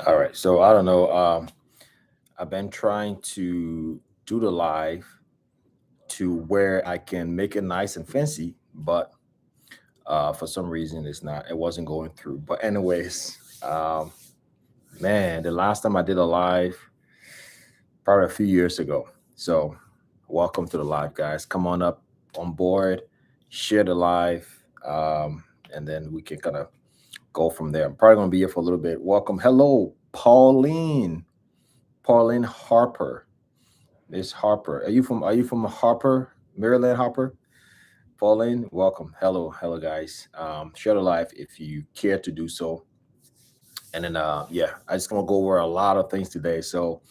All right. So I don't know. I've been trying to do the live to where I can make it nice and fancy, but for some reason it's not. It wasn't going through. But anyways, man, the last time I did a live, probably a few years ago. So welcome to the live, guys. Come on up on board, share the live, and then we can kind of go from there. I'm probably gonna be here for a little bit. Welcome. Hello, Pauline. Pauline Harper. Miss Harper. Are you from Harper, Maryland Harper? Pauline, welcome. Hello guys. Share the live if you care to do so. And then yeah, I just gonna go over a lot of things today. So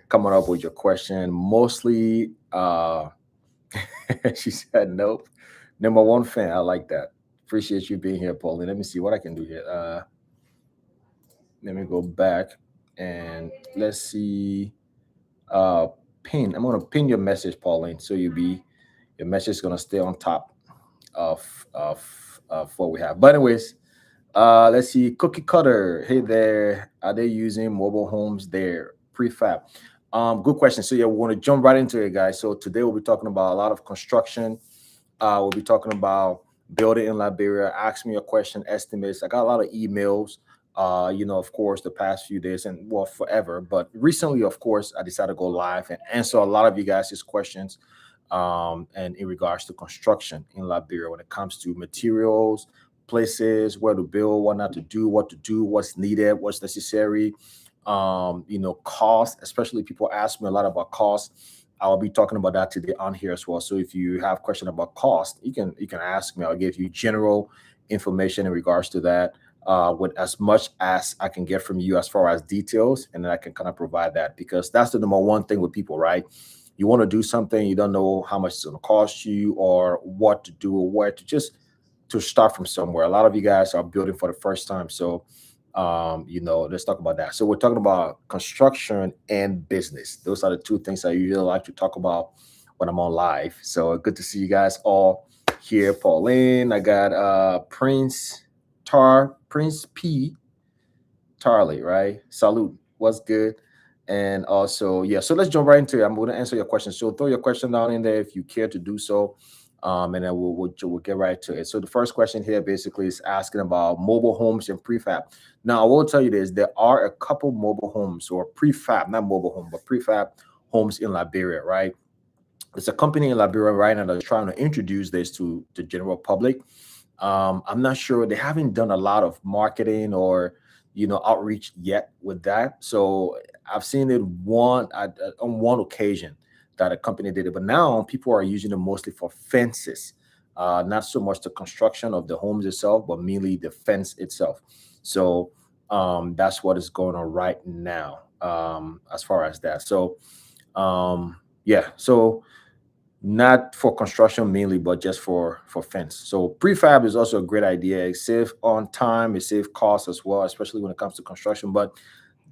coming up with your question. Mostly she said nope. Number one fan. I like that. Appreciate you being here, Pauline. Let me see what I can do here. Let me go back and let's see. Uh, pin. I'm gonna pin your message, Pauline. So your message is gonna stay on top of of of what we have. But anyways, let's see. Cookie Cutter. Hey there. Are they using mobile homes there? Prefab. Good question. So yeah, we want to jump right into it, guys. So today we'll be talking about a lot of construction. We'll be talking about building in Liberia. Ask me a question, estimates. I got a lot of emails. Of course, the past few days and well, forever. But recently, of course, I decided to go live and answer a lot of you guys' questions. And in regards to construction in Liberia, when it comes to materials, places, where to build, what not to do, what's needed, what's necessary. Cost. Especially people ask me a lot about cost. I'll be talking about that today on here as well. So if you have question about cost, you can ask me. I'll give you general information in regards to that, with as much as I can get from you as far as details, and then I can kind of provide that because that's the number one thing with people, right? You want to do something, you don't know how much it's going to cost you or what to do or where to just to start from somewhere. A lot of you guys are building for the first time, so let's talk about that. So we're talking about construction and business. Those are the two things I usually like to talk about when I'm on live. So good to see you guys all here. Pauline, I got Prince P Tarley, right? Salute. What's good? And also, yeah, so let's jump right into it. I'm going to answer your question. So throw your question down in there if you care to do so. And then we'll get right to it. So the first question here basically is asking about mobile homes and prefab. Now, I will tell you this, there are a couple mobile homes or prefab, not mobile home, but prefab homes in Liberia, right? It's a company in Liberia right now that's trying to introduce this to the general public. I'm not sure they haven't done a lot of marketing or outreach yet with that. So I've seen it on one occasion that a company did it, but now people are using it mostly for fences, not so much the construction of the homes itself, but mainly the fence itself. So that's what is going on right now, as far as that. So yeah, so not for construction mainly, but just for fence. So prefab is also a great idea. It save on time, it save costs as well, especially when it comes to construction. But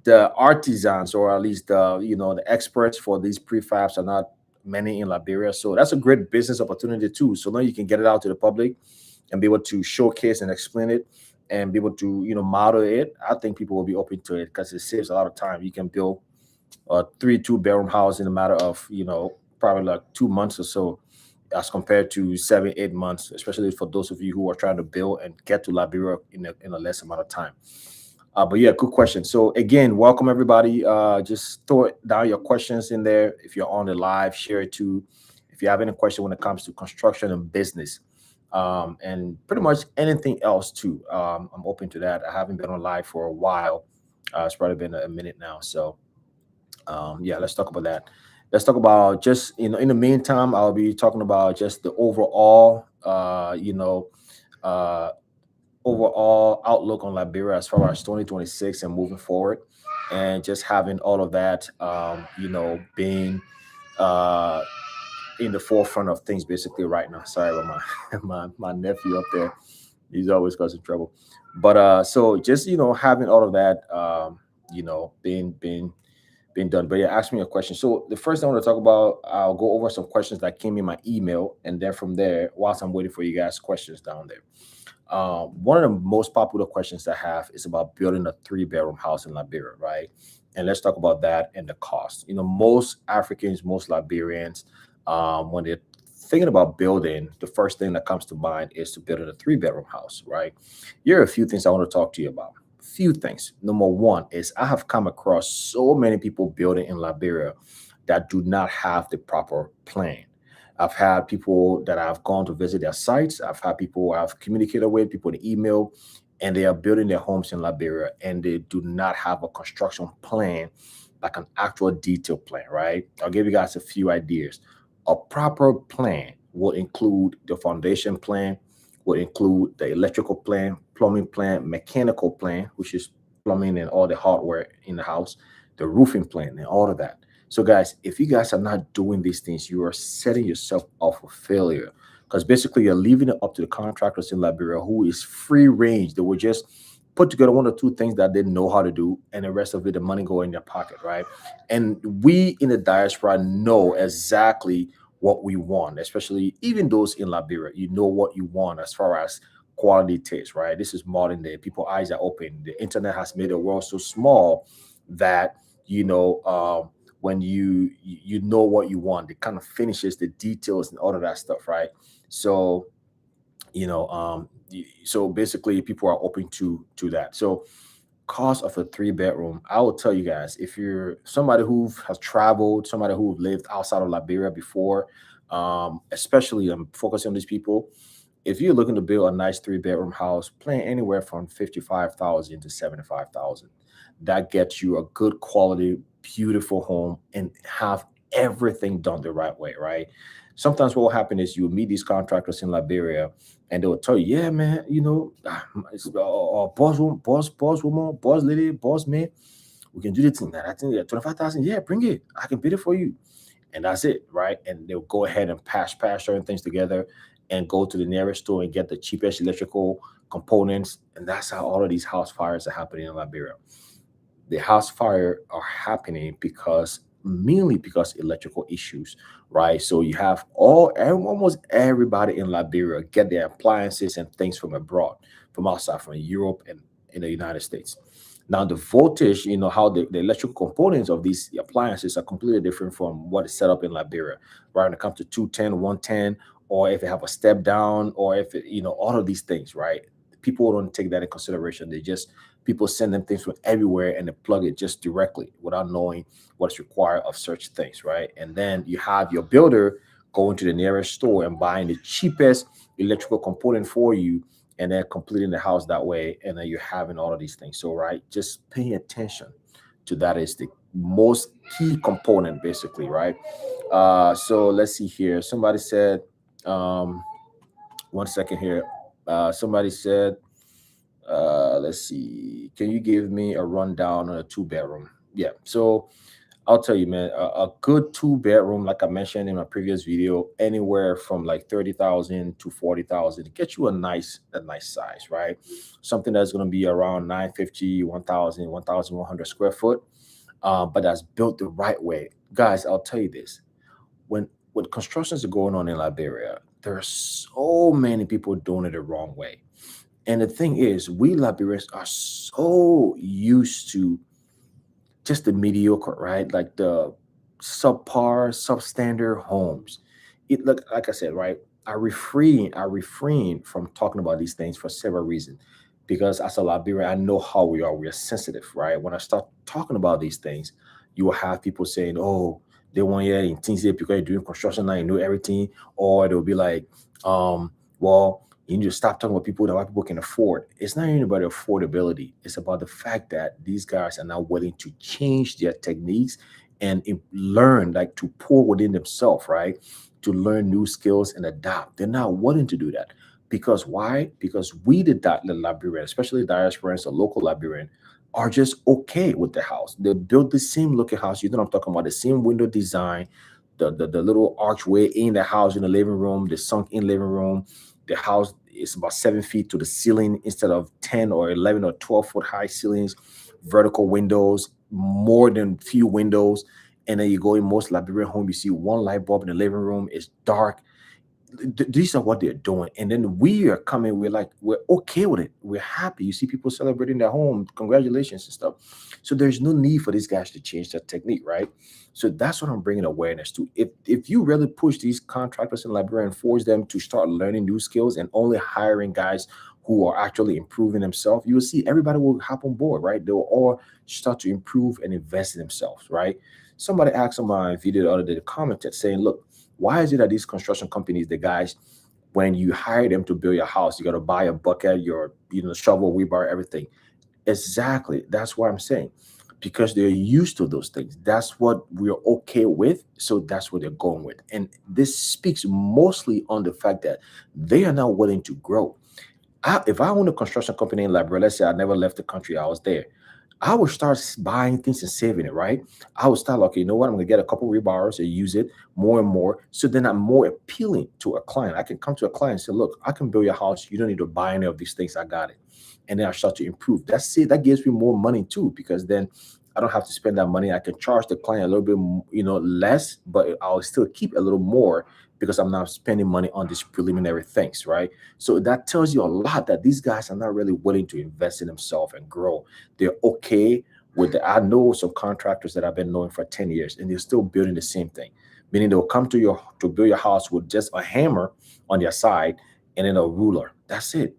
the artisans, or at least the experts for these prefabs, are not many in Liberia. So that's a great business opportunity too. So now you can get it out to the public and be able to showcase and explain it and be able to model it. I think people will be open to it because it saves a lot of time. You can build a three two-bedroom house in a matter of probably like 2 months or so, as compared to 7 8 months, especially for those of you who are trying to build and get to Liberia in a less amount of time. But yeah, good question. So again, welcome everybody. Just throw down your questions in there. If you're on the live, share it too. If you have any question when it comes to construction and business, and pretty much anything else too, I'm open to that. I haven't been on live for a while. It's probably been a minute now. So yeah, let's talk about that. Let's talk about just in the meantime, I'll be talking about just the overall uh overall outlook on Liberia as far as 2026 and moving forward, and just having all of that being uh in the forefront of things basically right now. Sorry about my my nephew up there. He's always causing trouble. But so just having all of that being done. But yeah, ask me a question. So the first thing I want to talk about, I'll go over some questions that came in my email, and then from there, whilst I'm waiting for you guys, questions down there. One of the most popular questions I have is about building a three-bedroom house in Liberia, right? And let's talk about that and the cost. Most Africans, most Liberians, when they're thinking about building, the first thing that comes to mind is to build a three-bedroom house, right? Here are a few things I want to talk to you about. Few things. Number one is I have come across so many people building in Liberia that do not have the proper plan. I've had people that I've gone to visit their sites. I've had people I've communicated with, people in email, and they are building their homes in Liberia and they do not have a construction plan, like an actual detailed plan, right? I'll give you guys a few ideas. A proper plan will include the foundation plan, will include the electrical plan, plumbing plan, mechanical plan, which is plumbing and all the hardware in the house, the roofing plan, and all of that. So, guys, if you guys are not doing these things, you are setting yourself up for failure because basically you're leaving it up to the contractors in Liberia who is free range. They will just put together one or two things that they know how to do, and the rest of it, the money go in their pocket, right? And we in the diaspora know exactly what we want, especially even those in Liberia. You know what you want as far as quality taste, right? This is modern day. People's eyes are open. The internet has made the world so small that you know. When you know what you want, it kind of finishes the details and all of that stuff, right? So so basically people are open to that. So cost of a three-bedroom, I will tell you guys, if you're somebody who has traveled, somebody who lived outside of Liberia before, especially I'm focusing on these people. If you're looking to build a nice three-bedroom house, plan anywhere from 55,000 to 75,000. That gets you a good quality, beautiful home and have everything done the right way, right? Sometimes what will happen is you'll meet these contractors in Liberia and they'll tell you, yeah, man, it's, boss woman, boss lady, boss man, we can do this thing. I think 25,000. Yeah, bring it. I can bid it for you. And that's it, right? And they'll go ahead and patch certain things together and go to the nearest store and get the cheapest electrical components. And that's how all of these house fires are happening in Liberia. The house fire are happening because mainly because electrical issues, right? So you have almost everybody in Liberia get their appliances and things from abroad, from outside, from Europe and in the United States. Now the voltage, how the electrical components of these appliances are completely different from what is set up in Liberia, right? When it comes to 210, 110, or if they have a step down, or if all of these things, right? People don't take that in consideration. They just people send them things from everywhere and they plug it just directly without knowing what's required of such things, right? And then you have your builder going to the nearest store and buying the cheapest electrical component for you and then completing the house that way. And then you're having all of these things. So, right, just paying attention to that is the most key component, basically, right? So let's see here. Somebody said, um, one second here. Somebody said, let's see. Can you give me a rundown on a two-bedroom? Yeah. So I'll tell you, man, a good two-bedroom, like I mentioned in my previous video, anywhere from like 30,000 to 40,000 to get you a nice size, right? Something that's going to be around 950, 1,000, 1,100 square foot, but that's built the right way. Guys, I'll tell you this. When constructions are going on in Liberia, there are so many people doing it the wrong way. And the thing is, we Liberians are so used to just the mediocre, right? Like the subpar, substandard homes. It look like I said, right? I refrain from talking about these things for several reasons. Because as a Liberian, I know how we are. We are sensitive, right? When I start talking about these things, you will have people saying, "Oh, they want you in things here because you're doing construction now, you know everything," or they'll be like, well, you need to stop talking about people that white people can afford. It's not even about affordability. It's about the fact that these guys are now willing to change their techniques and learn, like to pour within themselves, right? To learn new skills and adapt. They're not willing to do that. Because why? Because we, the Liberian, especially diasporans, the local Liberian, are just okay with the house. They build the same looking house. You know what I'm talking about? The same window design, the little archway in the house in the living room, the sunk in living room. The house is about 7 feet to the ceiling instead of 10 or 11 or 12-foot high ceilings, vertical windows, more than few windows. And then you go in most Liberian home, you see one light bulb in the living room. It's dark. these are what they're doing, and then we are coming, we're okay with it, we're happy. You see people celebrating their home, congratulations and stuff. So there's no need for these guys to change their technique, right? So that's what I'm bringing awareness to. If you really push these contractors in Liberia and force them to start learning new skills and only hiring guys who are actually improving themselves, you will see everybody will hop on board, right? They will all start to improve and invest in themselves, right? Somebody asked on my video the other day, commented saying, look, why is it that these construction companies, the guys, when you hire them to build your house, you got to buy a bucket, your shovel, wheelbarrow, everything. Exactly. That's what I'm saying. Because they're used to those things. That's what we're okay with. So that's what they're going with. And this speaks mostly on the fact that they are not willing to grow. If I own a construction company in Liberia, let's say I never left the country, I was there. I would start buying things and saving it, right? I would start, okay, you know what? I'm gonna get a couple rebars and use it more and more. So then I'm more appealing to a client. I can come to a client and say, look, I can build your house. You don't need to buy any of these things. I got it. And then I start to improve. That's it. That gives me more money too, because then I don't have to spend that money. I can charge the client a little bit, less, but I'll still keep a little more because I'm not spending money on these preliminary things, right? So that tells you a lot that these guys are not really willing to invest in themselves and grow. They're okay with the, I know some contractors that I've been knowing for 10 years and they're still building the same thing. Meaning they'll come to build your house with just a hammer on their side and then a ruler. That's it.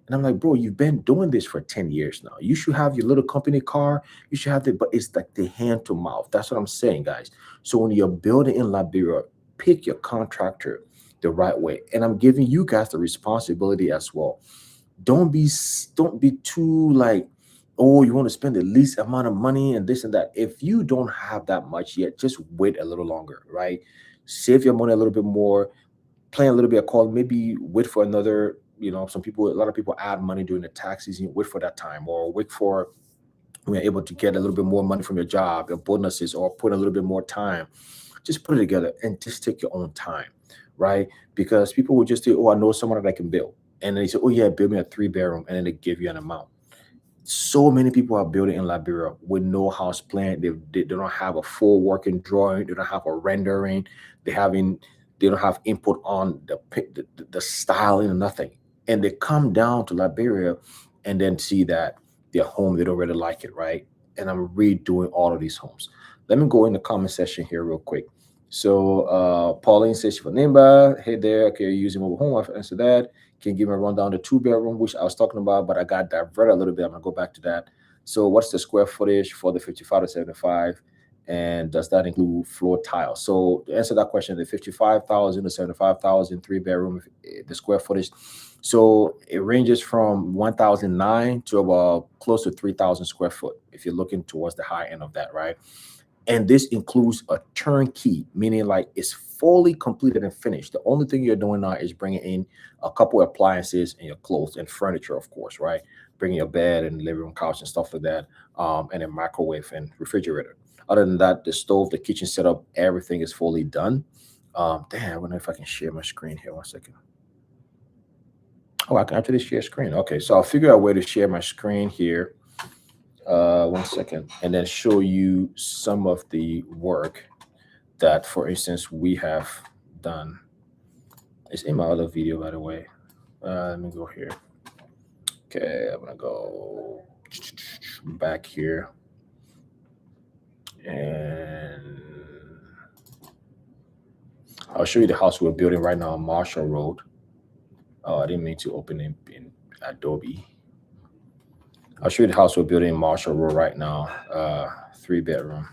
And I'm like, bro, you've been doing this for 10 years now. You should have your little company car. You should have but it's like the hand to mouth. That's what I'm saying, guys. So when you're building in Liberia, pick your contractor the right way. And I'm giving you guys the responsibility as well. Don't be too like, oh, you want to spend the least amount of money and this and that. If you don't have that much yet, just wait a little longer, right? Save your money a little bit more, playing a little bit of call, maybe wait for another, a lot of people add money during the tax season, wait for that time, or wait for when you're able to get a little bit more money from your job, your bonuses, or put a little bit more time. Just put it together and just take your own time, right? Because people will just say, oh, I know someone that I can build. And then they say, oh, yeah, build me a 3 bedroom. And then they give you an amount. So many people are building in Liberia with no house plan. They don't have a full working drawing. They don't have a rendering. They having they don't have input on the styling or nothing. And they come down to Liberia and then see that their home, they don't really like it, right? And I'm redoing all of these homes. Let me go in the comment section here real quick. So Pauline says, Shivanimba, hey there, okay, you're using mobile home. I've answered that. Can you give me a rundown the 2 bedroom, which I was talking about, but I got diverted a little bit. I'm gonna go back to that. So what's the square footage for the 55 to 75? And does that include floor tiles? So to answer that question, the 55,000 to 75,000 3 bedroom, the square footage. So it ranges from 1,009 to about close to 3,000 square foot if you're looking towards the high end of that, right? And this includes a turnkey, meaning like it's fully completed and finished. The only thing you're doing now is bringing in a couple of appliances and your clothes and furniture, of course, right? Bringing your bed and living room couch and stuff like that, and a microwave and refrigerator. Other than that, the stove, the kitchen setup, everything is fully done. Damn, I wonder if I can share my screen here. 1 second. Oh, I can actually share screen. Okay, so I'll figure out a way to share my screen here. 1 second, and then show you some of the work that, for instance, we have done. It's in my other video, by the way. Let me go here. Okay, I'm gonna go back here, and I'll show you the house we're building right now on Marshall Road. Oh, I didn't mean to open it in Adobe. I'll show you the house we're building in Marshall Road right now. 3 bedroom.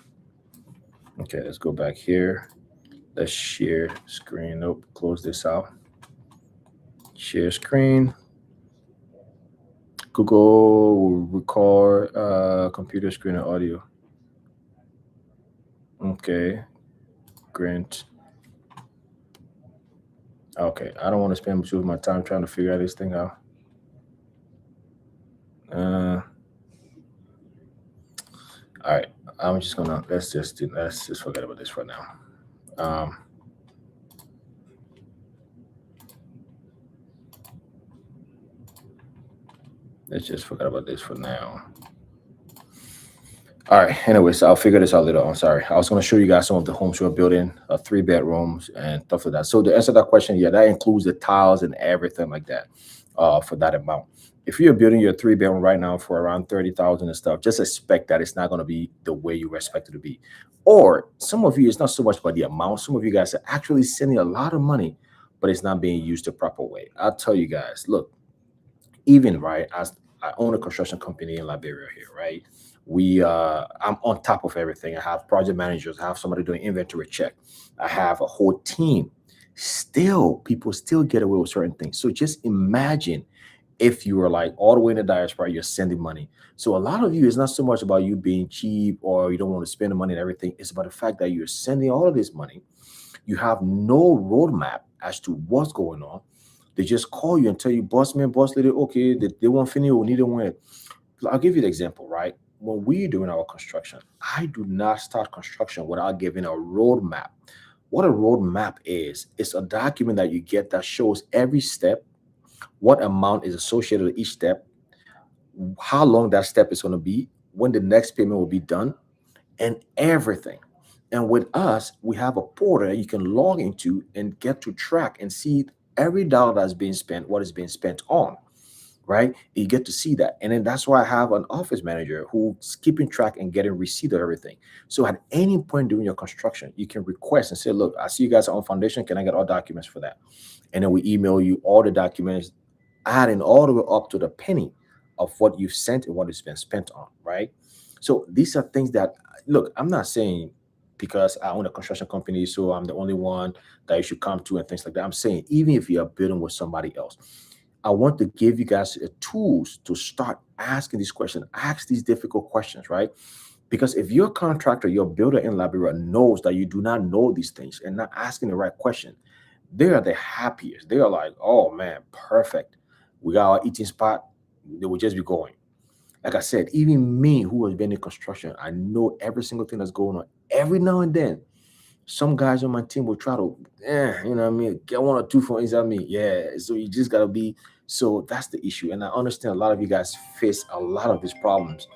Okay, let's go back here. Let's share screen. Nope, close this out. Share screen. Google will record computer screen and audio. Okay, grant. Okay, I don't want to spend much of my time trying to figure out this thing out. All right, I'm just gonna let's just forget about this for now. Let's just forget about this for now. All right. Anyways, I'll figure this out later on. Sorry. I was going to show you guys some of the homes we're building, 3 bedrooms and stuff like that. So to answer that question, yeah, that includes the tiles and everything like that for that amount. If you're building your 3 bedroom right now for around 30,000 and stuff, just expect that it's not going to be the way you expect it to be. Or some of you, it's not so much about the amount. Some of you guys are actually sending a lot of money, but it's not being used the proper way. I'll tell you guys, look, even right as I own a construction company in Liberia here, right? I'm on top of everything. I have project managers, I have somebody doing inventory check, I have a whole team. Still, people still get away with certain things. So just imagine if you were like all the way in the diaspora, you're sending money. So a lot of you, it's not so much about you being cheap or you don't want to spend the money and everything. It's about the fact that you're sending all of this money. You have no roadmap as to what's going on. They just call you and tell you, boss man, boss lady, okay, they won't finish, we need to win. I'll give you the example, right? When we're doing our construction, I do not start construction without giving a roadmap. What a roadmap is, it's a document that you get that shows every step, what amount is associated with each step, how long that step is going to be, when the next payment will be done, and everything. And with us, we have a portal that you can log into and get to track and see every dollar that's being spent, what is being spent on, right? You get to see that. And then that's why I have an office manager who's keeping track and getting receipt of everything. So at any point during your construction, you can request and say, look, I see you guys are on foundation. Can I get all documents for that? And then we email you all the documents, adding all the way up to the penny of what you've sent and what has been spent on, right? So these are things that, look, I'm not saying because I own a construction company, so I'm the only one that you should come to and things like that. I'm saying even if you are building with somebody else, I want to give you guys tools to start asking these questions, ask these difficult questions, right? Because if your contractor, your builder in Liberia knows that you do not know these things and not asking the right question, they are the happiest. They are like, oh man, perfect. We got our eating spot. They will just be going. Like I said, even me who has been in construction, I know every single thing that's going on. Every now and then, some guys on my team will try to, you know what I mean, get one or two for inside me. Yeah. So you just gotta be. So that's the issue. And I understand a lot of you guys face a lot of these problems.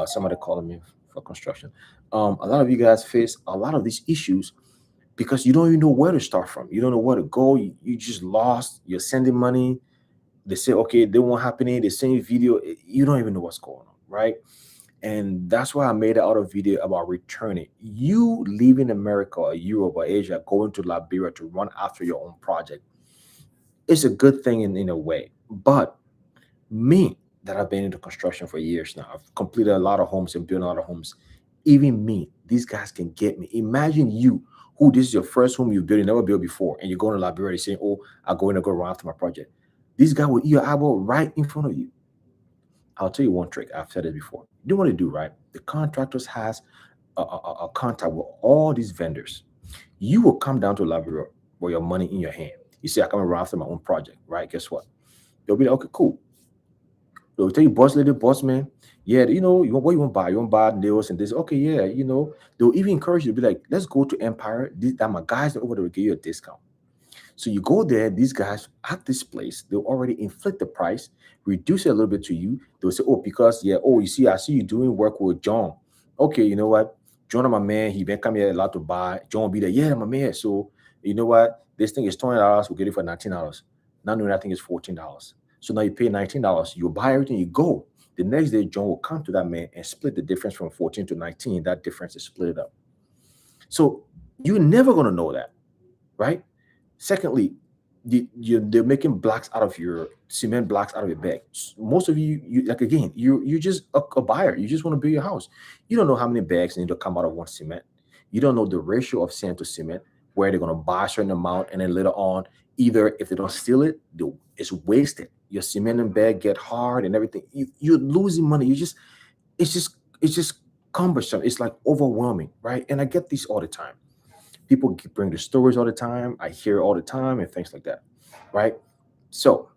Somebody calling me for construction. A lot of you guys face a lot of these issues because you don't even know where to start from. You don't know where to go. You just lost. You're sending money. They say, okay, they won't happen. They send you video. You don't even know what's going on, right? And that's why I made another video about returning. You leaving America or Europe or Asia, going to Liberia to run after your own project. It's a good thing in a way. But me, that I've been into construction for years now, I've completed a lot of homes and built a lot of homes. Even me, these guys can get me. Imagine you, who this is your first home you built, you never built before, and you're going to Liberia saying, oh, I'm going to go run after my project. These guys will eat your eyeball right in front of you. I'll tell you one trick. I've said it before. You know what to do, right? The contractors has a contact with all these vendors. You will come down to Liberia with your money in your hand. You say, I come around after my own project, right? Guess what? They'll be like, okay, cool. They'll tell you, boss lady, boss man, yeah, what you want to buy? You want to buy nails and this? Okay, yeah, they'll even encourage you to be like, let's go to Empire. That my guys over there will give you a discount. So you go there, these guys at this place, they'll already inflate the price, reduce it a little bit to you. They'll say, oh, because, yeah, oh, you see, I see you doing work with John. Okay, you know what? John, my man, he been coming here a lot to buy. John will be there, yeah, my man. So, you know what? This thing is $20. We'll get it for $19. Now, knowing that thing is $14. So now you pay $19. You buy everything, you go. The next day, John will come to that man and split the difference from 14 to 19. That difference is split up. So you're never going to know that, right? Secondly, they're making blocks out of your cement blocks out of your bag. Most of you like again, you're just a buyer. You just want to build your house. You don't know how many bags need to come out of one cement. You don't know the ratio of sand to cement, where they're going to buy a certain amount, and then later on, either if they don't steal it, it's wasted. Your cement and bag get hard and everything. You're losing money. It's just cumbersome. It's like overwhelming, right? And I get these all the time. People bring the stories all the time. I hear all the time and things like that, right? So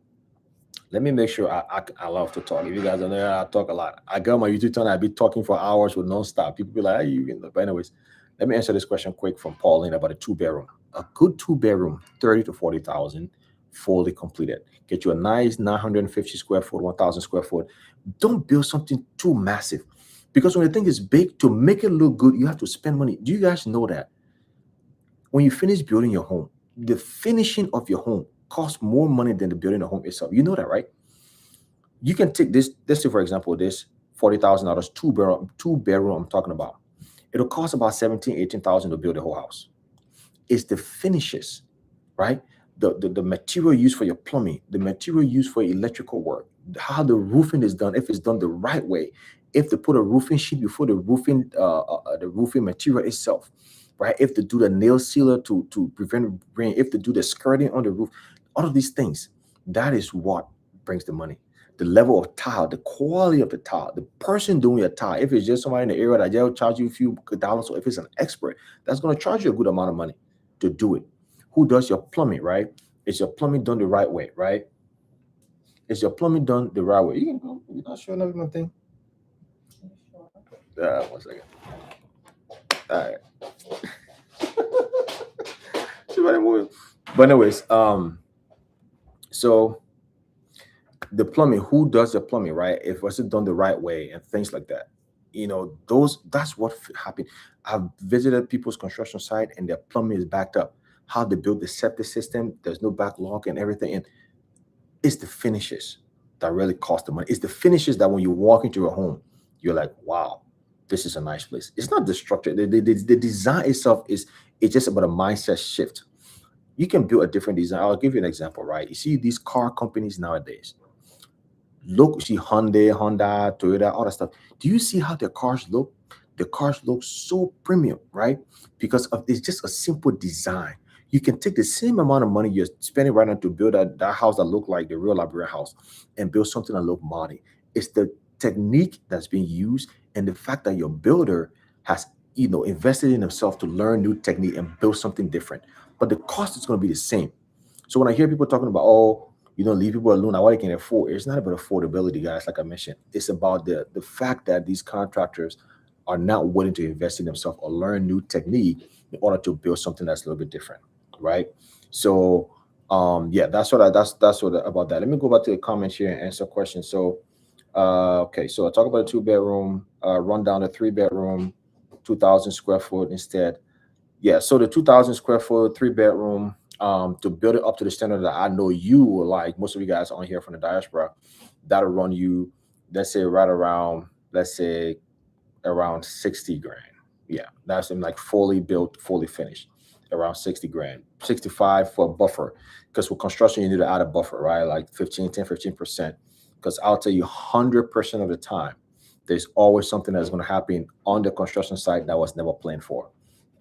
let me make sure I love to talk. If you guys are there, I talk a lot. I got my YouTube channel. I be talking for hours with non-stop. People be like, hey, you can. But anyways, let me answer this question quick from Pauline about a 2 bedroom. A good 2 bedroom, 30 to 40,000, fully completed. Get you a nice 950 square foot, 1,000 square foot. Don't build something too massive. Because when the thing is big, to make it look good, you have to spend money. Do you guys know that when you finish building your home, the finishing of your home costs more money than the building the home itself? You know that, right? You can take this, let's say for example, this $40,000 two bedroom I'm talking about. It'll cost about 17, 18,000 to build the whole house. It's the finishes, right? The material used for your plumbing, the material used for electrical work, how the roofing is done, if it's done the right way, if they put a roofing sheet before the roofing material itself, right? If they do the nail sealer to prevent rain, if they do the skirting on the roof, all of these things, that is what brings the money. The level of tile, the quality of the tile, the person doing your tile. If it's just somebody in the area that they'll charge you a few dollars, or if it's an expert that's going to charge you a good amount of money to do it. Who does your plumbing, right? Is your plumbing done the right way, right? Is your plumbing done the right way? You can go. You're not showing everything. Thing. One second. All right. Somebody moving. But anyways, so the plumbing, who does the plumbing, right? If was it done the right way and things like that. That's what happened. I've visited people's construction site and their plumbing is backed up. How they build the septic system, there's no backlog and everything. And it's the finishes that really cost the money. It's the finishes that when you walk into a home, you're like, wow, this is a nice place. It's not the structure. The design itself is, it's just about a mindset shift. You can build a different design. I'll give you an example, right? You see these car companies nowadays. Look, you see Hyundai, Honda, Toyota, all that stuff. Do you see how their cars look? The cars look so premium, right? Because of it's just a simple design. You can take the same amount of money you're spending right now to build that house that look like the real Liberia house and build something that look modern. It's the technique that's being used and the fact that your builder has invested in himself to learn new technique and build something different. But the cost is going to be the same. So when I hear people talking about, oh, leave people alone, now what they can afford, it's not about affordability, guys. Like I mentioned, it's about the fact that these contractors are not willing to invest in themselves or learn new technique in order to build something that's a little bit different, right? So, yeah, that's what about that. Let me go back to the comments here and answer questions. So, okay, so I talk about a two-bedroom, run down a three-bedroom, 2,000 square foot instead. Yeah, so the 2,000 square foot, three-bedroom, to build it up to the standard that I know you will like, most of you guys on here from the diaspora, that'll run you, let's say right around, let's say around 60 grand. Yeah, that's in like fully built, fully finished, around 60 grand, 65 for a buffer. Because with construction, you need to add a buffer, right? Like 15%. Because I'll tell you 100% of the time, there's always something that's going to happen on the construction site that was never planned for.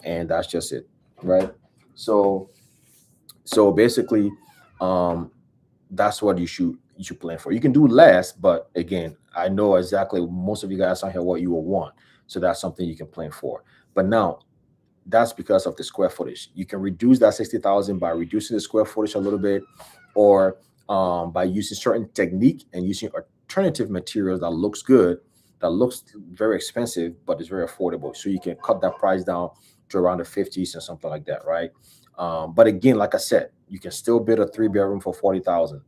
And that's just it, right? So basically, um, that's what you should plan for. You can do less, but again, I know exactly most of you guys on here what you will want. So that's something you can plan for. But now that's because of the square footage. You can reduce that 60,000 by reducing the square footage a little bit, or by using certain technique and using alternative materials that looks good, that looks very expensive, but is very affordable. So you can cut that price down to around the 50s or something like that, right? But again, like I said, you can still build a three-bedroom for 40,000.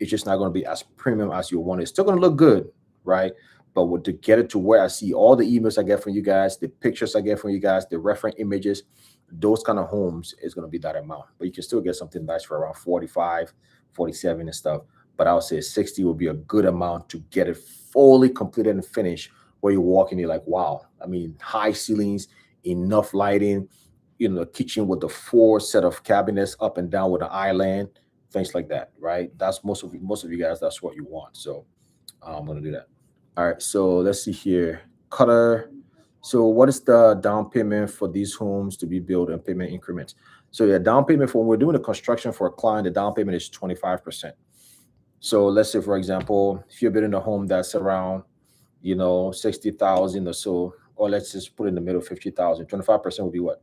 It's just not going to be as premium as you want. It's still going to look good, right? But to get it to where I see all the emails I get from you guys, the pictures I get from you guys, the reference images, those kind of homes is going to be that amount. But you can still get something nice for around 45, 47 and stuff. But I would say 60 would be a good amount to get it fully completed and finished, where you walk in, you're like, wow. I mean, high ceilings, enough lighting, the kitchen with the four set of cabinets up and down with an island, things like that, right? That's most of you guys, that's what you want. So I'm going to do that. All right, so let's see here. Cutter. So what is the down payment for these homes to be built in payment increments? So yeah, down payment for when we're doing the construction for a client, the down payment is 25%. So let's say, for example, if you're building a home that's around, 60,000 or so, or let's just put in the middle, 50,000, 25% would be what?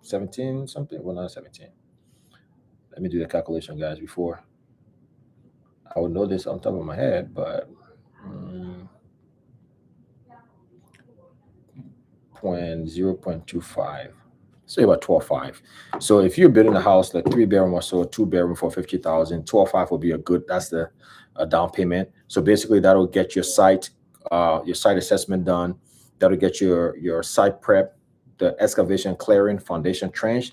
17 something? Well, not 17. Let me do the calculation, guys, before I would know this on top of my head, but point 0.25, say about 12.5. So if you're building a house like three-bedroom or so, two-bedroom for 50,000, 12.5 will be a good, that's the down payment. So basically that'll get your site assessment done. That'll get your site prep, the excavation, clearing, foundation trench,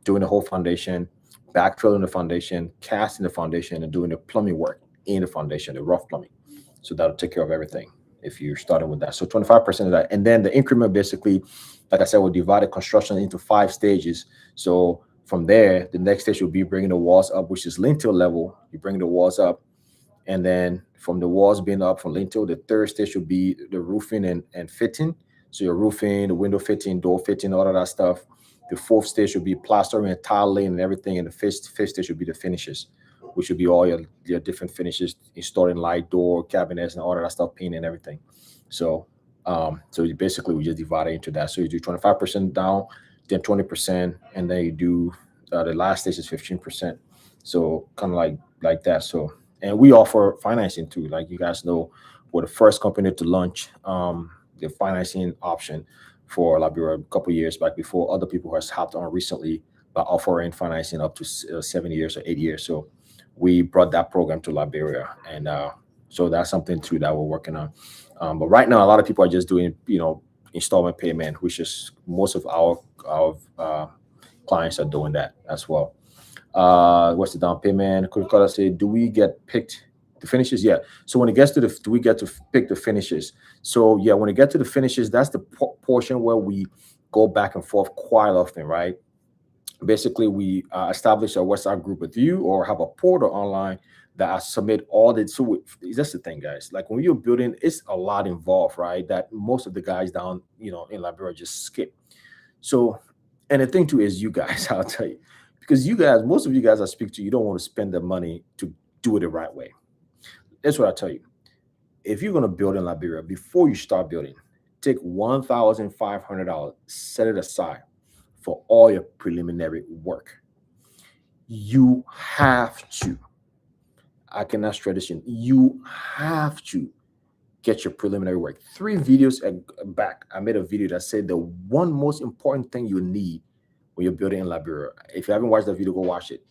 doing the whole foundation, backfilling the foundation, casting the foundation, and doing the plumbing work in the foundation, the rough plumbing. So that'll take care of everything if you're starting with that. So 25% of that. And then the increment basically, like I said, we'll divide the construction into 5 stages. So from there, the next stage will be bringing the walls up, which is lintel level. You bring the walls up, and then from the walls being up from lintel, the third stage will be the roofing and fitting. So your roofing, the window fitting, door fitting, all of that stuff. The fourth stage will be plastering and tile laying and everything. And the fifth stage will be the finishes, which will be all your different finishes, installing light, door, cabinets, and all of that stuff, paint and everything. So basically we just divide it into that. So you do 25% down, then 20%, and then you do the last stage is 15%. So kind of like that. So, and we offer financing too. Like you guys know, we're the first company to launch the financing option for Liberia a couple of years back before other people has hopped on recently by offering financing up to 7 years or 8 years. So we brought that program to Liberia, and so that's something too that we're working on. But right now, a lot of people are just doing installment payment, which is most of our clients are doing that as well. What's the down payment? Could call us say, do we get picked the finishes? Yeah. So when it gets to do we get to pick the finishes? So yeah, when it gets to the finishes, that's the portion where we go back and forth quite often, right? Basically, we establish a WhatsApp group with you or have a portal online that I submit all the. So that's the thing, guys. Like when you're building, it's a lot involved, right? That most of the guys down, in Liberia just skip. So, and the thing too is, you guys, I'll tell you, because you guys, most of you guys I speak to, you don't want to spend the money to do it the right way. That's what I tell you. If you're going to build in Liberia, before you start building, take $1,500, set it aside for all your preliminary work. You have to. I cannot stress this. You have to get your preliminary work. 3 videos back, I made a video that said the one most important thing you need when you're building in Liberia. If you haven't watched that video, go watch it.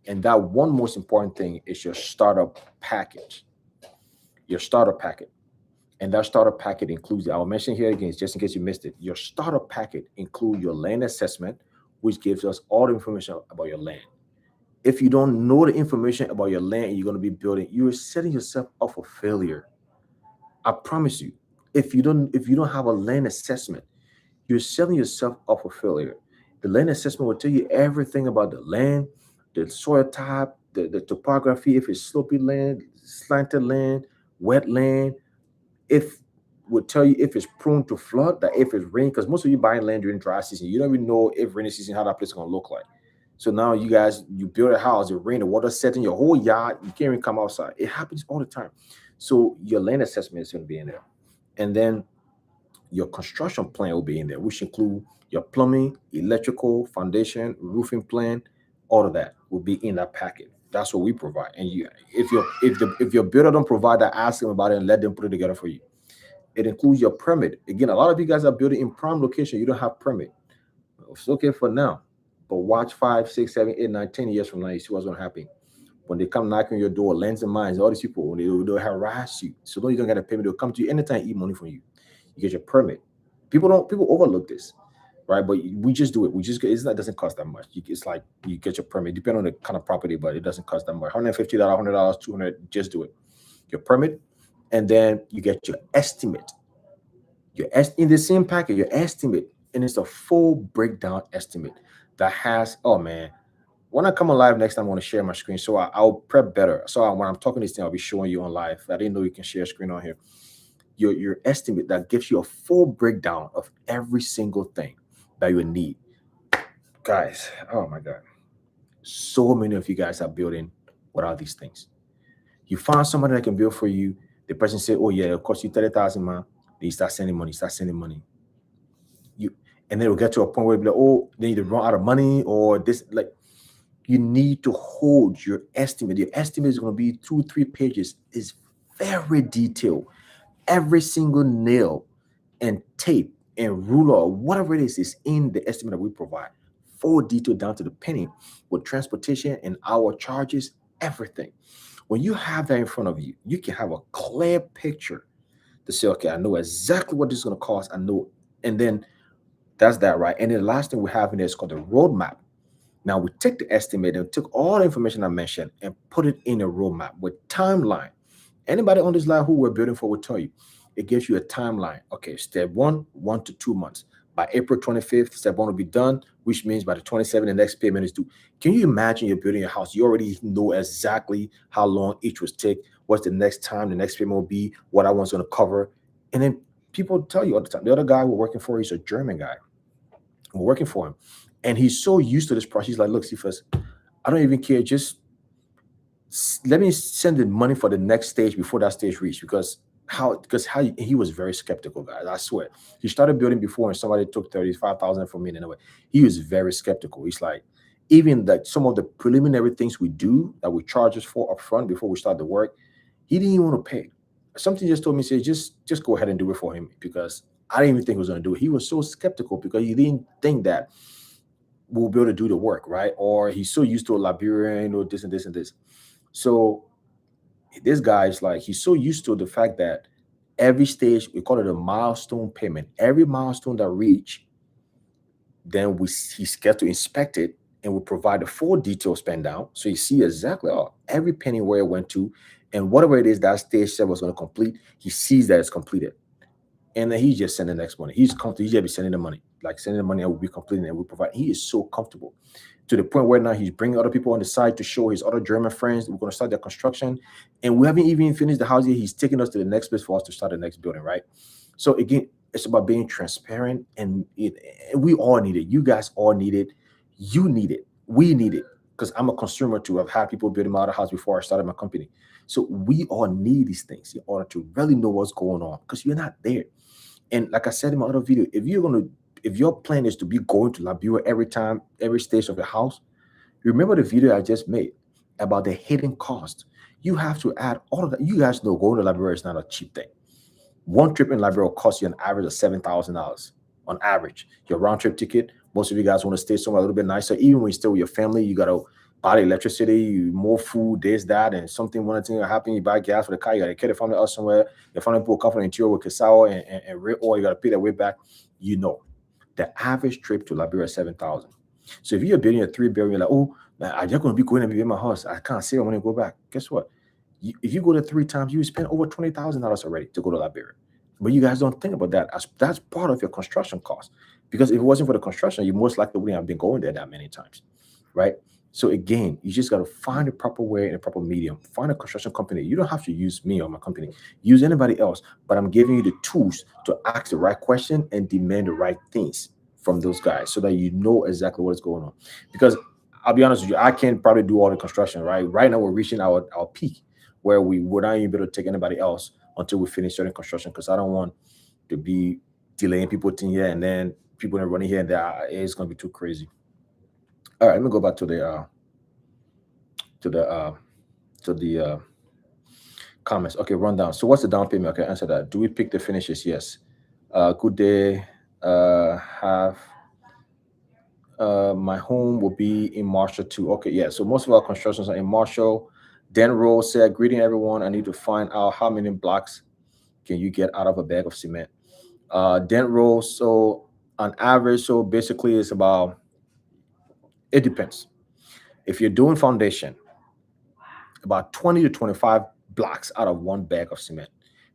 And that one most important thing is your startup package. Your starter packet. And that starter packet includes, I'll mention here again, just in case you missed it. Your starter packet includes your land assessment, which gives us all the information about your land. If you don't know the information about your land and you're going to be building, you're setting yourself up for failure. I promise you. If you don't have a land assessment, you're setting yourself up for failure. The land assessment will tell you everything about the land, the soil type, the topography, if it's slopy land, slanted land, wet land, if would tell you if it's prone to flood, that if it's rain, because most of you buying land during dry season, you don't even know if rainy season how that place is gonna look like. So now you guys, you build a house, it rain, the water set in your whole yard, you can't even come outside. It happens all the time. So your land assessment is going to be in there, and then your construction plan will be in there, which include your plumbing, electrical, foundation, roofing plan. All of that will be in that packet. That's what we provide. And if your builder don't provide that, ask them about it and let them put it together for you. It includes your permit. Again, a lot of you guys are building in prime location. You don't have permit. It's okay for now, but watch 5, 6, 7, 8, 9, 10 years from now. You see what's going to happen when they come knocking on your door. Lands and mines. All these people when they'll harass you. So don't you don't get a payment. They'll come to you anytime, eat money from you. You get your permit. People overlook this, right? But we just do it. It doesn't cost that much. It's like you get your permit, depending on the kind of property, but it doesn't cost that much. $150, $100, 200. Just do it. Your permit, and then you get your estimate. In the same packet, your estimate, and it's a full breakdown estimate that has. Oh man, when I come on live next time, I want to share my screen, so I'll prep better. So when I'm talking this thing, I'll be showing you on live. I didn't know you can share screen on here. Your estimate that gives you a full breakdown of every single thing that you need, guys. Oh my god, so many of you guys are building without these things. You find somebody that can build for you. The person say, "Oh yeah, it cost you 30,000, man." Then you start sending money. You and then it'll get to a point where you'll be like, "Oh, they need to run out of money or this." Like, you need to hold your estimate. Your estimate is going to be 2, 3 pages. It's very detailed. Every single nail and tape and ruler or whatever it is in the estimate that we provide. Full detail down to the penny with transportation and our charges, everything. When you have that in front of you, you can have a clear picture to say, okay, I know exactly what this is going to cost. I know. And then that's that, right? And then the last thing we have in there is called the roadmap. Now we take the estimate and took all the information I mentioned and put it in a roadmap with timeline. Anybody on this line who we're building for will tell you it gives you a timeline. Okay, step one, 1 to 2 months. By April 25th, step one will be done, which means by the 27th, the next payment is due. Can you imagine you're building a house? You already know exactly how long each will take, what's the next time the next payment will be, what I want going to cover. And then people tell you all the time. The other guy we're working for, he's a German guy. We're working for him. And he's so used to this process. He's like, look, Cephas, I don't even care. Just let me send the money for the next stage before that stage reached, because how he was very skeptical, guys. I swear. He started building before and somebody took 35,000 from me anyway. He was very skeptical. He's like, even that some of the preliminary things we do that we charge us for upfront before we start the work, he didn't even want to pay. Something just told me, say, just go ahead and do it for him, because I didn't even think he was going to do it. He was so skeptical because he didn't think that we'll be able to do the work, right? Or he's so used to a Liberian or this and this and this. So this guy is like, he's so used to the fact that every stage, we call it a milestone payment. Every milestone that reach, then he's got to inspect it and we provide the full detail spend down. So you see exactly every penny where it went to, and whatever it is that stage said was going to complete, he sees that it's completed. And then he just send the next money. He's comfortable. He just be sending the money, like sending the money, and we'll be completing it. We provide. He is so comfortable to the point where now he's bringing other people on the side to show his other German friends. We're going to start their construction, and we haven't even finished the house yet. He's taking us to the next place for us to start the next building, right? So again, it's about being transparent, and we all need it. You guys all need it. You need it. We need it, because I'm a consumer too. I've had people building my other house before I started my company. So we all need these things in order to really know what's going on, because you're not there. And like I said in my other video, if your plan is to be going to Liberia every time, every stage of the house, remember the video I just made about the hidden cost. You have to add all of that. You guys know going to Liberia is not a cheap thing. One trip in Liberia will cost you an average of $7,000 on average. Your round trip ticket. Most of you guys want to stay somewhere a little bit nicer. Even when you stay with your family, you gotta buy the electricity, more food, this, that, and something one thing that happen. You buy gas for the car. You gotta carry the family out somewhere. Your family will come from the interior with cassava and red oil. You gotta pay that way back. You know, the average trip to Liberia is 7,000. So if you're building a 3 billion, you're like, oh, man, I'm just gonna be going to be in my house. I can't save when I go back. Guess what? If you go there 3 times, you spend over $20,000 already to go to Liberia. But you guys don't think about that. That's part of your construction cost. Because if it wasn't for the construction, you most likely wouldn't have been going there that many times, right? So again, you just got to find the proper way and a proper medium. Find a construction company. You don't have to use me or my company. Use anybody else. But I'm giving you the tools to ask the right question and demand the right things from those guys so that you know exactly what's going on. Because I'll be honest with you, I can't probably do all the construction, right? Right now, we're reaching our peak where we would not even be able to take anybody else until we finish certain construction, because I don't want to be delaying people thing here and then people are running here and there. It's going to be too crazy. All right, let me go back to to the uh, the comments. Okay, rundown. So what's the down payment? Okay, answer that. Do we pick the finishes? Yes. Could they have my home will be in Marshall too? Okay, yeah. So most of our constructions are in Marshall. Dan Rose said, "Greeting everyone. I need to find out how many blocks can you get out of a bag of cement." Dent roll, so on average, so basically it's about, it depends. If you're doing foundation, about 20 to 25 blocks out of one bag of cement,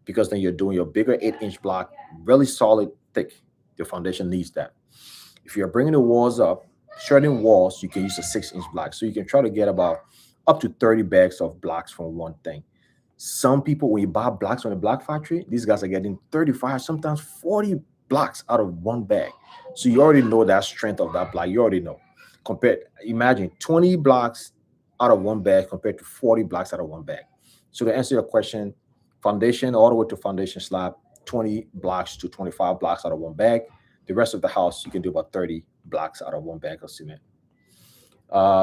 because then you're doing your bigger 8-inch block, really solid, thick. Your foundation needs that. If you're bringing the walls up, shredding walls, you can use a 6-inch block. So you can try to get about up to 30 bags of blocks from one thing. Some people, when you buy blocks from the block factory, these guys are getting 35, sometimes 40 blocks out of one bag. So you already know that strength of that block. You already know. Compared, imagine 20 blocks out of one bag compared to 40 blocks out of one bag. So to answer your question, foundation all the way to foundation slab, 20 blocks to 25 blocks out of one bag. The rest of the house, you can do about 30 blocks out of one bag of cement.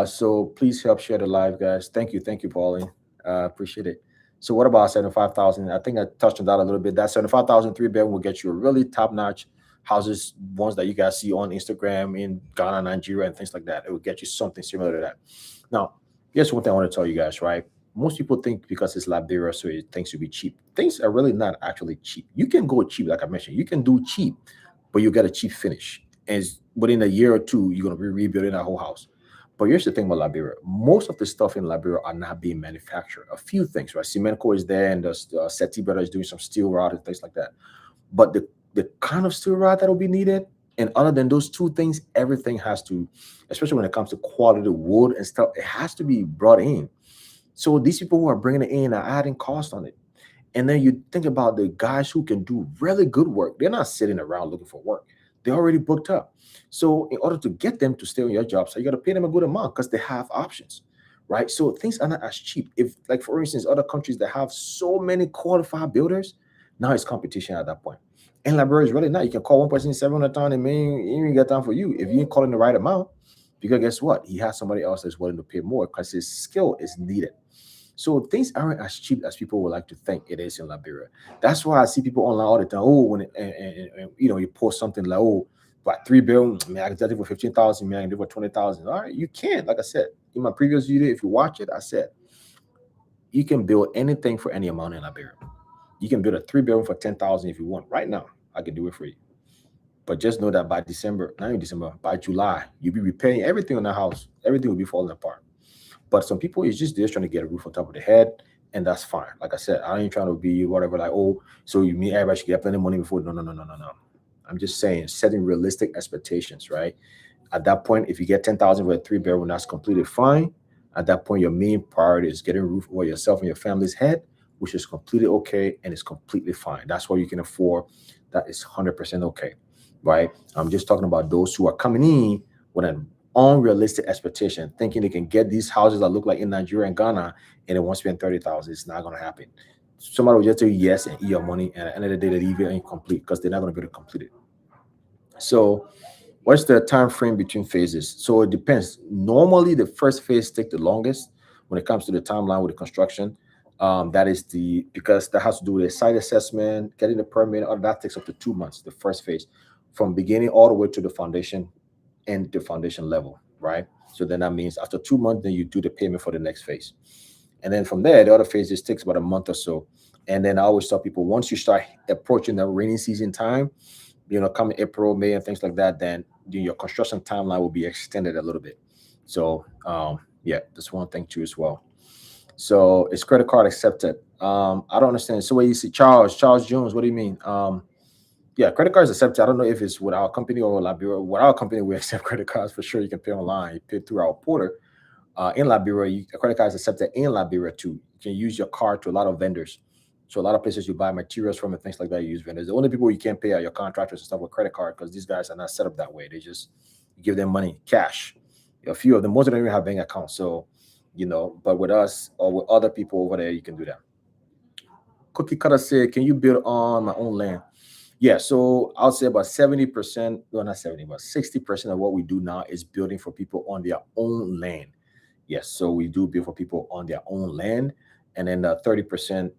So please help share the live, guys. Thank you, Pauline. Appreciate it. So what about 75,000? I think I touched on that a little bit. That 75,000 3 bedroom will get you a really top-notch houses, ones that you guys see on Instagram in Ghana, Nigeria, and things like that. It will get you something similar to that. Now, here's one thing I want to tell you guys, right? Most people think because it's Liberia, so things should be cheap. Things are really not actually cheap. You can go cheap, like I mentioned. You can do cheap, but you get a cheap finish. And within a year or two, you're going to be rebuilding that whole house. But here's the thing about Liberia. Most of the stuff in Liberia are not being manufactured. A few things, right? Cementco is there, and the Seti brother is doing some steel rod and things like that. But the kind of steel rod that will be needed, and other than those two things, everything has to, especially when it comes to quality wood and stuff, it has to be brought in. So these people who are bringing it in are adding cost on it. And then you think about the guys who can do really good work. They're not sitting around looking for work. They're already booked up. So in order to get them to stay on your job, so you got to pay them a good amount because they have options, right? So things are not as cheap. If, like for instance, other countries that have so many qualified builders, now it's competition at that point. And Liberia is really not. You can call one person 700 times and man, he ain't got time for you if you ain't calling the right amount. Because guess what? He has somebody else that's willing to pay more because his skill is needed. So things aren't as cheap as people would like to think it is in Liberia. That's why I see people online all the time. Oh, when and, you post something like, oh, but 3 billion, man, I can get it for 15,000, man, I can do it for 20,000. All right, you can. Like I said in my previous video, if you watch it, I said you can build anything for any amount in Liberia. You can build a 3 billion for 10,000 if you want. Right now, I can do it for you. But just know that by December, not even December, by July, you'll be repairing everything in the house. Everything will be falling apart. But some people is just they're trying to get a roof on top of the head, and that's fine. Like I said, I ain't trying to be whatever, like, oh, so you mean everybody should get plenty of money before? No, no, no, no, no, no. I'm just saying setting realistic expectations, right? At that point, if you get 10,000 for a 3 bedroom, that's completely fine. At that point, your main priority is getting a roof over yourself and your family's head, which is completely okay and it's completely fine. That's what you can afford. That is 100% okay, right? I'm just talking about those who are coming in with an unrealistic expectation, thinking they can get these houses that look like in Nigeria and Ghana, and they won't spend 30,000. It's not going to happen. Somebody will just tell you yes and eat your money, and at the end of the day, they leave it incomplete because they're not going to be able to complete it. So what's the time frame between phases? So it depends. Normally, the first phase take the longest when it comes to the timeline with the construction. That is because that has to do with the site assessment, getting the permit. All that takes up to 2 months. The first phase, from beginning all the way to the foundation and the foundation level, right? So then that means after 2 months, then you do the payment for the next phase, and then from there, the other phases takes about a month or so. And then I always tell people once you start approaching the rainy season time, come April, May, and things like that, then your construction timeline will be extended a little bit. So, yeah, that's one thing too as well. So, is credit card accepted? I don't understand. So, where you see Charles Jones, what do you mean? Yeah, credit cards accepted. I don't know if it's with our company or Liberia. With our company, we accept credit cards for sure. You can pay online, you pay through our portal. In Liberia, credit cards accepted in Liberia too. You can use your card to a lot of vendors. So a lot of places you buy materials from and things like that, you use vendors. The only people you can't pay are your contractors and stuff with credit card because these guys are not set up that way. They just give them money cash. A few of them, most of them even have bank accounts. So, but with us or with other people over there, you can do that. Cookie Cutter said, "Can you build on my own land?" Yeah, so I'll say about 70%, no, not 70, but 60% of what we do now is building for people on their own land. Yes, so we do build for people on their own land. And then 30%,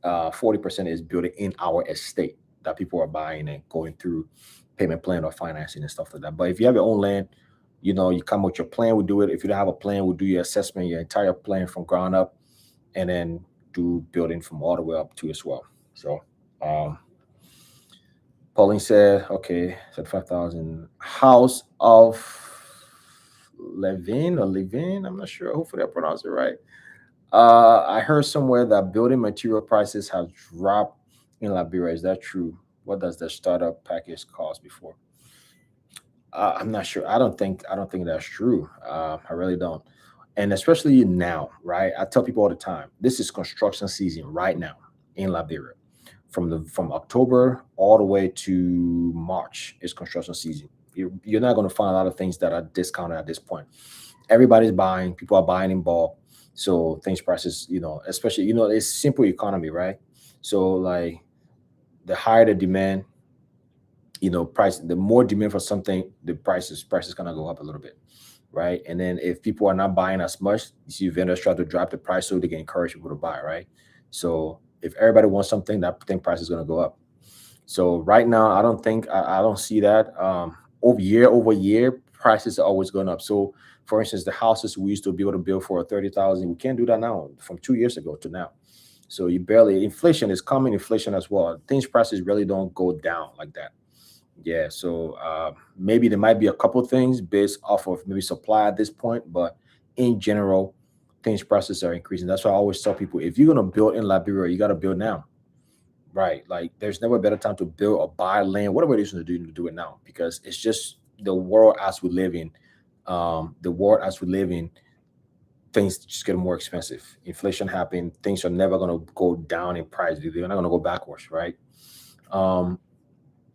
40% is building in our estate that people are buying and going through payment plan or financing and stuff like that. But if you have your own land, you come with your plan, we do it. If you don't have a plan, we'll do your assessment, your entire plan from ground up, and then do building from all the way up to as well. So, Pauline said, okay, said 5,000. House of Levin. I'm not sure. Hopefully I pronounced it right. I heard somewhere that building material prices have dropped in Liberia. Is that true? What does the startup package cost before? I'm not sure. I don't think that's true. I really don't. And especially now, right? I tell people all the time, this is construction season right now in Liberia. From October all the way to March is construction season. You're not going to find a lot of things that are discounted at this point. Everybody's buying. People are buying in bulk. So things prices, especially it's simple economy, right? So like the higher the demand, price, the more demand for something, the prices gonna go up a little bit, right? And then if people are not buying as much, you see vendors try to drop the price so they can encourage people to buy, right? So if everybody wants something, that thing price is gonna go up. So right now, I don't see that over year, prices are always going up. So, for instance, the houses we used to be able to build for 30,000, we can't do that now from 2 years ago to now. So you barely inflation is coming, inflation as well. Things prices really don't go down like that. Yeah, so maybe there might be a couple things based off of maybe supply at this point, but in general, things prices are increasing. That's why I always tell people if you're gonna build in Liberia, you gotta build now, right? Like there's never a better time to build or buy land, whatever it is to do it now, because it's just the world as we live in. The world as we live in, things just get more expensive. Inflation happened. Things are never gonna go down in price. They're not gonna go backwards, right? Um,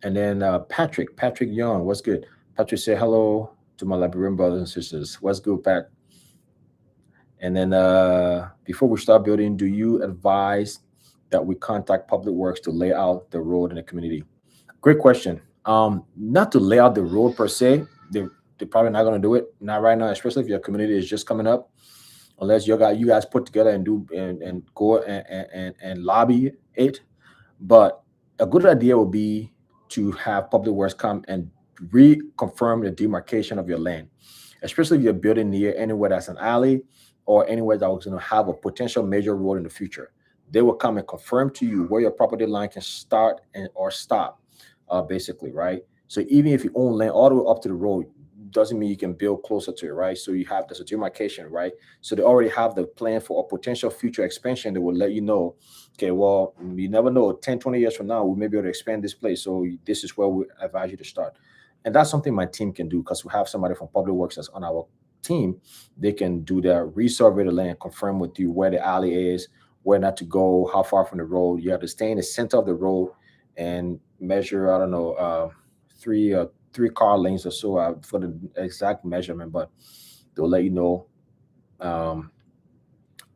And then Patrick Young, what's good? Patrick said hello to my Liberian brothers and sisters. What's good, Pat? And then before we start building, do you advise that we contact Public Works to lay out the road in the community? Great question. Not to lay out the road per se. They're probably not going to do it. Not right now, especially if your community is just coming up. Unless you guys put together and do and go and lobby it. But a good idea would be to have Public Works come and reconfirm the demarcation of your land, especially if you're building near anywhere that's an alley or anywhere that was going to have a potential major road in the future. They will come and confirm to you where your property line can start and or stop, basically, right? So even if you own land all the way up to the road, doesn't mean you can build closer to it, right? So you have this demarcation, right? So they already have the plan for a potential future expansion that will let you know, okay, well, you never know, 10, 20 years from now, we may be able to expand this place. So this is where we advise you to start. And that's something my team can do because we have somebody from Public Works that's on our team. They can do that, resurvey the land, confirm with you where the alley is, where not to go, how far from the road. You have to stay in the center of the road and measure, I don't know, three car lanes or so for the exact measurement, but they'll let you know um,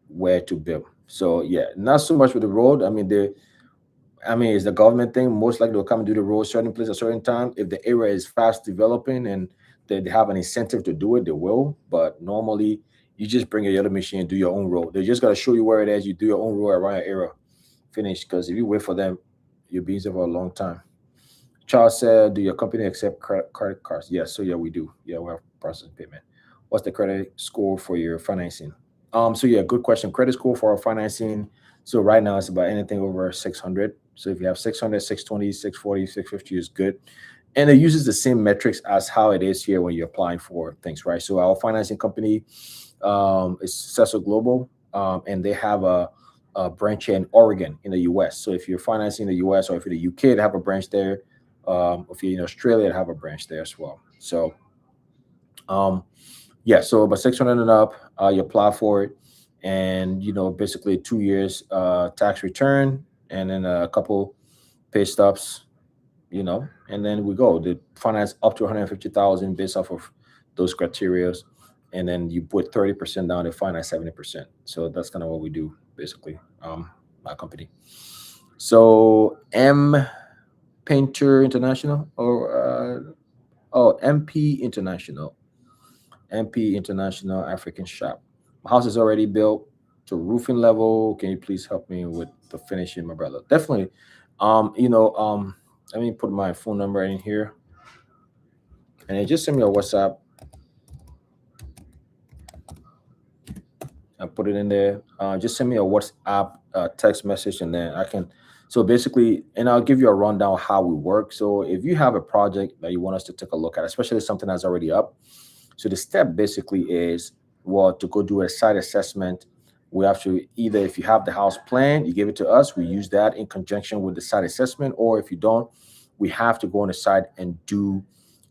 where to build. So yeah, not so much with the road. I mean, it's the government thing. Most likely they'll come and do the road certain place at a certain time. If the area is fast developing and they have an incentive to do it, they will. But normally, you just bring your yellow machine and do your own road. They just got to show you where it is. You do your own road around your area, finish. Because if you wait for them, you'll be there for a long time. Charles said, "Do your company accept credit cards?" Yes. So yeah, we do. Yeah, we have process payment. What's the credit score for your financing? So yeah, good question. Credit score for our financing. So right now it's about anything over 600. So if you have 600, 620, 640, 650 is good. And it uses the same metrics as how it is here when you're applying for things, right? So our financing company is Successor Global, and they have a branch here in Oregon in the US. So if you're financing in the US or if you're in the UK, they have a branch there. If you're in Australia, they have a branch there as well. So um, yeah, so about 600 and up, you apply for it, and basically 2 years tax return, and then a couple pay stubs, and then we go. The finance up to 150,000 based off of those criterias, and then you put 30% down to finance 70%. So that's kind of what we do basically. My company. So Painter International or MP International. MP International African Shop. My house is already built to roofing level. Can you please help me with the finishing, my brother? Definitely. Let me put my phone number in here and then just send me a WhatsApp. I put it in there. Just send me a WhatsApp text message, and then I can. So basically, and I'll give you a rundown of how we work. So if you have a project that you want us to take a look at, especially something that's already up, so the step basically is, well, to go do a site assessment. We have to either, if you have the house plan, you give it to us. We use that in conjunction with the site assessment, or if you don't, we have to go on the site and do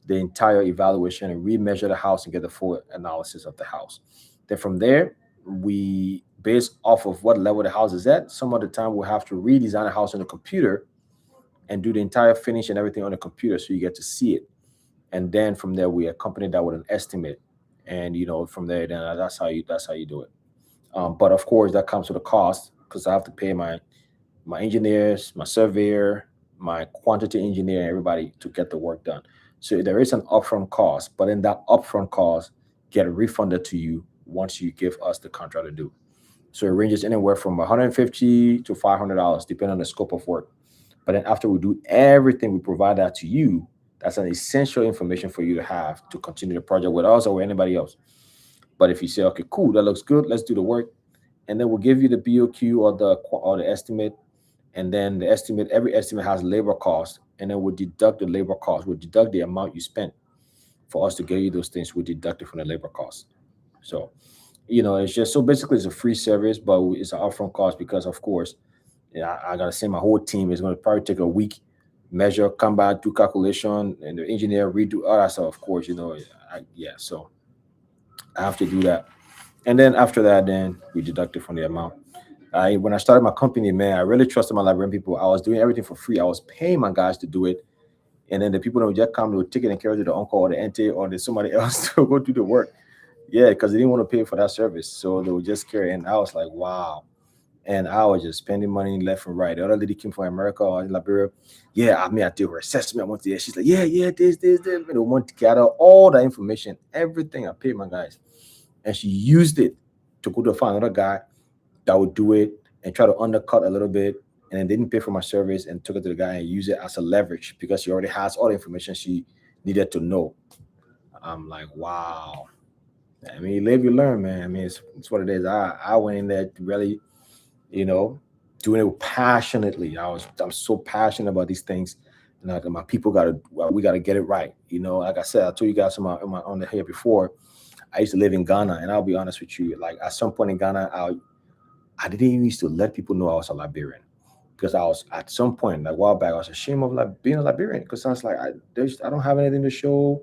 the entire evaluation and remeasure the house and get the full analysis of the house. Then from there, we based off of what level the house is at. Some of the time we'll have to redesign a house on the computer and do the entire finish and everything on the computer so you get to see it. And then from there we accompany that with an estimate, and from there, then that's how you do it. But of course that comes with a cost because I have to pay my engineers, my surveyor, my quantity engineer, everybody to get the work done. So there is an upfront cost, but in that upfront cost get refunded to you once you give us the contract to do. So it ranges anywhere from 150 to $500 depending on the scope of work. But then after we do everything, we provide that to you. That's an essential information for you to have to continue the project with us or with anybody else. But if you say, okay, cool, that looks good, let's do the work, and then we'll give you the BOQ or the estimate, and then the estimate, every estimate has labor cost, and then we'll deduct the labor cost. We'll deduct the amount you spent for us to get you those things. We'll deduct it from the labor cost. So it's just so basically it's a free service, but it's an upfront cost because of course, yeah, I gotta say my whole team is gonna probably take a week, measure, come back, do calculation, and the engineer redo all that stuff. Of course, yeah. So I have to do that, and then after that, then we deduct it from the amount. I When I started my company, man, I really trusted my Liberian people. I was doing everything for free. I was paying my guys to do it, and then the people that would just come, they would take it and carry it to the uncle or the auntie or the somebody else to go do the work. Yeah, because they didn't want to pay for that service, so they would just carry. And I was like, wow. And I was just spending money left and right. The other lady came from America or Liberia. Yeah, I mean, I did her assessment. I went to she's like, yeah, this. And they want to gather all the information, everything. I paid my guys. And she used it to go to find another guy that would do it and try to undercut a little bit. And then didn't pay for my service and took it to the guy and use it as a leverage because she already has all the information she needed to know. I'm like, wow. I mean, you live, you learn, man. I mean, it's what it is. I went in there really, you know, doing it passionately. I'm so passionate about these things. And like my people we gotta get it right. Like I said, I told you guys on the here before. I used to live in Ghana, and I'll be honest with you. Like at some point in Ghana, I didn't even used to let people know I was a Liberian because I was at some point like a while back I was ashamed of like being a Liberian because I was like I don't have anything to show.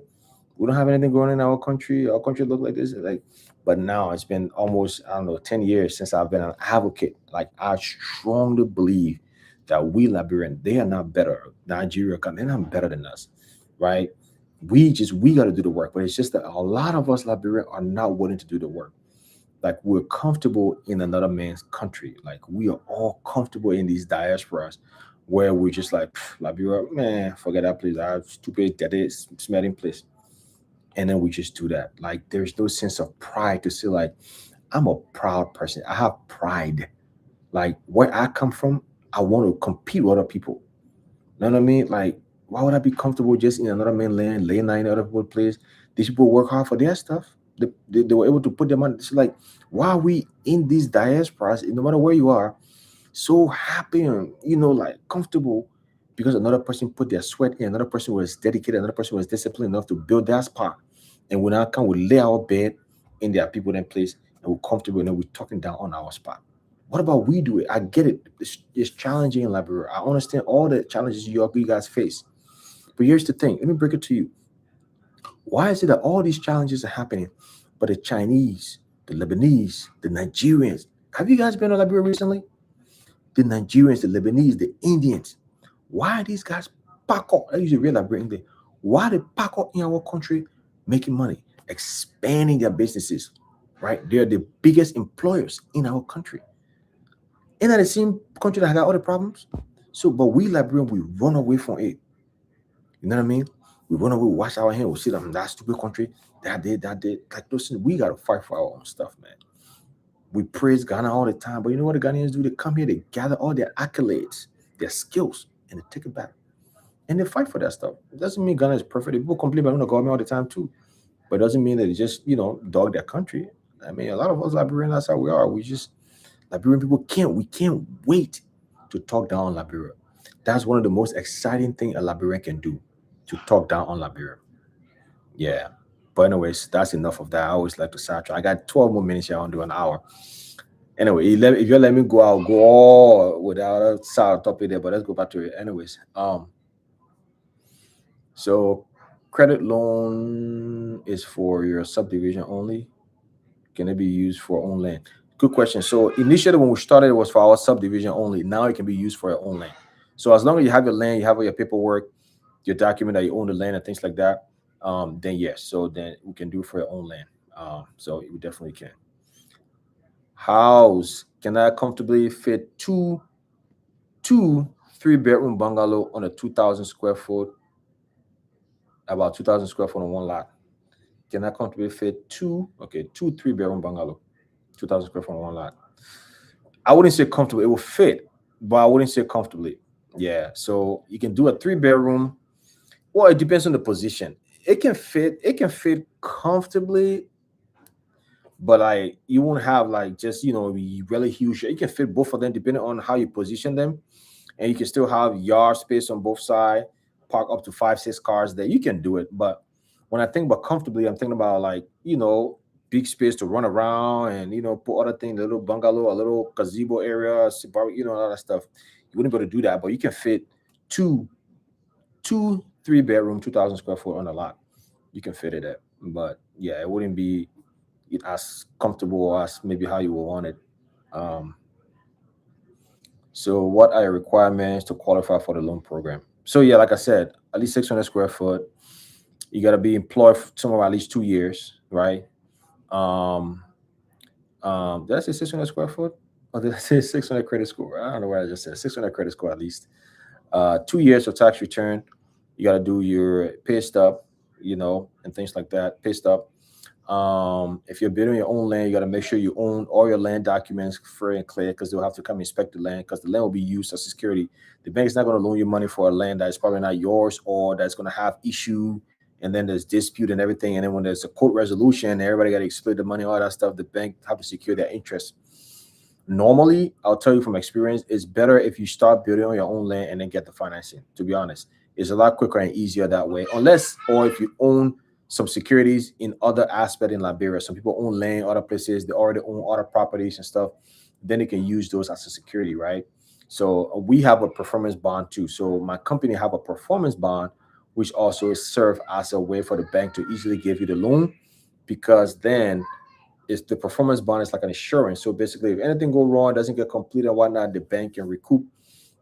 We don't have anything going in our country. Our country look like this. Like, but now it's been almost I don't know 10 years since I've been an advocate. Like I strongly believe that we Liberian they are not better. Nigeria, they're not better than us, right? We got to do the work, but it's just that a lot of us Liberian are not willing to do the work. Like we're comfortable in another man's country. Like we are all comfortable in these diasporas where we're just like Liberia, man, forget that place. I have stupid that is smelling place. And then we just do that. Like there's no sense of pride to say like I'm a proud person. I have pride. Like where I come from, I want to compete with other people. You know what I mean? Like, why would I be comfortable just in another man's land, laying down in other people's place? These people work hard for their stuff. They were able to put them on. It's like, why are we in these diasporas, no matter where you are, so happy and, like comfortable because another person put their sweat in, another person was dedicated, another person was disciplined enough to build that spot. And when I come, we lay our bed in their people in place and we're comfortable and then we're talking down on our spot. What about we do it? I get it. It's challenging in Liberia. I understand all the challenges you guys face. But here's the thing. Let me break it to you. Why is it that all these challenges are happening, but the Chinese, the Lebanese, the Nigerians, have you guys been to Liberia recently? The Nigerians, the Lebanese, the Indians, why are these guys pack up? I usually realize bring the why they pack up in our country making money, expanding their businesses, right? They're the biggest employers in our country. Ain't that the same country that got all the problems? So, but we Liberians, we run away from it. You know what I mean? We run away, we wash our hands, we sit on that stupid country, that did. Like, listen, we gotta fight for our own stuff, man. We praise Ghana all the time, but you know what the Ghanaians do? They come here, they gather all their accolades, their skills, and they take it back. And they fight for that stuff. It doesn't mean Ghana is perfect. People complain about the government all the time too. But it doesn't mean that they just, dog their country. I mean, a lot of us Liberians, that's how we are. Liberian people we can't wait to talk down on Liberia. That's one of the most exciting thing a Liberian can do, to talk down on Liberia. Yeah. But anyways, that's enough of that. I always like to sidetrack. I got 12 more minutes here. I want to do an hour. Anyway, if you let me go, I'll go all without a side topic there. But let's go back to it. Anyways, so credit loan is for your subdivision only. Can it be used for own land? Good question. So initially when we started, it was for our subdivision only. Now it can be used for your own land. So as long as you have your land, you have all your paperwork, your document that you own the land and things like that, then yes. So then we can do it for your own land. So we definitely can. House, can I comfortably fit two 3-bedroom bungalow on a 2,000 square foot, about 2,000 square foot on one lot? Can I comfortably fit two 3-bedroom bungalow, 2,000 square foot on one lot? I wouldn't say comfortable. It will fit, but I wouldn't say comfortably. Yeah. So you can do a 3-bedroom. Well, it depends on the position. It can fit comfortably, but like you won't have like just really huge. It can fit both of them depending on how you position them, and you can still have yard space on both sides. Park up to 5, 6 cars there. You can do it, but when I think about comfortably, I'm thinking about like big space to run around and put other things, a little bungalow, a little gazebo area, all that stuff. You wouldn't be able to do that, but you can fit two, 3 bedroom, 2,000 square foot on a lot. You can fit it at, but yeah, it wouldn't be as comfortable as maybe how you would want it. Um, so, what are your requirements to qualify for the loan program? So, yeah, like I said, at least 600 square foot. You got to be employed for somewhere at least 2 years, right? Um, did I say 600 square foot? Or did I say 600 credit score? I don't know what I just said. 600 credit score at least. 2 years of tax return. You got to do your pay stub, and things like that. Pay stub. If you're building your own land, you got to make sure you own all your land documents free and clear because they'll have to come inspect the land because the land will be used as security. The bank is not going to loan you money for a land that is probably not yours or that's going to have issue, and then there's dispute and everything. And then when there's a court resolution, everybody got to split the money, all that stuff. The bank have to secure their interest. Normally, I'll tell you from experience, it's better if you start building on your own land and then get the financing. To be honest, it's a lot quicker and easier that way. Unless, or if you own some securities in other aspect in Liberia, some people own land, other places they already own other properties and stuff. Then they can use those as a security, right? So we have a performance bond too. So my company have a performance bond, which also serve as a way for the bank to easily give you the loan, because then is the performance bond is like an insurance. So basically, if anything go wrong, doesn't get completed and whatnot, the bank can recoup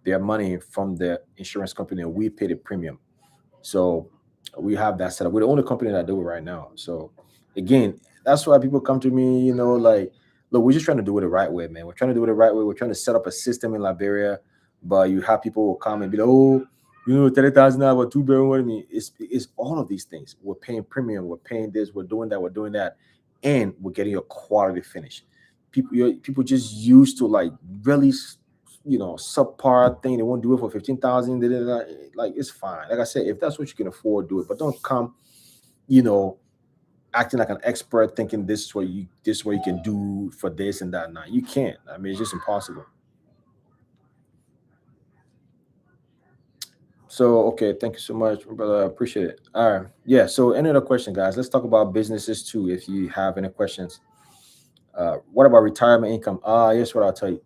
their money from the insurance company, and we pay the premium. So we have that set up. We're the only company that do it right now. So again, that's why people come to me, like, look, we're just trying to do it the right way, man. We're trying to do it the right way. We're trying to set up a system in Liberia, but you have people who come and be like, oh, 30,000 $2 billion. What do you mean? It's all of these things. We're paying premium. We're paying this. We're doing that. We're doing that, and we're getting a quality finish. People just used to like really subpar thing. They won't do it for 15,000. Like it's fine. Like I said, if that's what you can afford, do it. But don't come, you know, acting like an expert, thinking this is what you can do for this and that. Nah, you can't. I mean, it's just impossible. So okay, thank you so much, brother. I appreciate it. All right, yeah. So any other question, guys? Let's talk about businesses too. If you have any questions, what about retirement income? Here's what I'll tell you.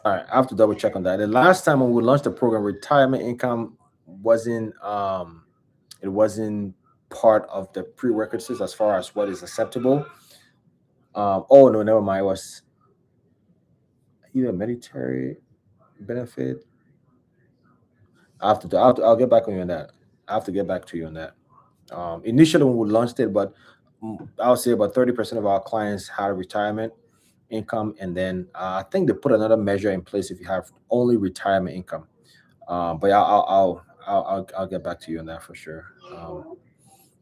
All right, I have to double check on that. The last time when we launched the program, retirement income wasn't it wasn't part of the prerequisites as far as what is acceptable. Oh no, never mind. It was either military benefit. I'll get back on you on that. I have to get back to you on that. Initially, when we launched it, but I would say about 30% of our clients had retirement income, and then I think they put another measure in place if you have only retirement income. But I'll get back to you on that for sure,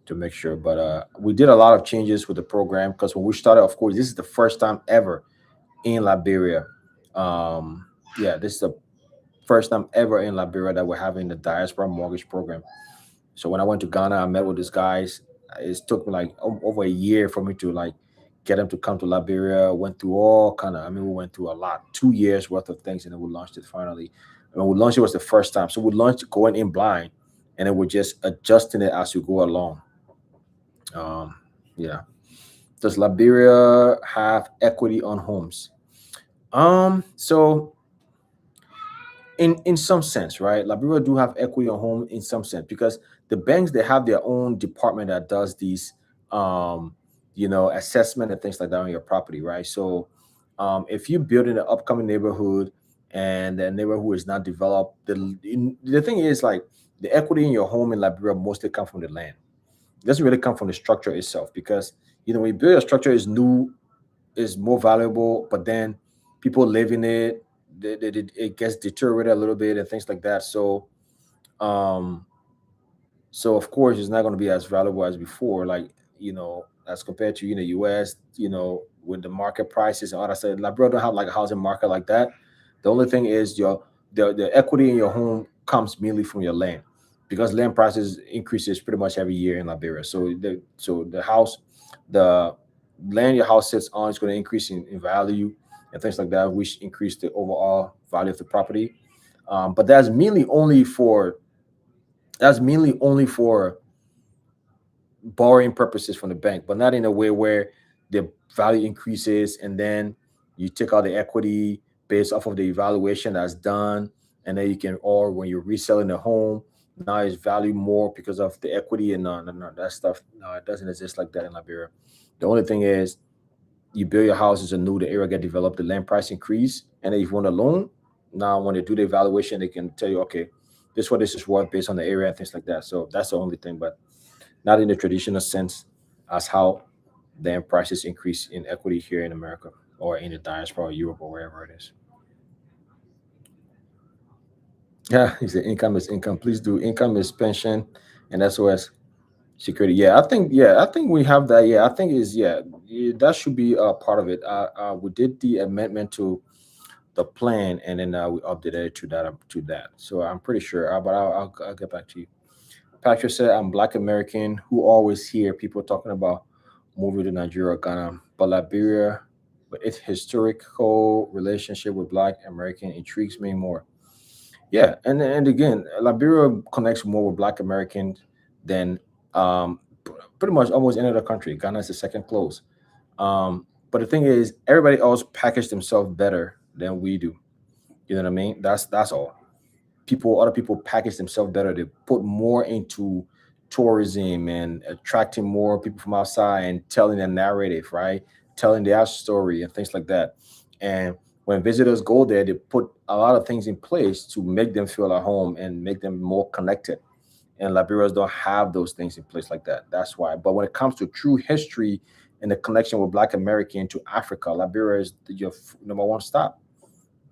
to make sure. But we did a lot of changes with the program because when we started, of course, this is the first time ever in Liberia. Um, yeah, this is the first time ever in Liberia that we're having the diaspora mortgage program. So when I went to Ghana, I met with these guys. It took me like over a year for me to like get them to come to Liberia. Went through all kind of, I mean, we went through a lot, 2 years worth of things, and then we launched it finally. And when we launched it was the first time. So we launched going in blind, and then we're just adjusting it as we go along. Um, yeah. Does Liberia have equity on homes? So in some sense, right? Liberia do have equity on home in some sense because the banks they have their own department that does these assessment and things like that on your property, right? So if you build in an upcoming neighborhood and the neighborhood is not developed, the thing is like the equity in your home in Liberia mostly come from the land. It doesn't really come from the structure itself because when you build a structure is new, is more valuable, but then people live in it, it gets deteriorated a little bit and things like that. Um, so of course it's not going to be as valuable as before, like as compared to US, with the market prices and all that stuff. Liberia don't have like a housing market like that. The only thing is the equity in your home comes mainly from your land, because land prices increases pretty much every year in Liberia. So the house, the land your house sits on is going to increase in value and things like that, which increase the overall value of the property. But that's mainly only for borrowing purposes from the bank, but not in a way where the value increases and then you take out the equity based off of the evaluation that's done, and then you can, or when you're reselling the home, now it's valued more because of the equity. And no, no, no, that stuff, no, it doesn't exist like that in Liberia. The only thing is, you build your houses anew, the area get developed, the land price increase, and then if you want a loan, now when they do the evaluation, they can tell you, okay, this is what this is worth based on the area and things like that. So that's the only thing, but not in the traditional sense as how land prices increase in equity here in America or in the diaspora or Europe or wherever it is. Yeah, he said income is income. Please do. Income is pension and SOS security. Yeah, I think we have that. Yeah, I think is yeah, that should be a part of it. We did the amendment to the plan, and then we updated it to that. So I'm pretty sure. But I'll get back to you. Patrick said, I'm Black American who always hear people talking about moving to Nigeria or Ghana, but Liberia, but its historical relationship with Black American intrigues me more. Yeah, and again, Liberia connects more with Black Americans than pretty much almost any other country. Ghana is the second close. But the thing is, everybody else package themselves better than we do. You know what I mean? That's all. Other people package themselves better. They put more into tourism and attracting more people from outside and telling their narrative, right? Telling their story and things like that. And when visitors go there, they put a lot of things in place to make them feel at home and make them more connected. And Liberians don't have those things in place like that. That's why. But when it comes to true history and the connection with Black American to Africa, Liberia is your number one stop.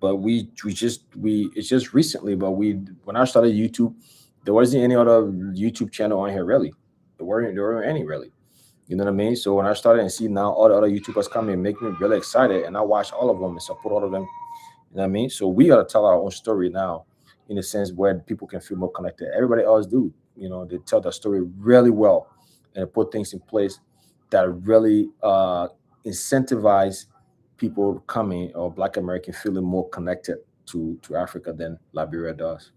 But we it's just recently, but we when I started YouTube, there wasn't any other YouTube channel on here really. There weren't any really. You know what I mean? So when I started and see now all the other YouTubers coming, make me really excited, and I watch all of them and support all of them. You know what I mean? So we gotta tell our own story now, in a sense where people can feel more connected. Everybody else do. They tell their story really well and put things in place that really incentivize people coming, or Black American feeling more connected to Africa than Liberia does.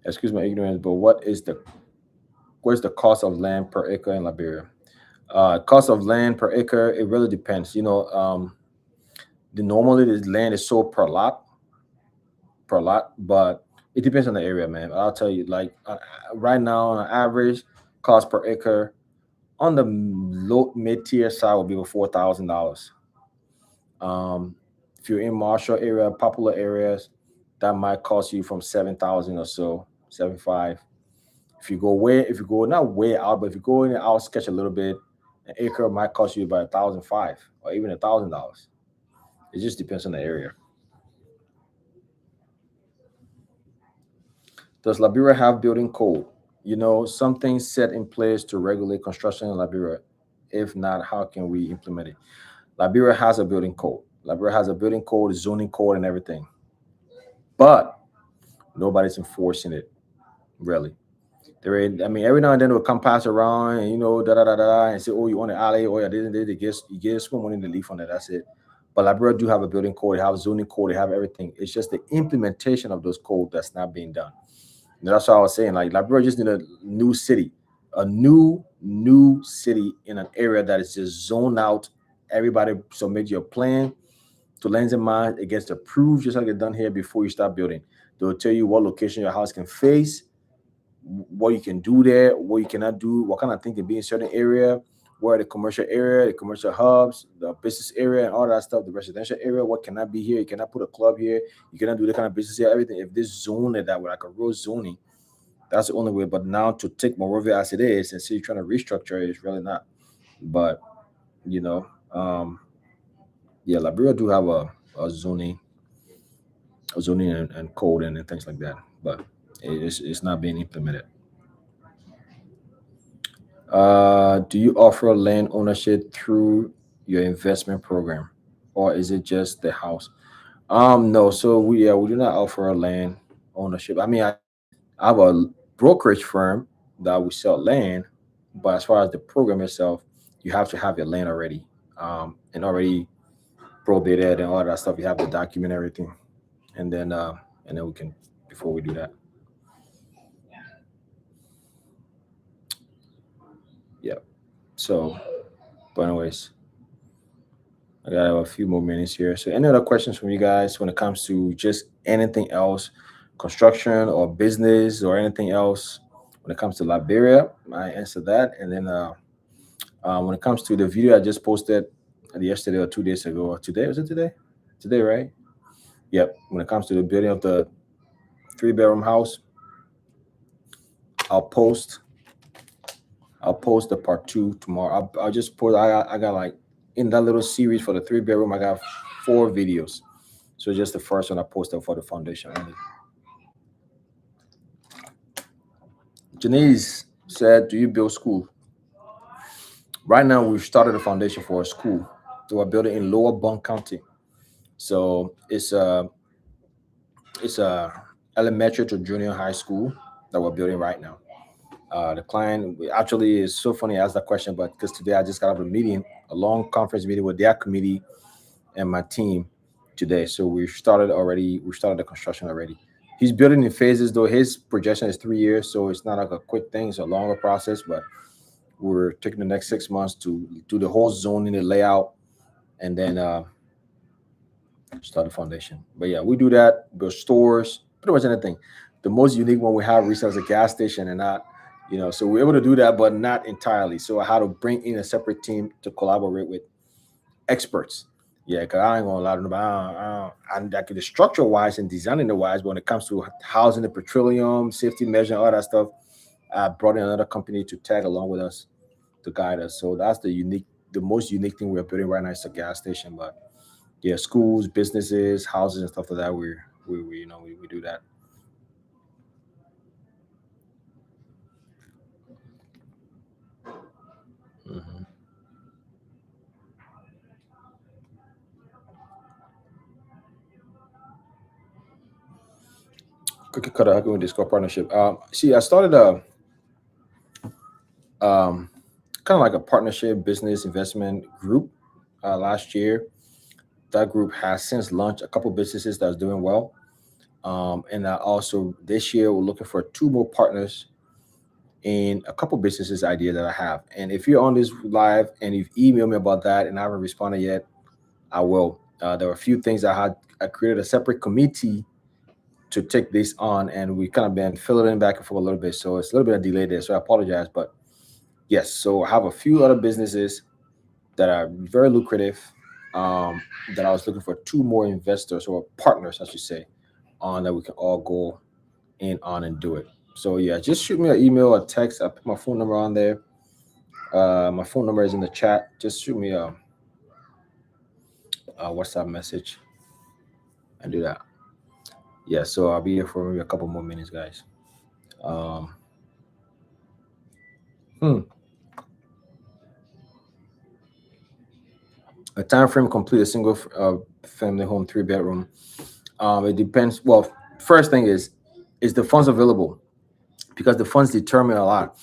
Excuse my ignorance, but what's the cost of land per acre in Liberia? Cost of land per acre, it really depends. Normally the land is sold per lot, but it depends on the area, man. I'll tell you, like right now, on an average cost per acre on the low mid tier side will be about $4,000. Um, if you're in Marshall area, popular areas, that might cost you from 7,000 or so, 7.5. If you go not way out, but if you go in the outsketch a little bit, an acre might cost you about 1,005 or even $1,000. It just depends on the area. Does Liberia have building code? Something set in place to regulate construction in Liberia. If not, how can we implement it? Liberia has a building code. Liberia has a building code, zoning code, and everything, but nobody's enforcing it really. I mean, every now and then they'll come pass around and da da da da and say, "Oh, you want an alley? Oh, yeah, they get you get small money to leave on it. That's it." But Liberia do have a building code. They have zoning code. They have everything. It's just the implementation of those codes that's not being done. That's what I was saying. Like Liberia just need a new city, a new city in an area that is just zoned out. Everybody submit your plan to lands in mind. It gets approved just like it's done here before you start building. They'll tell you what location your house can face, what you can do there, what you cannot do, what kind of thing can be in certain area, where the commercial area, the commercial hubs, the business area, and all that stuff, the residential area, what cannot be here. You cannot put a club here. You cannot do that kind of business here. Everything. If this zone it that way, like a real zoning, that's the only way. But now to take Monrovia as it is and see you trying to restructure it is really not. But you know, um, yeah, Liberia do have a zoning and code and things like that, but it's not being implemented. Do you offer land ownership through your investment program, or is it just the house? No, so we do not offer a land ownership. I mean, I have a brokerage firm that we sell land, but as far as the program itself, you have to have your land already, and already probated and all that stuff. You have to document everything, and then we can before we do that. Yeah. So, but anyways, I got a few more minutes here. So, any other questions from you guys when it comes to just anything else, construction or business or anything else when it comes to Liberia? I answer that, and then when it comes to the video I just posted yesterday or 2 days ago, or today was it today? Today, right? Yep. When it comes to the building of the three-bedroom house, I'll post I'll post the part two tomorrow. I'll just post. I got like in that little series for the three-bedroom. I got 4 videos. So just the first one I posted for the foundation only. Janice said, "Do you build school?" Right now, we've started a foundation for a school. So we're building in Lower Bunk County. So it's a elementary to junior high school that we're building right now. The client actually is so funny. I asked that question, but because today I just got out of a meeting, a long conference meeting with their committee and my team today. So we started already. We started the construction already. He's building in phases, though. His projection is 3 years, so it's not like a quick thing. It's a longer process, but we're taking the next 6 months to do the whole zoning, the layout, and then start the foundation. But yeah, we do that. Build stores, pretty much anything. The most unique one we have recently is a gas station, and not, so we're able to do that, but not entirely. So I had to bring in a separate team to collaborate with experts. Yeah, because I ain't gonna lie to nobody. I'm like the structure wise and designing the wise, but when it comes to housing the petroleum, safety measure, all that stuff, I brought in another company to tag along with us to guide us. So that's the most unique thing we're building right now is a gas station. But yeah, schools, businesses, houses, and stuff like that. We do that. Mm-hmm. Cookie cutter, how can we discuss partnership? See, I started a um, kind of like a partnership business investment group last year. That group has since launched a couple businesses that's doing well. And also this year we're looking for 2 more partners in a couple businesses idea that I have. And if you're on this live and you've emailed me about that and I haven't responded yet, I will. There were a few things I created a separate committee to take this on, and we kind of been filling in back and forth a little bit. So it's a little bit of delay there. So I apologize. But yes, so I have a few other businesses that are very lucrative, um, that I was looking for 2 more investors or partners, I should say, on that we can all go in on and do it. So yeah, just shoot me an email or text. I put my phone number on there. My phone number is in the chat. Just shoot me a WhatsApp message and do that. Yeah, so I'll be here for maybe a couple more minutes, guys. Um, hmm. A time frame complete a single family home 3 bedroom. It depends. Well, first thing is the funds available, because the funds determine a lot.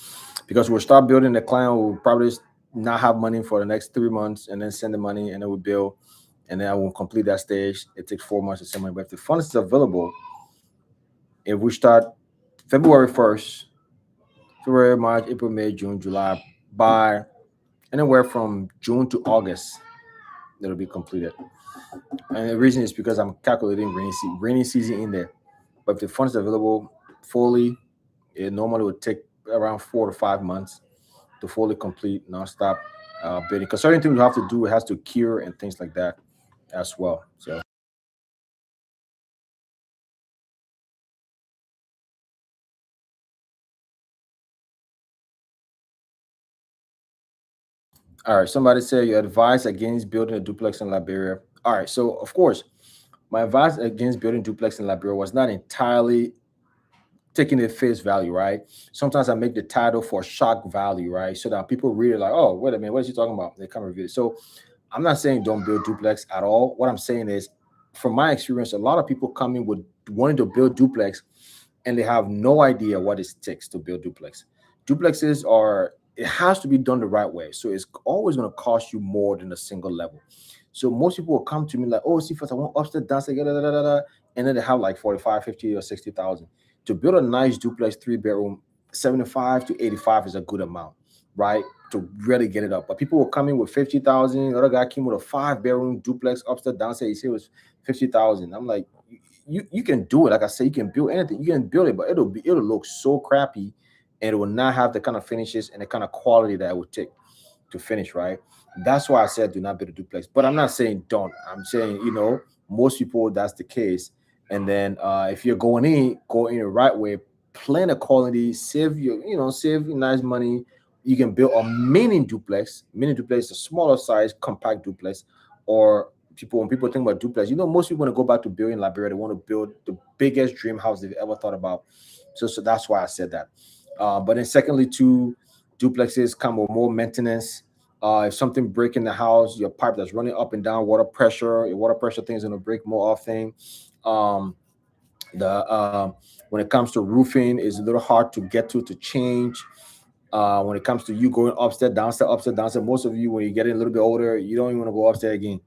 Because we'll start building, the client will probably not have money for the next 3 months, and then send the money, and then we build, and then I will complete that stage. It takes 4 months to send money. But if the funds is available, if we start February 1st, February, March, April, May, June, July, by anywhere from June to August, it'll be completed. And the reason is because I'm calculating rainy season in there. But if the funds are available fully, it normally would take around 4 to 5 months to fully complete nonstop bidding. Because certain things you have to do, it has to cure and things like that as well. So, all right. Somebody said you advise against building a duplex in Liberia. All right. So, of course, my advice against building duplex in Liberia was not entirely taking it face value, right? Sometimes I make the title for shock value, right? So that people read it like, oh, wait a minute, what is he talking about? They come review it. So I'm not saying don't build duplex at all. What I'm saying is from my experience, a lot of people come in with wanting to build duplex, and they have no idea what it takes to build duplex. Duplexes are, it has to be done the right way. So it's always going to cost you more than a single level. So most people will come to me like, oh, see, first I want upstairs, downstairs, da, da, da, da, da, and then they have like 45, 50, or 60,000. To build a nice duplex 3 bedroom, 75 to 85 is a good amount, right? To really get it up. But people will come in with 50,000. The other guy came with a 5 bedroom duplex upstairs, downstairs. He said it was 50,000. I'm like, you can do it. Like I said, you can build anything. You can build it, but it'll look so crappy, and it will not have the kind of finishes and the kind of quality that it would take to finish, right? That's why I said do not build a duplex. But I'm not saying don't. I'm saying, most people that's the case. And then if you're going in, go in the right way, plan the quality, save your nice money. You can build a mini duplex. Mini duplex is a smaller size, compact duplex. Or when people think about duplex, most people want to go back to building Liberia. They want to build the biggest dream house they've ever thought about. So that's why I said that. But then secondly, too, duplexes come with more maintenance. If something break in the house, your pipe that's running up and down, your water pressure thing is going to break more often. Um, the When it comes to roofing, is a little hard to get to change. When it comes to you going upstairs, downstairs, most of you, when you get a little bit older, you don't even want to go upstairs again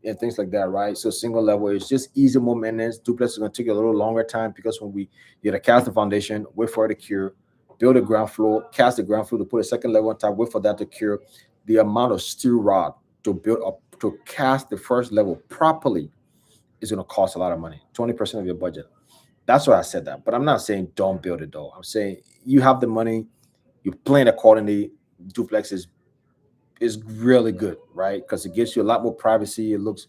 and things like that, right? So single level is just easy, more maintenance. Duplex is going to take a little longer time because when we you got to cast the foundation, wait for it to cure, build a ground floor, cast the ground floor to put a second level on top, wait for that to cure. The amount of steel rod to build up to cast the first level properly is going to cost a lot of money, 20% of your budget. That's why I said that. But I'm not saying don't build it though. I'm saying you have the money, you plan accordingly. Duplex is really good, right? Because it gives you a lot more privacy. It looks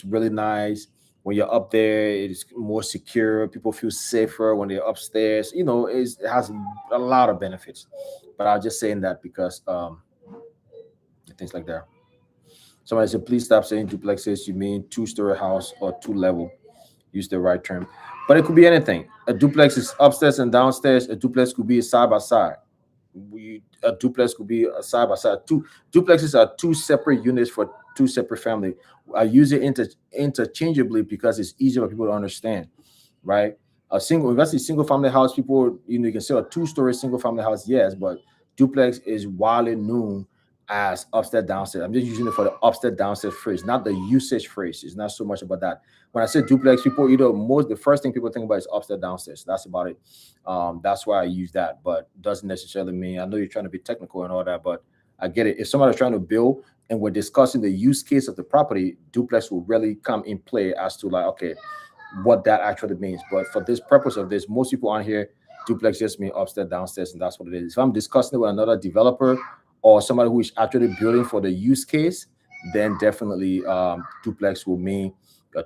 really nice when you're up there. It's more secure. People feel safer when they're upstairs. It has a lot of benefits. But I'm just saying that because things like that. Somebody said, please stop saying duplexes. You mean two-story house or two-level. Use the right term. But it could be anything. A duplex is upstairs and downstairs. A duplex could be a side by side. A duplex could be a side by side. Two duplexes are two separate units for two separate family. I use it interchangeably because it's easier for people to understand, right? If that's a single family house, people, you can say a two-story single family house, yes, but duplex is widely known as upstairs downstairs. I'm just using it for the upstairs downstairs phrase, not the usage phrase. It's not so much about that. When I say duplex, people the first thing people think about is upstairs downstairs. That's about it. That's why I use that, but doesn't necessarily mean, I know you're trying to be technical and all that, but I get it. If somebody's trying to build and we're discussing the use case of the property, duplex will really come in play as to like, okay, what that actually means. But for this purpose of this, most people on here, duplex just mean upstairs, downstairs, and that's what it is. If I'm discussing it with another developer or somebody who is actually building for the use case, then definitely duplex will mean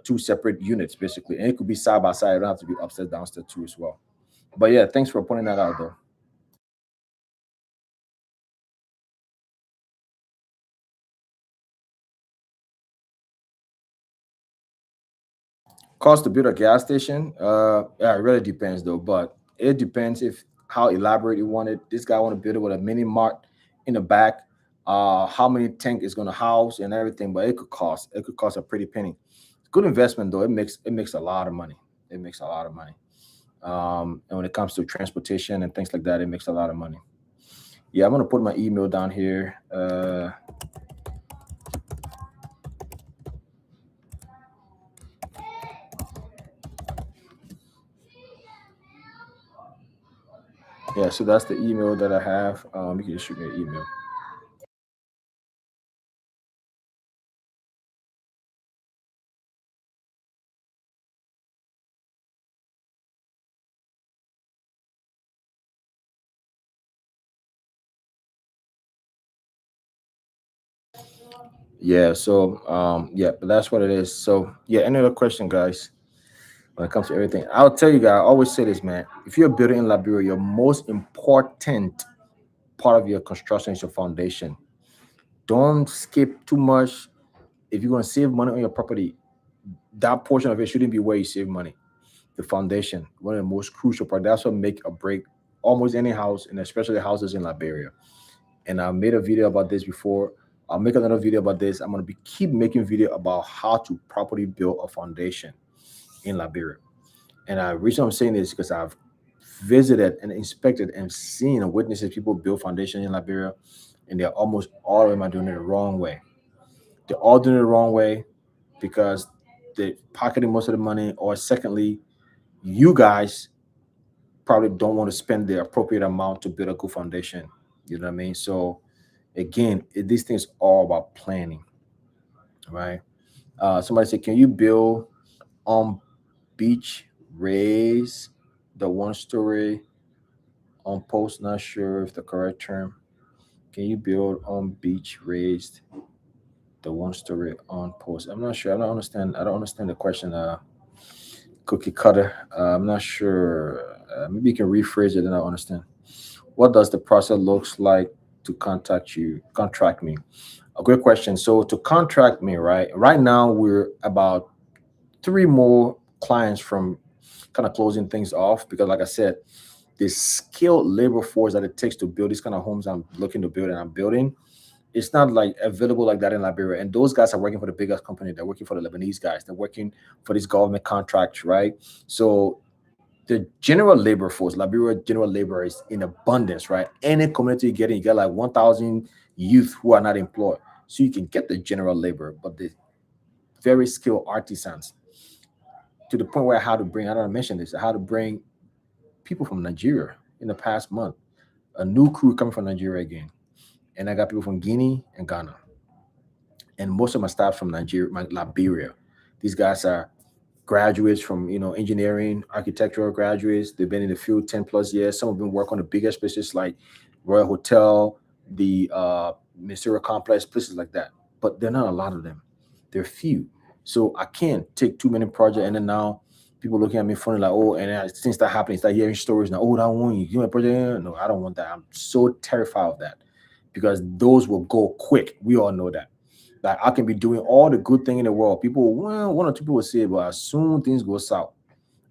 two separate units basically, and it could be side by side. It don't have to be upstairs, downstairs too as well. But yeah, thanks for pointing that out though. Cost to build a gas station, yeah, it really depends though. But it depends if how elaborate you want it. This guy want to build it with a mini mart in the back. How many tank is going to house and everything. But it could cost a pretty penny. Good investment though. It makes a lot of money. It makes a lot of money. And when it comes to transportation and things like that, it makes a lot of money. Yeah, I'm gonna put my email down here. Yeah, so that's the email that I have. You can just shoot me an email. Yeah, so yeah, but that's what it is. So yeah, any other question, guys? When it comes to everything, I'll tell you guys. I always say this, man. If you're building in Liberia, your most important part of your construction is your foundation. Don't skip too much. If you're gonna save money on your property, that portion of it shouldn't be where you save money. The foundation, one of the most crucial part. That's what make or break almost any house, and especially houses in Liberia. And I made a video about this before. I'll make another video about this. I'm gonna be keep making video about how to properly build a foundation in Liberia. And the reason I'm saying this is because I've visited and inspected and seen and witnessed people build foundation in Liberia, and they're almost all of them are doing it the wrong way. They're all doing it the wrong way because they're pocketing most of the money, or secondly, you guys probably don't want to spend the appropriate amount to build a good foundation. You know what I mean? So again, these things all about planning, right? Somebody said, "Can you build on beach raise the one story on post?" Not sure if the correct term. Can you build on beach raised the one story on post? I'm not sure. I don't understand. I don't understand the question. Cookie cutter. I'm not sure. Maybe you can rephrase it, and I understand. What does the process looks like to contract me? A great question. So to contract me, right now we're about three more clients from kind of closing things off, because like I said, the skilled labor force that it takes to build these kind of homes I'm looking to build and I'm building, it's not like available like that in Liberia. And those guys are working for the biggest company. They're working for the Lebanese guys. They're working for these government contracts, right? So the general labor force, Liberia general labor is in abundance, right? Any community you get like 1,000 youth who are not employed. So you can get the general labor, but the very skilled artisans, to the point where I had to bring, I don't mention this, I had to bring people from Nigeria in the past month, a new crew coming from Nigeria again. And I got people from Guinea and Ghana. And most of my staff from Nigeria, Liberia. These guys are graduates from engineering, architectural graduates. They've been in the field 10 plus years. Some of them work on the biggest places like Royal Hotel, the Ministerial Complex, places like that. But they're not a lot of them. They're few. So I can't take too many projects and then now people looking at me funny like, oh, and since that happened, start hearing stories now. Oh, that one you give me a project. No, I don't want that. I'm so terrified of that because those will go quick. We all know that. Like I can be doing all the good thing in the world. People, well, one or two people will say it, but as soon things go south,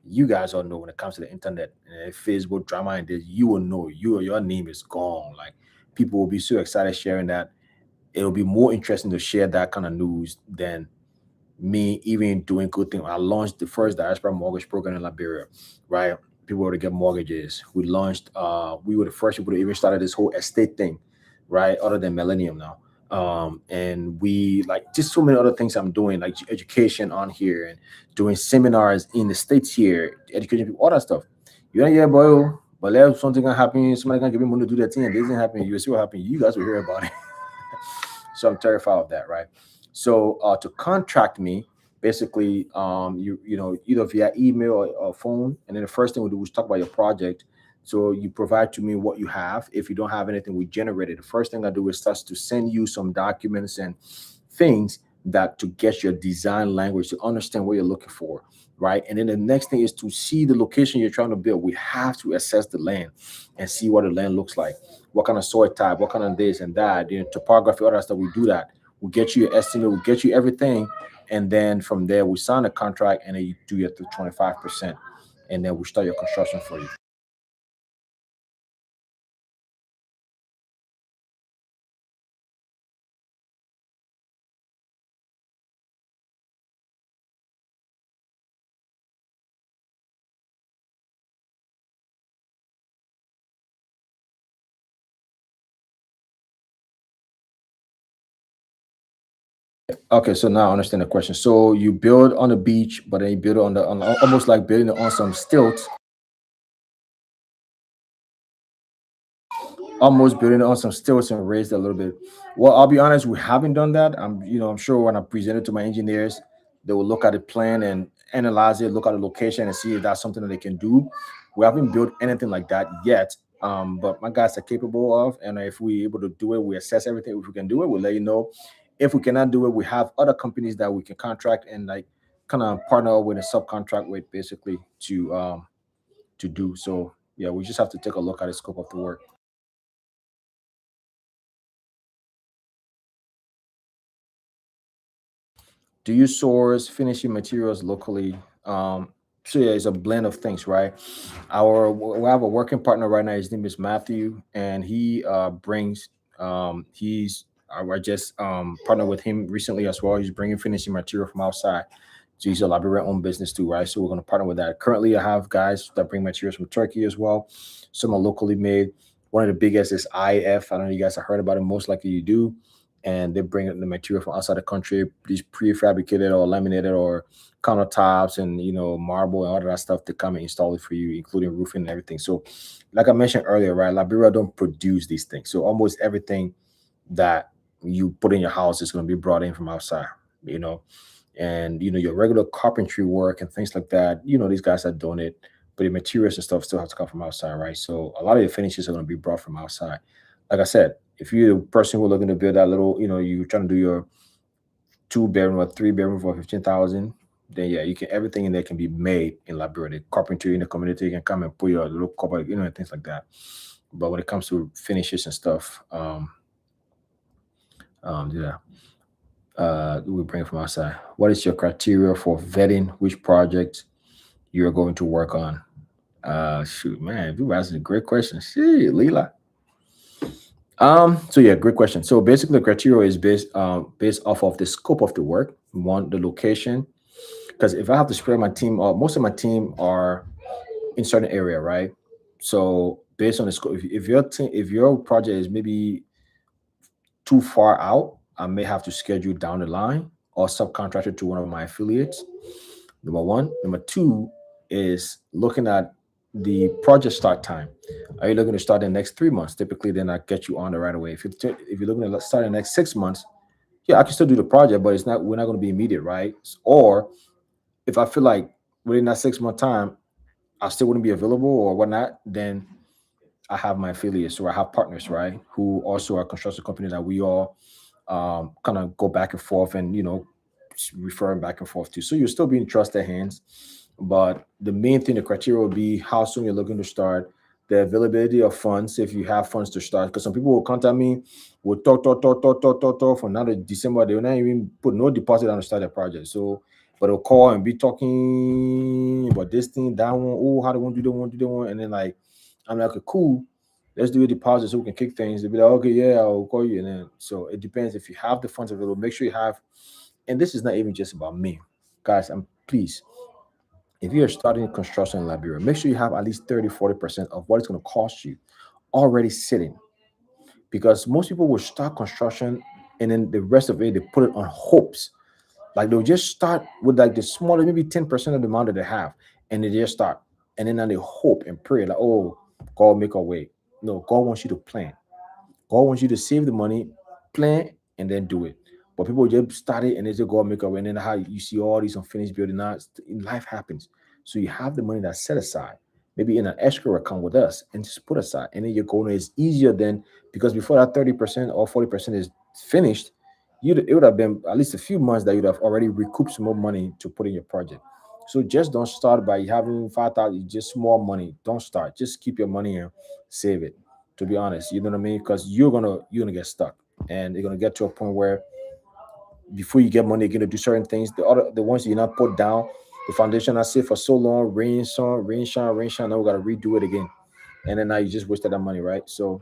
you guys all know when it comes to the internet and Facebook drama and this, you will know your name is gone. Like people will be so excited sharing that. It'll be more interesting to share that kind of news than me even doing good things. I launched the first diaspora mortgage program in Liberia, right? People were to get mortgages. We launched, we were the first people to even started this whole estate thing, right? Other than Millennium now. And we like just so many other things I'm doing, like education on here and doing seminars in the States here, educating people, all that stuff. You don't hear, boy, oh, but there's something gonna happen, somebody gonna give me money to do that thing, and this didn't happen. You will see what happened. You guys will hear about it. So I'm terrified of that, right? So to contract me, basically, either via email or phone, and then the first thing we do is talk about your project. So you provide to me what you have. If you don't have anything, we generate it. The first thing I do is start to send you some documents and things that to get your design language to understand what you're looking for, right? And then the next thing is to see the location you're trying to build. We have to assess the land and see what the land looks like, what kind of soil type, what kind of this and that, topography, all that stuff. We do that. We'll get you an estimate, we'll get you everything. And then from there, we sign a contract and then you do your 25%. And then we start your construction for you. Okay, so now I understand the question. So you build on the beach, but then you build it almost like building it on some stilts, almost building it on some stilts and raised it a little bit. Well, I'll be honest, we haven't done that. I'm sure when I present it to my engineers, they will look at the plan and analyze it, look at the location and see if that's something that they can do. We haven't built anything like that yet. But my guys are capable of, and if we're able to do it, we assess everything. If we can do it, we'll let you know. If we cannot do it, we have other companies that we can contract and like kind of partner with a subcontract with basically to do. So yeah, we just have to take a look at the scope of the work. Do you source finishing materials locally? So yeah, it's a blend of things, right? We have a working partner right now. His name is Matthew, and he brings he's I just partnered with him recently as well. He's bringing finishing material from outside. So he's a Liberian owned business too, right? So we're going to partner with that. Currently, I have guys that bring materials from Turkey as well. Some are locally made. One of the biggest is IF. I don't know if you guys have heard about it. Most likely you do. And they bring the material from outside the country, these prefabricated or laminated or countertops and marble and all of that stuff to come and install it for you, including roofing and everything. So, like I mentioned earlier, right, Liberia don't produce these things. So almost everything that you put in your house is going to be brought in from outside. You know, and your regular carpentry work and things like that. These guys are doing it, but the materials and stuff still have to come from outside, right? So a lot of the finishes are going to be brought from outside. Like I said, if you're the person who's looking to build that little, you're trying to do your 2 bedroom or 3 bedroom for 15,000, then yeah, you can everything in there can be made in Liberia. The carpentry in the community, you can come and put your little cupboard, and things like that. But when it comes to finishes and stuff, yeah, we bring it from outside. What is your criteria for vetting which project you're going to work on? Shoot, man, you asking a great question. Shit, Leela. So yeah, great question. So basically, the criteria is based off of the scope of the work, one, the location. Because if I have to spread my team, most of my team are in certain area, right? So based on the scope, if your project is maybe too far out, I may have to schedule down the line or subcontract it to one of my affiliates. Number one. Number two is looking at the project start time. Are you looking to start in the next 3 months? Typically, then I get you on the right away. If you're looking to start in the next 6 months, yeah, I can still do the project, but we're not going to be immediate, right? Or if I feel like within that 6 month time, I still wouldn't be available or whatnot, then I have my affiliates or I have partners, right, who also are a construction company that we all kind of go back and forth and referring back and forth to. So you'll still be in trusted hands, but the main thing, the criteria will be how soon you're looking to start, the availability of funds if you have funds to start. Because some people will contact me, will talk from now to December. They will not even put no deposit on to start their project. So, but they'll call and be talking about this thing, that one. Oh, how they want to do, they want to do, they want, and then like I'm like, okay, cool. Let's do a deposit so we can kick things. They'll be like, okay, yeah, I'll call you. And then so it depends if you have the funds available. Make sure you have, and this is not even just about me, guys. I'm please, if you're starting construction in Liberia, make sure you have at least 30-40% of what it's going to cost you already sitting. Because most people will start construction and then the rest of it, they put it on hopes. Like they'll just start with like the smaller, maybe 10% of the amount that they have, and they just start. And then they hope and pray, like, oh, God make a way. No, God wants you to plan. God wants you to save the money, plan, and then do it. But people just start it and they just go and make up. And then how you see all these unfinished building now, life happens. So you have the money that's set aside, maybe in an escrow account with us, and just put aside. And then your goal is easier than because before that 30% or 40% is finished, it would have been at least a few months that you'd have already recouped some more money to put in your project. So just don't start by having 5,000, just small money. Don't start. Just keep your money and save it, to be honest. You know what I mean? Because you're gonna get stuck, and you're gonna get to a point where before you get money, you're gonna do certain things. The ones you're not put down, the foundation I sit for so long, rain, sun, rain, shine, rain, shine. Now we gotta redo it again, and then now you just wasted that money, right? So,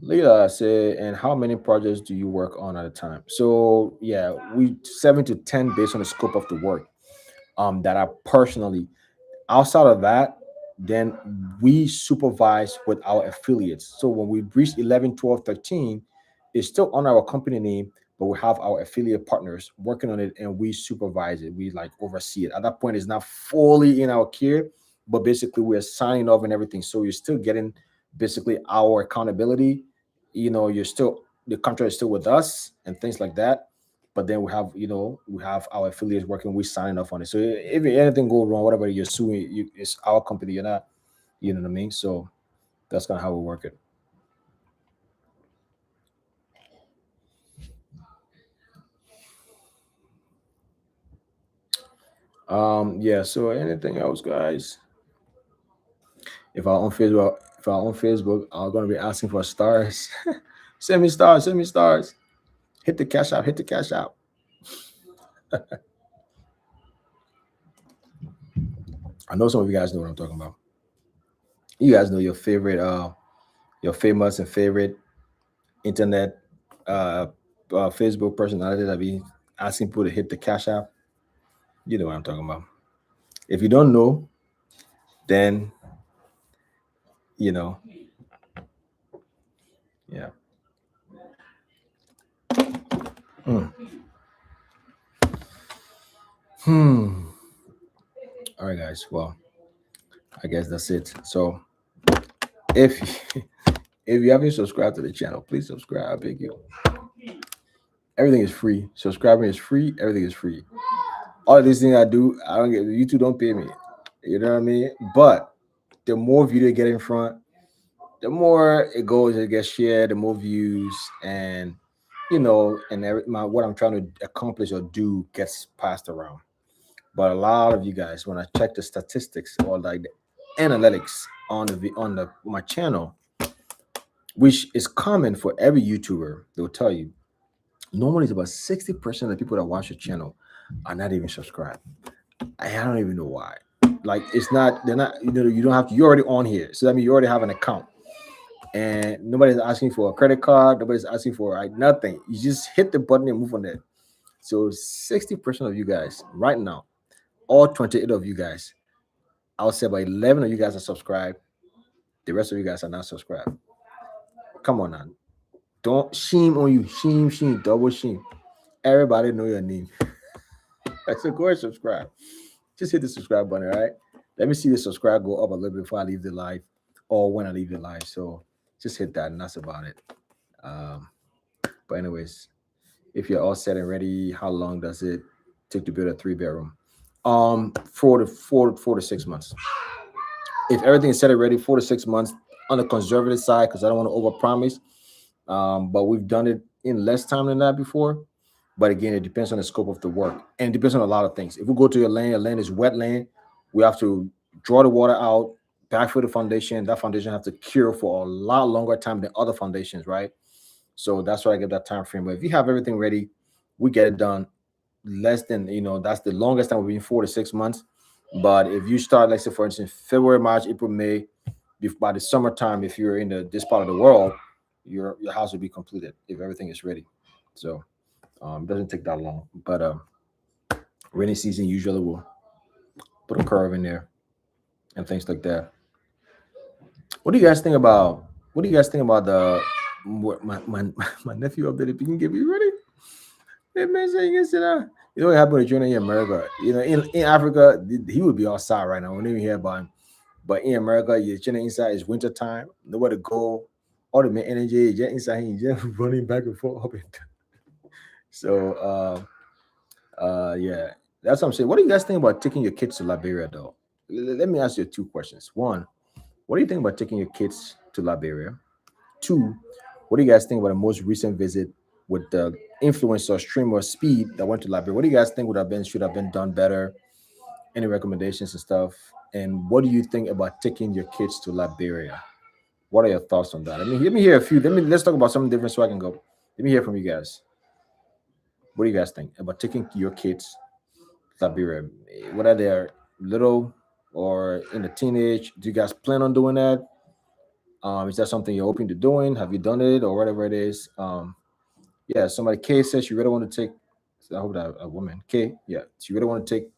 Leila said, and how many projects do you work on at a time? So yeah, we 7 to 10 based on the scope of the work. That I personally. Outside of that, then we supervise with our affiliates. So when we reach 11, 12, 13, it's still on our company name, but we have our affiliate partners working on it and we supervise it. We like oversee it. At that point, it's not fully in our care, but basically we're signing off and everything. So you're still getting basically our accountability. You're still, the contract is still with us and things like that, but then we have our affiliates working, we signing off on it. So if anything go wrong, whatever, you're suing it's our company, you're not, you know what I mean? So that's kind of how we work it. Yeah, so anything else, guys? If I'm on Facebook, I'm gonna be asking for stars. Send me stars, send me stars. Hit the cash out, hit the cash out. I know some of you guys know what I'm talking about. You guys know your favorite, your famous and favorite internet, Facebook personality that be asking people to hit the cash app. You know what I'm talking about. If you don't know, then you know, yeah. Hmm. Hmm. All right, guys. Well, I guess that's it. So if if you haven't subscribed to the channel, please subscribe. I beg you. Everything is free. Subscribing is free. Everything is free. All these things I do, I don't get. YouTube don't pay me. You know what I mean? But the more video get in front, the more it goes, it gets shared, the more views, and and what I'm trying to accomplish or do gets passed around. But a lot of you guys, when I check the statistics or like the analytics on the my channel, which is common for every YouTuber, they'll tell you normally it's about 60% of the people that watch your channel are not even subscribed. I don't even know why. Like it's not, they're not, you don't have to, you're already on here. So that means you already have an account and nobody's asking for a credit card, nobody's asking for nothing. You just hit the button and move on there. So 60% of you guys right now, all 28 of you guys, I'll say about 11 of you guys are subscribed. The rest of you guys are not subscribed. Come on now. Don't shame on you. Shame, double shame. Everybody know your name. So go and subscribe. Just hit the subscribe button, all right? Let me see the subscribe go up a little bit before I leave the live or when I leave the live. So just hit that and that's about it. Um, but anyways, if you're all set and ready, how long does it take to build a 3 bedroom? 4 to 6 months. If everything is set and ready, 4 to 6 months on the conservative side, because I don't want to overpromise. But we've done it in less time than that before. But again, it depends on the scope of the work and it depends on a lot of things. If we go to your land is wet land, we have to draw the water out, backfill the foundation. That foundation have to cure for a lot longer time than other foundations, right? So that's why I give that time frame. But if you have everything ready, we get it done less than, that's the longest time, will be 4 to 6 months. But if you start, let's say for instance, February, March, April, May, by the summertime, if you're in this part of the world, your house will be completed if everything is ready. So it doesn't take that long. But rainy season usually will put a curve in there and things like that. What do you guys think about? What do you guys think about the my nephew up there? If you can get me ready, hey man, say you can sit down. You know what happened with Jonah in America? In Africa, he would be outside right now. We don't even hear about him. But in America, you're chilling inside. It's winter time. Nowhere to go. All the energy, you're inside. You're just running back and forth up and down. So, yeah, that's what I'm saying. What do you guys think about taking your kids to Liberia, though? Let me ask you 2 questions. One, what do you think about taking your kids to Liberia? Two, what do you guys think about the most recent visit with the influencer streamer Speed that went to Liberia? What do you guys think should have been done better? Any recommendations and stuff? And what do you think about taking your kids to Liberia? What are your thoughts on that? I mean, let me hear a few. Let's talk about something different so I can go. Let me hear from you guys. What do you guys think about taking your kids to Liberia? Whether they're little or in the teenage, do you guys plan on doing that? Is that something you're open to doing? Have you done it or whatever it is? Yeah, somebody K says she really want to take. I hope that a woman K, yeah, she really want to take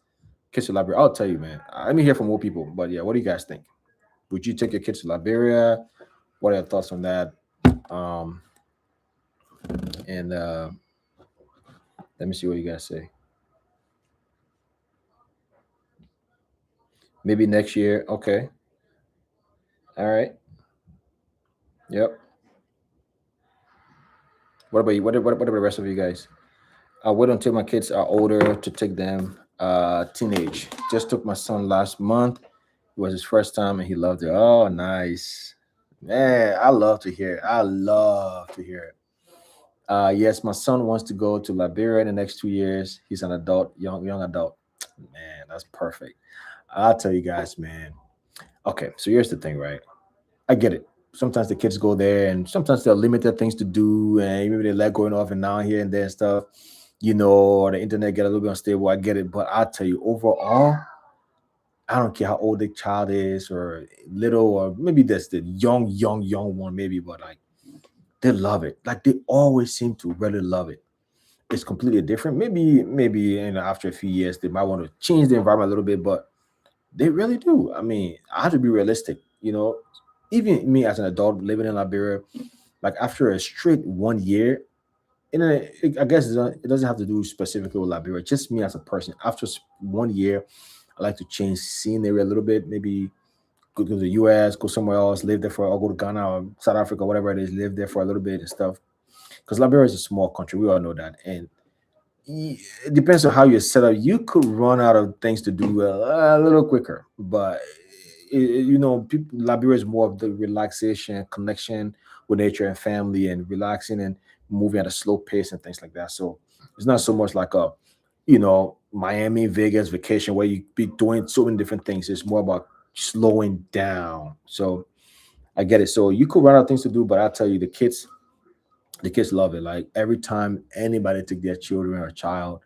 kids to Liberia. I'll tell you, man. Let me hear from more people. But yeah, what do you guys think? Would you take your kids to Liberia? What are your thoughts on that? Um, and let me see what you guys say. Maybe next year. Okay. All right. Yep. What about you? What about the rest of you guys? I wait until my kids are older to take them. Teenage. Just took my son last month. It was his first time and he loved it. Oh, nice. Man, I love to hear it. I love to hear it. Yes, my son wants to go to Liberia in the next 2 years. He's an adult, young adult. Man, that's perfect. I'll tell you guys, man. Okay, so here's the thing, right? I get it. Sometimes the kids go there, and sometimes they're limited things to do, and maybe they let going off and down here and there and stuff. Or the internet get a little bit unstable. I get it, but I tell you, overall, I don't care how old the child is, or little, or maybe that's the young one, maybe, but like they love it. Like they always seem to really love it. It's completely different. Maybe after a few years they might want to change the environment a little bit, but they really do. I mean, I have to be realistic. Even me as an adult living in Liberia, like after a straight 1 year, I guess it doesn't have to do specifically with Liberia. Just me as a person. After 1 year, I like to change scenery a little bit. Maybe go to the U.S., go somewhere else, live there or go to Ghana or South Africa, whatever it is, live there for a little bit and stuff. Because Liberia is a small country, we all know that, and it depends on how you're set up. You could run out of things to do a little quicker, but people, Liberia is more of the relaxation, connection with nature and family, and relaxing and moving at a slow pace and things like that. So it's not so much like a, Miami, Vegas vacation where you be doing so many different things. It's more about slowing down. So I get it. So you could run out of things to do, but I tell you, the kids love it. Like every time anybody take their children or child,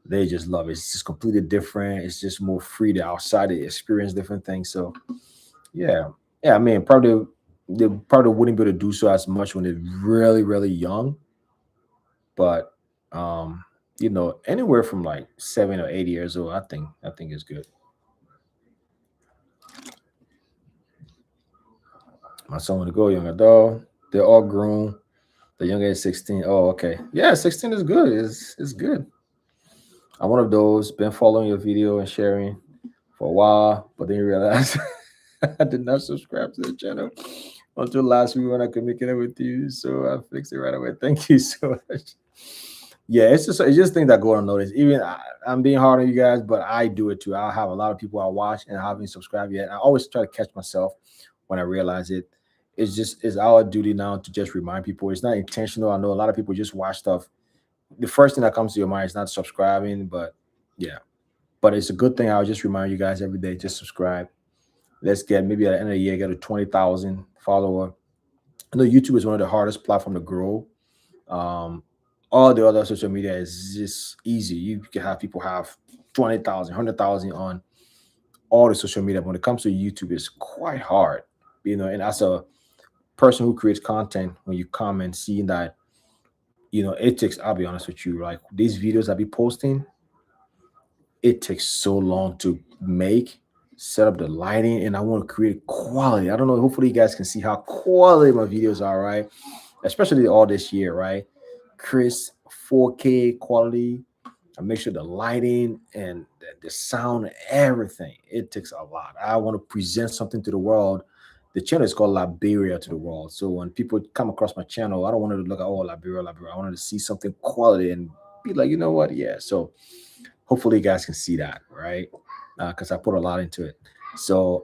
they just love it. It's just completely different. It's just more free to outside to experience different things. So yeah, yeah. I mean, probably they probably wouldn't be able to do so as much when they're really, really young. But anywhere from like 7 or 8 years old, I think is good. My son want to go young adult. They're all grown. The younger is 16. Oh, okay. Yeah, 16 is good. It's good. I'm one of those, been following your video and sharing for a while, but then you realize I did not subscribe to the channel until last week when I communicated with you. So I fixed it right away. Thank you so much. Yeah, it's just things that go unnoticed. Even I'm being hard on you guys, but I do it too. I have a lot of people I watch and I haven't subscribed yet. I always try to catch myself when I realize it. It's our duty now to just remind people. It's not intentional. I know a lot of people just watch stuff. The first thing that comes to your mind is not subscribing, but yeah. But it's a good thing. I'll just remind you guys every day, just subscribe. Let's get maybe at the end of the year, get a 20,000 follower. I know YouTube is one of the hardest platform to grow. Um, all the other social media is just easy. You can have people have 20,000, 100,000 on all the social media. But when it comes to YouTube, it's quite hard. And as a person who creates content, when you comment, seeing that, it takes, I'll be honest with you, like these videos I be posting, it takes so long to make, set up the lighting, and I want to create quality. I don't know. Hopefully, you guys can see how quality my videos are, right? Especially all this year, right? Crisp 4K quality. I make sure the lighting and the sound, everything. It takes a lot. I want to present something to the world. The channel is called Liberia to the world. So when people come across my channel, I don't want them to look at, oh, Liberia, Liberia. I wanted to see something quality and be like, you know what? Yeah. So hopefully you guys can see that, right? Because I put a lot into it. So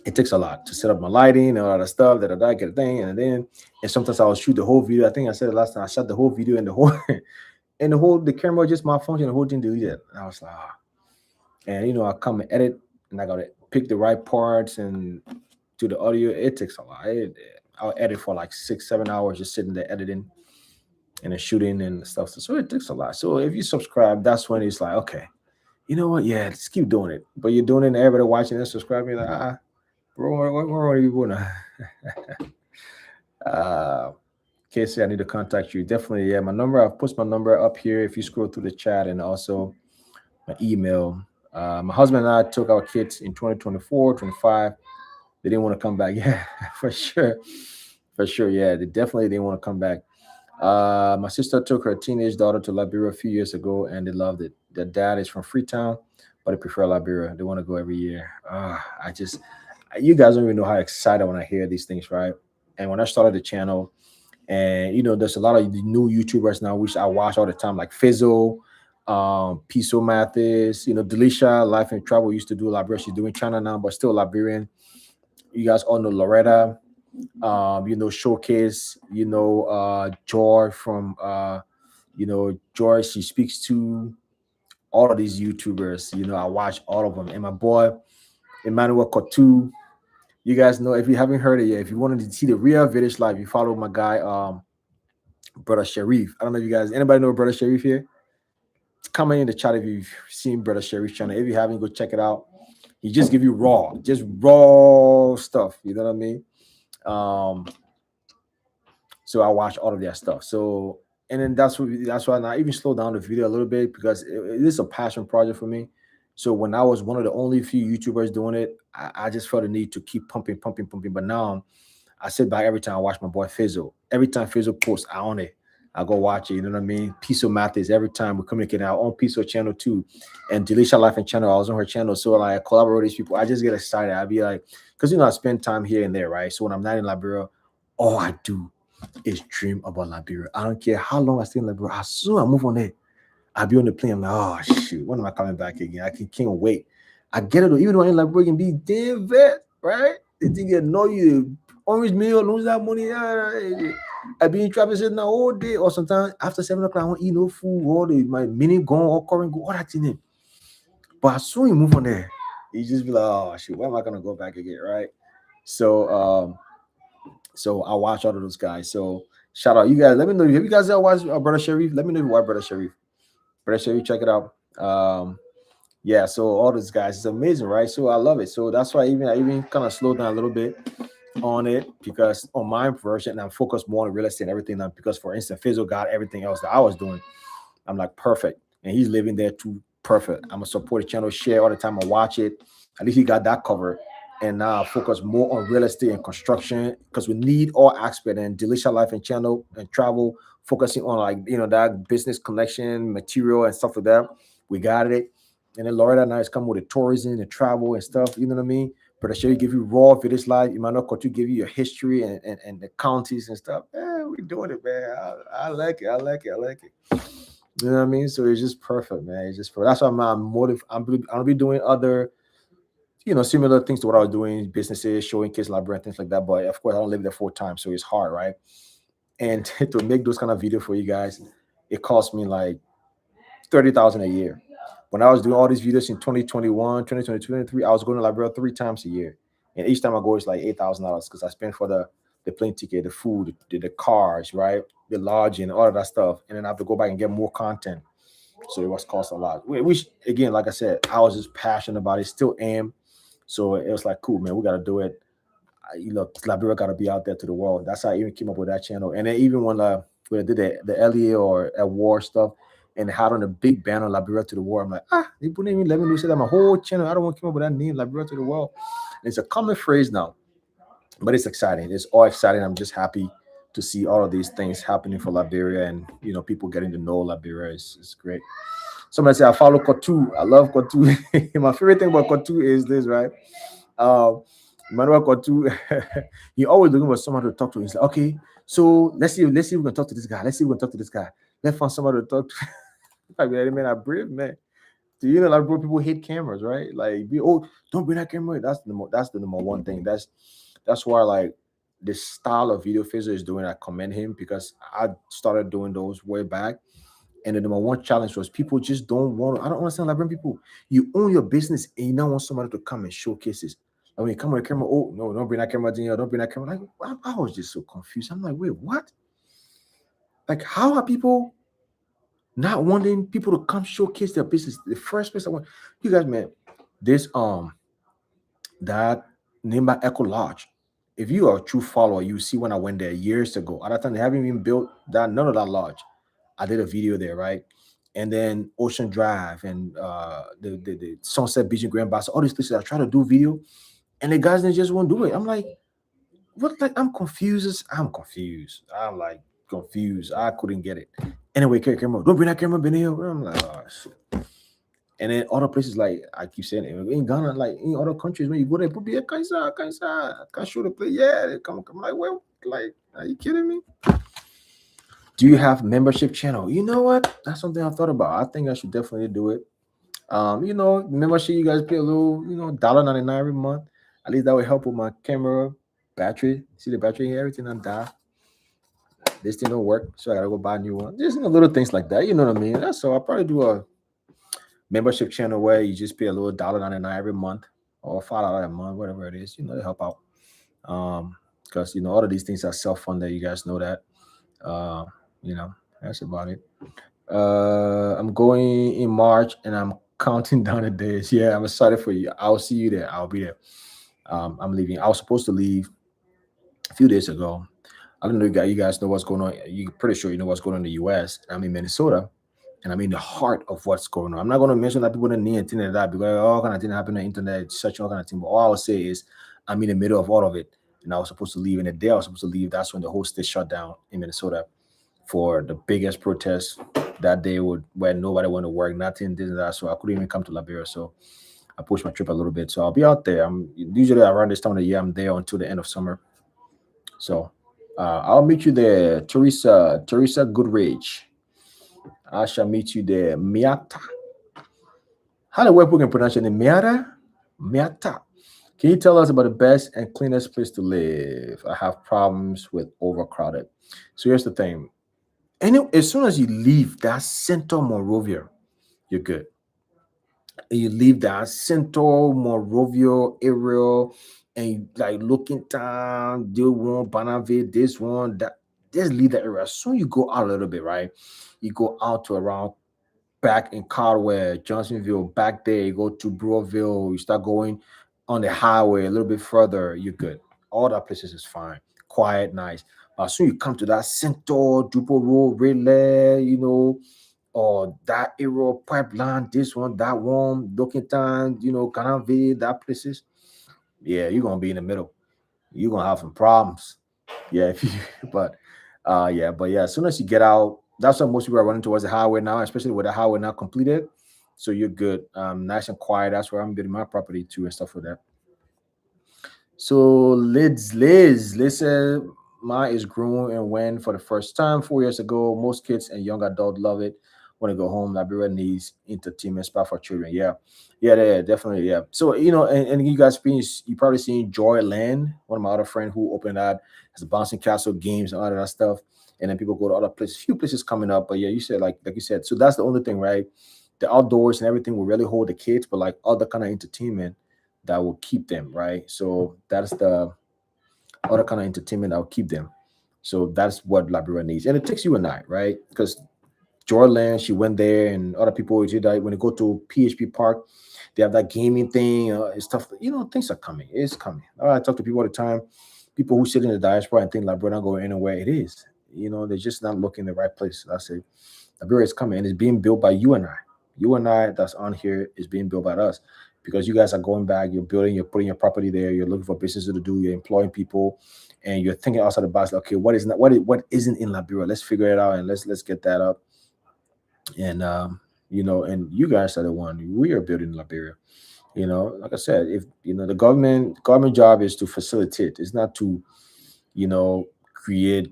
it takes a lot to set up my lighting and all that stuff, that I get a thing, and sometimes I'll shoot the whole video. I think I said it last time. I shot the whole video and the whole and the camera just malfunctioned, the whole thing deleted. And I was like, ah. And I come and edit, and I gotta pick the right parts and do the audio. It takes a lot. I'll edit for like 6, 7 hours, just sitting there editing and then shooting and stuff. So it takes a lot. So if you subscribe, that's when it's like, okay, you know what? Yeah, just keep doing it. But you're doing it, and everybody watching and subscribing, like, bro, what are you doing? Casey, I need to contact you. Definitely, yeah. My number, I've put my number up here if you scroll through the chat, and also my email. My husband and I took our kids in 2024, 25. They didn't want to come back. Yeah, for sure. For sure. Yeah, they definitely didn't want to come back. My sister took her teenage daughter to Liberia a few years ago, and they loved it. Their dad is from Freetown, but they prefer Liberia. They want to go every year. You guys don't even know how excited when I hear these things, right? And when I started the channel, and there's a lot of new YouTubers now, which I watch all the time, like Fizzle, Piso Mathis, Delisha, Life and Travel used to do Liberia. She's doing China now, but still Liberian. You guys all know Loretta, Showcase, Joy from Joy. She speaks to all of these YouTubers. I watch all of them. And my boy Emmanuel Kotu. You guys know, if you haven't heard it yet, if you wanted to see the real Village life, you follow my guy, Brother Sharif. I don't know if you guys, anybody know Brother Sharif here? Comment in the chat if you've seen Brother Sharif's channel. If you haven't, go check it out. He just give you just raw stuff. You know what I mean? So I watch all of their stuff. So and then that's why I even slow down the video a little bit because it is a passion project for me. So when I was one of the only few YouTubers doing it, I just felt the need to keep pumping, pumping, pumping. But now I sit back every time I watch my boy Fizzle. Every time Fizzle posts, I own it. I go watch it. You know what I mean? Piso Mathis. Every time we communicate our own Piso channel too, and Delisha Life and channel. I was on her channel, so like I collaborate with these people. I just get excited. I be like, because I spend time here and there, right? So when I'm not in Liberia, all I do is dream about Liberia. I don't care how long I stay in Liberia. As soon as I move on there, I'll be on the plane. I'm like, oh shoot, when am I coming back again? Can't wait. I get it. Even though I'm in Liberia, can be damn vet, right? They think they know you. Orange meal, lose that money. I be in traffic sitting all day, or sometimes after 7 o'clock, I won't eat no food. All the my mini gone, all current go, all that in it. But as soon as you move on there, you just be like, oh shoot, where am I gonna go back again, right? So so I watch all of those guys. So shout out you guys. Let me know. Have you guys ever watched Brother Sharif? Let me know if you watch Brother Sharif. Brother Sharif, check it out. Yeah, so all those guys, it's amazing, right? So I love it. So that's why I even kind of slowed down a little bit on it because on my version, I'm focused more on real estate and everything now because for instance, Fizzle got everything else that I was doing. I'm like perfect. And he's living there too. Perfect. I'm gonna support the channel, share all the time, I watch it. At least he got that covered. And now I focus more on real estate and construction because we need all aspect and Delisha Life and channel and travel, focusing on like that business connection, material and stuff like that. We got it. And then Loretta now is coming with the tourism and travel and stuff, you know what I mean? But I show you give you raw village life. You might not to give you your history and the counties and stuff. Man, we doing it, man. I like it. I like it. I like it. You know what I mean? So it's just perfect, man. It's just perfect. That's why I'm motive. I'm gonna be doing other, similar things to what I was doing, businesses, showing kids library, things like that. But of course, I don't live there full time, so it's hard, right? And to make those kind of videos for you guys, it cost me like 30,000 a year. When I was doing all these videos in 2021, 2022, 2023, I was going to Liberia 3 times a year. And each time I go, it's like $8,000 because I spend for the plane ticket, the food, the cars, right? The lodging, all of that stuff. And then I have to go back and get more content. So it was cost a lot. Which, again, like I said, I was just passionate about it, still am. So it was like, cool, man, we got to do it. Liberia got to be out there to the world. That's how I even came up with that channel. And then even when I did the LEA or at war stuff, and had on a big banner Liberia to the world. I'm like, they put even let me say that my whole channel. I don't want to come up with that name, Liberia to the world. And it's a common phrase now, but it's exciting. It's all exciting. I'm just happy to see all of these things happening for Liberia and people getting to know Liberia. It's great. Somebody say I follow Kotu. I love Kotu. My favorite thing about Kotu is this, right? Emmanuel Kotu, he always looking for someone to talk to. He's like, okay, so let's see if we can talk to this guy. Let's see if we can talk to this guy. Let's find somebody to talk to. Like, man, I brave, man. Do you know, like, bro, people hate cameras, right? Like, don't bring that camera. That's the number one thing. That's why, like, the style of video Fizzer is doing, I commend him because I started doing those way back. And the number one challenge was people just don't want to. I don't understand, like, bring people. You own your business and you don't want somebody to come and showcase it. Like, when you come with a camera, oh no, don't bring that camera in here. Don't bring that camera. Like, I was just so confused. I'm like, wait, what? Like, how are people not wanting people to come showcase their business? The first place I want you guys, man, this that name by Echo Lodge. If you are a true follower, you see when I went there years ago. At that time, they haven't even built none of that lodge. I did a video there, right? And then Ocean Drive and the Sunset Beach and Grand Bassa, all these places I try to do video, and the guys they just won't do it. I'm like, what? Like, I'm confused. I'm confused. I'm like confused. I couldn't get it. Anyway, camera, don't bring that camera in here. I'm like, oh shit. And then other places, like I keep saying it, in Ghana, like in other countries, when you go there, people be Kaisa, can't show the play. Yeah, they come like, well, like, are you kidding me? Do you have membership channel? You know what? That's something I thought about. I think I should definitely do it. Membership, you guys pay a little, $1.99 every month. At least that will help with my camera, battery. See the battery here, everything on die. This thing don't work, so I gotta go buy a new one. Just little things like that. You know what I mean? So I'll probably do a membership channel where you just pay a little $1.99 every month or $5 a month, whatever it is, to help out. Because all of these things are self-funded. You guys know that. That's about it. I'm going in March and I'm counting down the days. Yeah, I'm excited for you. I'll see you there. I'll be there. I'm leaving. I was supposed to leave a few days ago. I don't know you guys know what's going on. You're pretty sure you know what's going on in the US. I'm in Minnesota, and I'm in the heart of what's going on. I'm not going to mention that people don't need anything like that because all kind of thing happen on the internet, such all kind of thing. But all I will say is I'm in the middle of all of it. And I was supposed to leave. And the day I was supposed to leave, that's when the whole state shut down in Minnesota for the biggest protest that day would where nobody went to work, nothing, this and that. So I couldn't even come to Liberia. So I pushed my trip a little bit. So I'll be out there. I'm usually around this time of the year, I'm there until the end of summer. So I'll meet you there, Teresa Goodrich. I shall meet you there. Miata. How the white people can pronounce your name? Miata? Miata. Can you tell us about the best and cleanest place to live? I have problems with overcrowded. So here's the thing. As soon as you leave that Central Monrovia, you're good. And you leave that Central Monrovia area and you like looking down, do one, Banaville, this one, that just leave that area. As soon as you go out a little bit, right? You go out to around back in Caldwell, Johnsonville, back there, you go to Broadville, you start going on the highway a little bit further, you're good. All that places is fine, quiet, nice. But as soon as you come to that center, Dupo Road, Relay, or that area, pipeline, this one, that one, looking time, Canaville, that places, yeah, you're gonna be in the middle. You're gonna have some problems. Yeah, if you, but as soon as you get out, that's what most people are running towards the highway now, especially with the highway now completed. So you're good. Nice and quiet. That's where I'm building my property too and stuff like that. So Liz said mine is grown and went for the first time 4 years ago. Most kids and young adults love it. When they go home, Liberia needs entertainment spot for children. Yeah, yeah, definitely, yeah. So and you guys been you probably seen Joyland, one of my other friend who opened that has bouncing castle games and all of that stuff. And then people go to other places, few places coming up. But yeah, you said like you said. So that's the only thing, right? The outdoors and everything will really hold the kids, but like other kind of entertainment that will keep them, right? So that's the other kind of entertainment that will keep them. So that's what Liberia needs. And it takes you and I, right? Because Jordan, she went there, and other people did that. When you go to PHP Park, they have that gaming thing and stuff. Things are coming. It's coming. I talk to people all the time. People who sit in the diaspora and think Liberia not going anywhere. It is. They're just not looking in the right place. I say Liberia is coming, and it's being built by you and I. You and I that's on here is being built by us because you guys are going back. You're building. You're putting your property there. You're looking for businesses to do. You're employing people, and you're thinking outside the box. Like, okay, what is not? What isn't in Liberia? Let's figure it out and let's get that up. And and you guys are the one. We are building Liberia. Like I said, if the government job is to facilitate. It's not to create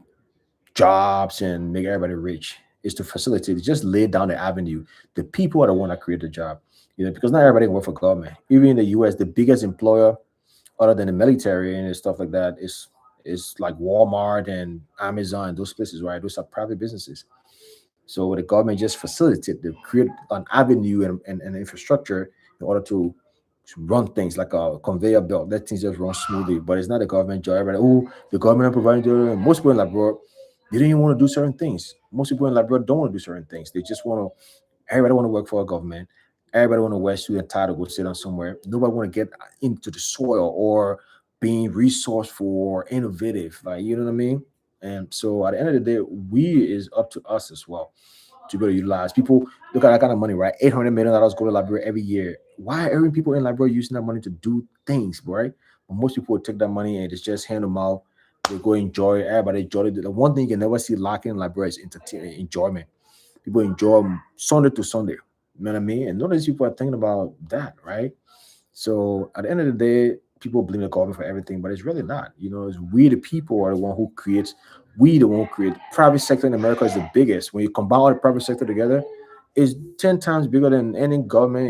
jobs and make everybody rich. Is to facilitate. Just lay down the avenue. The people are the one that create the job. Because not everybody can work for government. Even in the U.S., the biggest employer, other than the military and stuff like that, is like Walmart and Amazon and those places, right? Those are private businesses. So the government just facilitate, they create an avenue and infrastructure in order to run things like a conveyor belt, let things just run smoothly. But it's not the government job. Everybody, oh, the government providing most people in Labrador, they don't even want to do certain things. Most people in Labrador don't want to do certain things. They just want to, everybody want to work for a government. Everybody want to wear suit and tie to go sit on somewhere. Nobody want to get into the soil or being resourceful or innovative. Like, you know what I mean? And so at the end of the day, we is up to us as well to be able to utilize. People look at that kind of money, right? $800 million go to Liberia every year. Why are people in Liberia using that money to do things, right? But most people would take that money and just hand them out. They go enjoy it. Everybody enjoy it. The one thing you can never see lacking in Liberia is enjoyment. People enjoy Sunday to Sunday. You know what I mean? And none of these people are thinking about that, right? So at the end of the day, people blame the government for everything, but it's really not. It's we the people are the one who creates. We the one who create. Private sector in America is the biggest. When you combine all the private sector together, it's 10 times bigger than any government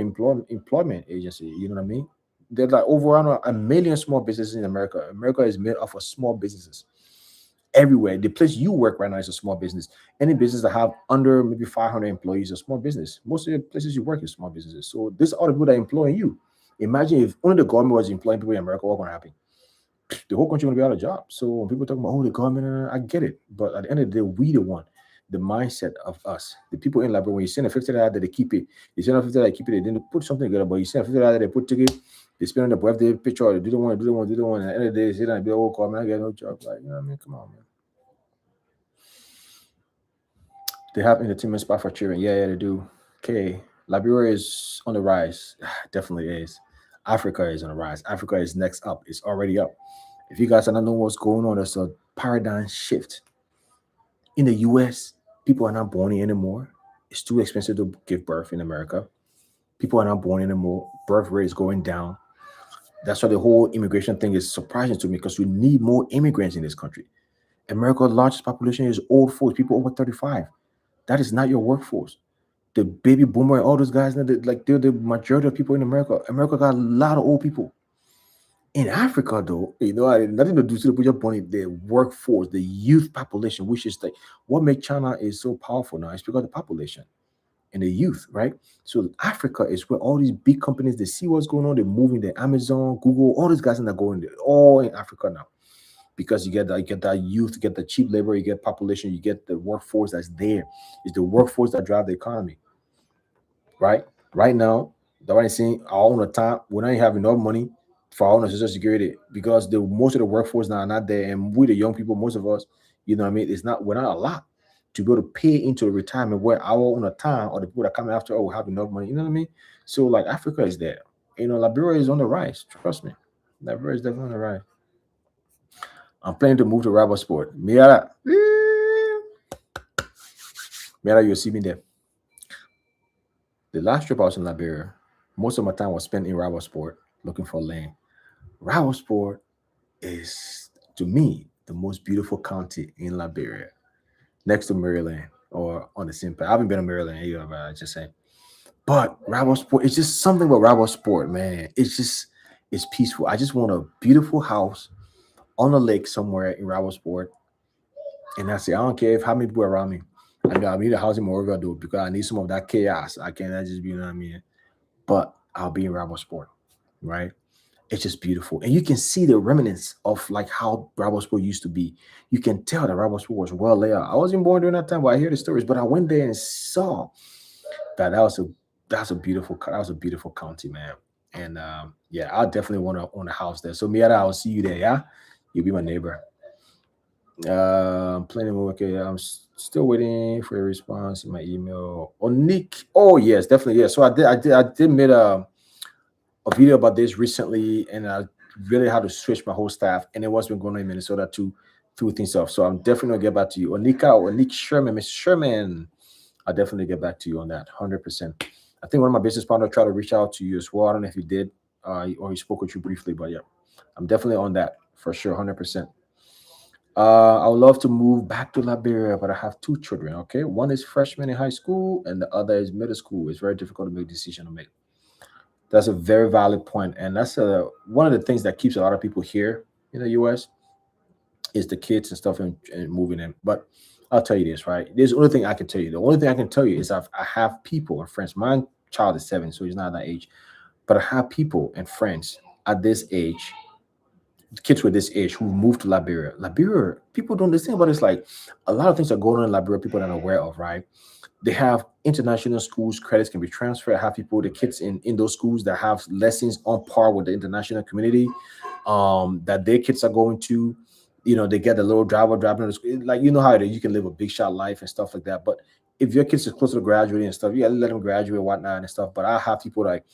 employment agency. You know what I mean? There's like over around a million small businesses in America. America is made up of small businesses everywhere. The place you work right now is a small business. Any business that have under maybe 500 employees is a small business. Most of the places you work is small businesses. So these are the people that are employing you. Imagine if only the government was employing people in America, what going to happen? The whole country going to be out of job. So when people talk about, oh, the government, I get it. But at the end of the day, we the one, the mindset of us, the people in Liberia, when you send a $50 that they keep it, you send a $50 they keep it, they didn't put something together, but you send a $50 they put ticket, they spend on the birthday picture, or they do the one, do the one, do the one, and at the end of the day, they say that, be, oh, government, I get no job. Like, you know what I mean? Come on, man. They have entertainment spot for children. Yeah, yeah, they do. Okay, Liberia is on the rise. Definitely is. Africa is on the rise. Africa is next up. It's already up. If you guys don't know what's going on, there's a paradigm shift in the U.S. People are not born here anymore. It's too expensive to give birth in America. People are not born anymore. Birth rate is going down. That's why the whole immigration thing is surprising to me because we need more immigrants in this country. America's largest population is old folks, people over 35. That is not your workforce. The baby boomer and all those guys, like they're the majority of people in America. America got a lot of old people. In Africa, though, nothing to do to put your point. The workforce, the youth population, which is like what makes China is so powerful now. It's because of the population and the youth, right? So Africa is where all these big companies they see what's going on. They're moving. The Amazon, Google, all these guys are going there, all in Africa now because you get that youth, you get the cheap labor, you get population, you get the workforce that's there. It's the workforce that drive the economy, right? Right now, the one saying our own time, we don't have enough money for our own social security because the most of the workforce now are not there, and we the young people, most of us, you know what I mean, it's not we're not a lot to be able to pay into the retirement where our own time or the people that come after oh have enough money, you know what I mean? So like Africa is there. Liberia is on the rise. Trust me. Liberia is definitely on the rise. I'm planning to move to Rabo Sport. Miara. Miara, you'll see me there. The last trip I was in Liberia, most of my time was spent in Rabo Sport looking for land. Rabo Sport is, to me, the most beautiful county in Liberia, next to Maryland or on the same path. I haven't been to Maryland either, but I just say. But Rabo Sport, it's just something about Rabo Sport, man. It's peaceful. I just want a beautiful house on a lake somewhere in Rabo Sport. And that's it. I don't care if how many people around me. I need a house in Monrovia, though, because I need some of that chaos. I cannot just be, you know what I mean? But I'll be in Rabo Sport, right? It's just beautiful. And you can see the remnants of like how Bravo Sport used to be. You can tell that Bravo Sport was well laid out. I wasn't born during that time, but I hear the stories. But I went there and saw that that was a beautiful county, man. And yeah, I definitely want to own a house there. So Miata, I'll see you there. Yeah, you'll be my neighbor. Planning okay. Still waiting for a response in my email. Oh, Nick. Oh yes, definitely. Yeah. So I did made a video about this recently, and I really had to switch my whole staff, and it was been going on in Minnesota to through things off. So I'm definitely gonna get back to you, Onika or Nick Sherman, Miss Sherman. I'll definitely get back to you on that, 100%. I think one of my business partners tried to reach out to you as well. I don't know if he did, or he spoke with you briefly, but yeah, I'm definitely on that for sure, 100%. I would love to move back to Liberia, but I have two children. Okay, one is freshman in high school, and the other is middle school. It's very difficult to make a decision to make. That's a very valid point, and that's one of the things that keeps a lot of people here in the U.S. is the kids and stuff and moving in. But I'll tell you this, right? There's the only thing I can tell you. The only thing I can tell you is I have people and friends. My child is 7, so he's not that age, but I have people and friends at this age, kids with this age who moved to Liberia. Liberia, people don't understand, but it's like a lot of things are going on in Liberia. People are not aware of, right? They have international schools, credits can be transferred. I have people, the kids in those schools that have lessons on par with the international community, that their kids are going to, they get a little driver driving to the school. Like, you know how it is, you can live a big shot life and stuff like that. But if your kids are close to graduating and stuff, yeah, let them graduate, whatnot and stuff. But I have people like,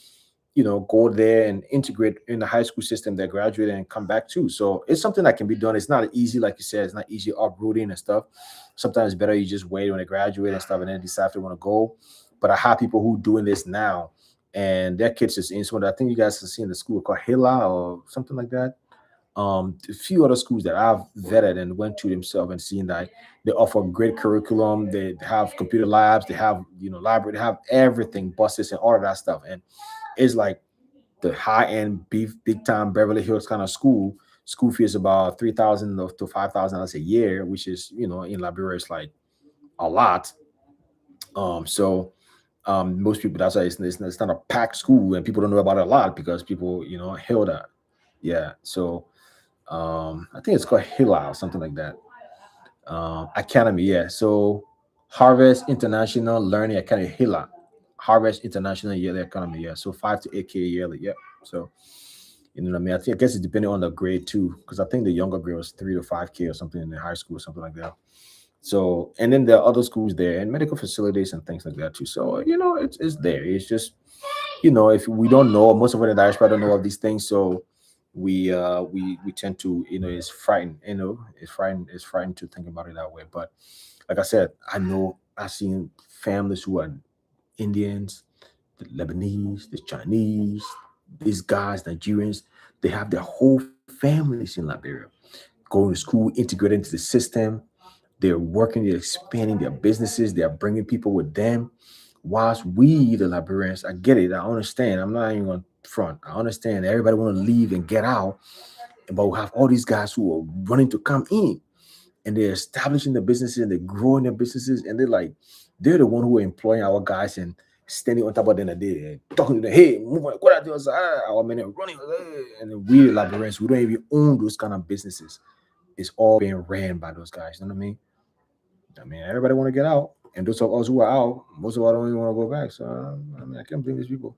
go there and integrate in the high school system that graduate and come back too. So it's something that can be done. It's not easy, like you said, it's not easy uprooting and stuff. Sometimes it's better you just wait when they graduate and stuff and then decide if they want to go. But I have people who doing this now and their kids is in some. I think you guys have seen the school called Hila or something like that. A few other schools that I've vetted and went to themselves and seen that they offer great curriculum. They have computer labs, they have library, they have everything, buses and all of that stuff. And it's like the high end big time Beverly Hills kind of school. School fee is about 3,000 to $5,000 a year, which is in Liberia it's like a lot. So most people, that's why it's not a packed school and people don't know about it a lot because people hail that. Yeah. So I think it's called Hila or something like that. Academy, yeah. So Harvest International Learning Academy, Hila. Harvest International Yearly Academy, yeah. So 5 to 8K yearly, yeah. So what I mean. I guess it's depending on the grade too, because I think the younger grade was 3 to 5K or something in the high school, or something like that. So, and then there are other schools there and medical facilities and things like that too. So, it's there. It's just, if we don't know, most of the diaspora don't know of these things. So we tend to, it's frightened, it's frightened to think about it that way. But like I said, I've seen families who are Indians, the Lebanese, the Chinese, these guys, Nigerians, they have their whole families in Liberia going to school, integrated into the system. They're working, they're expanding their businesses, they're bringing people with them. Whilst we, the Liberians, I get it, I understand. I'm not even on front. I understand everybody want to leave and get out, but we have all these guys who are running to come in, and they're establishing the businesses and they're growing their businesses, and they're the one who are employing our guys and standing on top of them a day and talking to them, hey, move on, what are those? Our men are running, and then we, the Liberians, we don't even own those kind of businesses. It's all being ran by those guys. You know what I mean? I mean, everybody want to get out, and those of us who are out, most of us don't even want to go back. So I mean, I can't blame these people.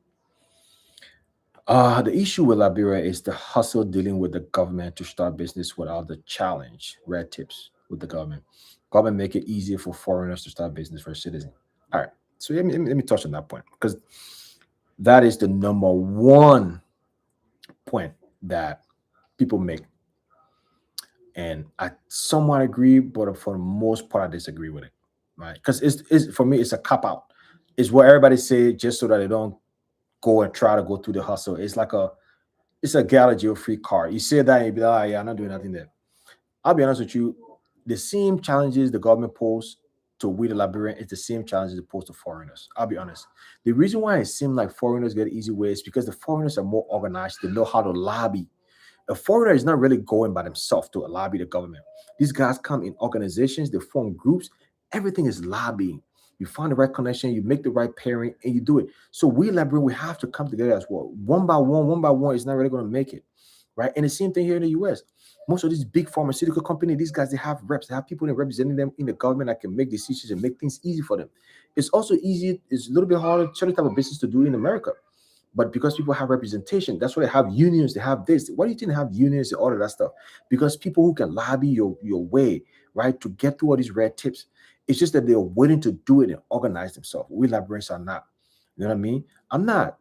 The issue with Liberia is the hustle dealing with the government to start business without the challenge, red tips with the government. Government make it easier for foreigners to start business for a citizen. All right. So let me touch on that point because that is the number one point that people make. And I somewhat agree, but for the most part, I disagree with it. Right. Because it's for me, it's a cop out. It's what everybody say just so that they don't go and try to go through the hustle. It's a get out of jail free card. You say that and you be like, oh, yeah, I'm not doing nothing there. I'll be honest with you. The same challenges the government pose to we the Liberian is the same challenges it pose to foreigners. I'll be honest. The reason why it seems like foreigners get easy way is because the foreigners are more organized. They know how to lobby. A foreigner is not really going by themselves to lobby the government. These guys come in organizations, they form groups. Everything is lobbying. You find the right connection, you make the right pairing, and you do it. So we Liberian, we have to come together as well. One by one is not really going to make it, right? And the same thing here in the US. Most of these big pharmaceutical companies, these guys, they have reps, they have people that representing them in the government that can make decisions and make things easy for them. It's also easy, it's a little bit harder, certain type of business to do in America. But because people have representation, that's why they have unions, they have this. Why do you think they have unions and all of that stuff? Because people who can lobby your way, right, to get through all these red tips, it's just that they're willing to do it and organize themselves. We Liberians are not. You know what I mean? I'm not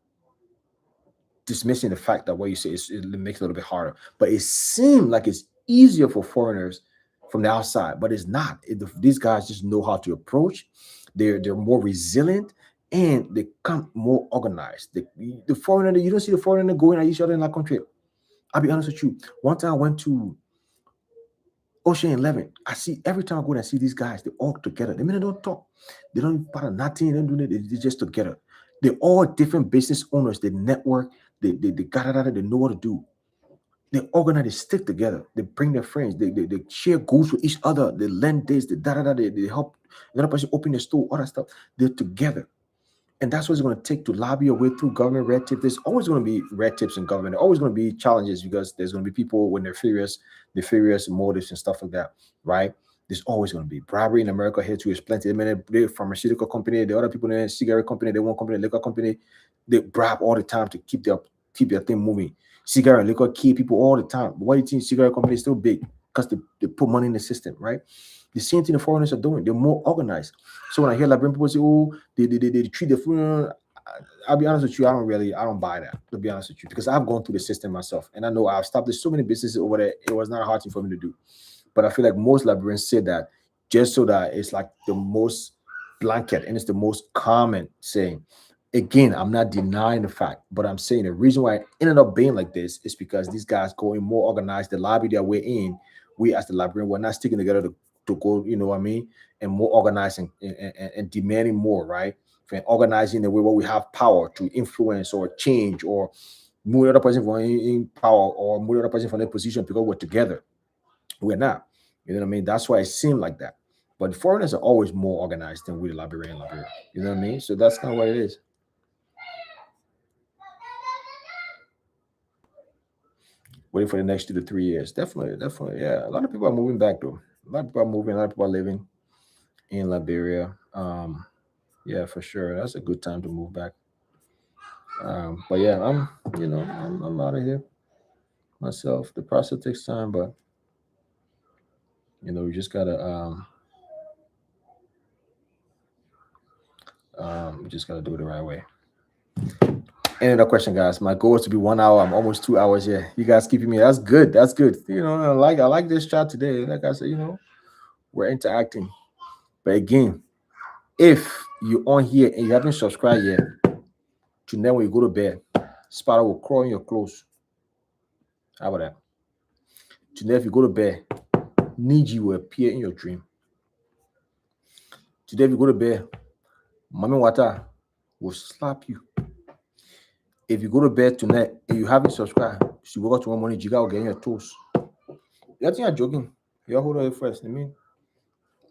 dismissing the fact that what you say it makes it a little bit harder, but it seems like it's easier for foreigners from the outside, but it's not. These guys just know how to approach. They're more resilient and they come more organized. The foreigner, you don't see the foreigner going at each other in that country. I'll be honest with you. One time I went to Ocean 11. I see every time I go and I see these guys, they all together. The minute they don't talk, they don't part of nothing, they don't do it, they're just together. They're all different business owners, they network, they got it out, they know what to do. They organize, they stick together, they bring their friends, they share goals with each other, they lend this, they help another person open their store, all that stuff. They're together. And that's what it's going to take to lobby your way through government red tape. There's always going to be red tips in government. There's always going to be challenges because there's going to be people when nefarious motives and stuff like that, right? There's always going to be bribery in America here too. Is plenty. I mean, the pharmaceutical company, the other people in the cigarette company, they one company, liquor company, they bribe all the time to keep their thing moving. Cigarette and liquor keep people all the time. But why do you think cigarette company is still big? Because they put money in the system, right? The same thing the foreigners are doing. They're more organized. So when I hear Liberian people say, "Oh, they treat the foreigner," I'll be honest with you, I don't buy that. To be honest with you, because I've gone through the system myself, and I know I've established so many businesses over there. It was not a hard thing for me to do. But I feel like most Liberians say that just so that it's like the most blanket and it's the most common saying. Again, I'm not denying the fact, but I'm saying the reason why it ended up being like this is because these guys going more organized, they lobby their way in. We as the Liberian, we're not sticking together to go, you know what I mean, and more organized and demanding more, right? And organizing the way where we have power to influence or change or move the other person from in power or move the other person from their position because we're together. We're not. You know what I mean? That's why it seemed like that. But foreigners are always more organized than we the Liberian Liberia. You know what I mean? So that's kind of what it is. Waiting for the next 2 to 3 years. Definitely, definitely. Yeah. A lot of people are moving back though. A lot of people are moving, a lot of people are living in Liberia. Yeah, for sure. That's a good time to move back. But yeah, I'm out of here myself. The process takes time, but we just gotta We just gotta do it the right way. Any other question, guys? My goal is to be 1 hour. I'm almost 2 hours here. You guys keeping me. That's good. That's good. I like this chat today. Like I said, we're interacting. But again, if you're on here and you haven't subscribed yet, tonight when you go to bed, spider will crawl in your clothes. How about that? Tonight, if you go to bed, Niji will appear in your dream. Today, if you go to bed, Mommy Wata will slap you. If you go to bed tonight and you haven't subscribed, you wake up tomorrow morning, Jiga will get in your toes. You think I'm joking? You hold on first. I mean,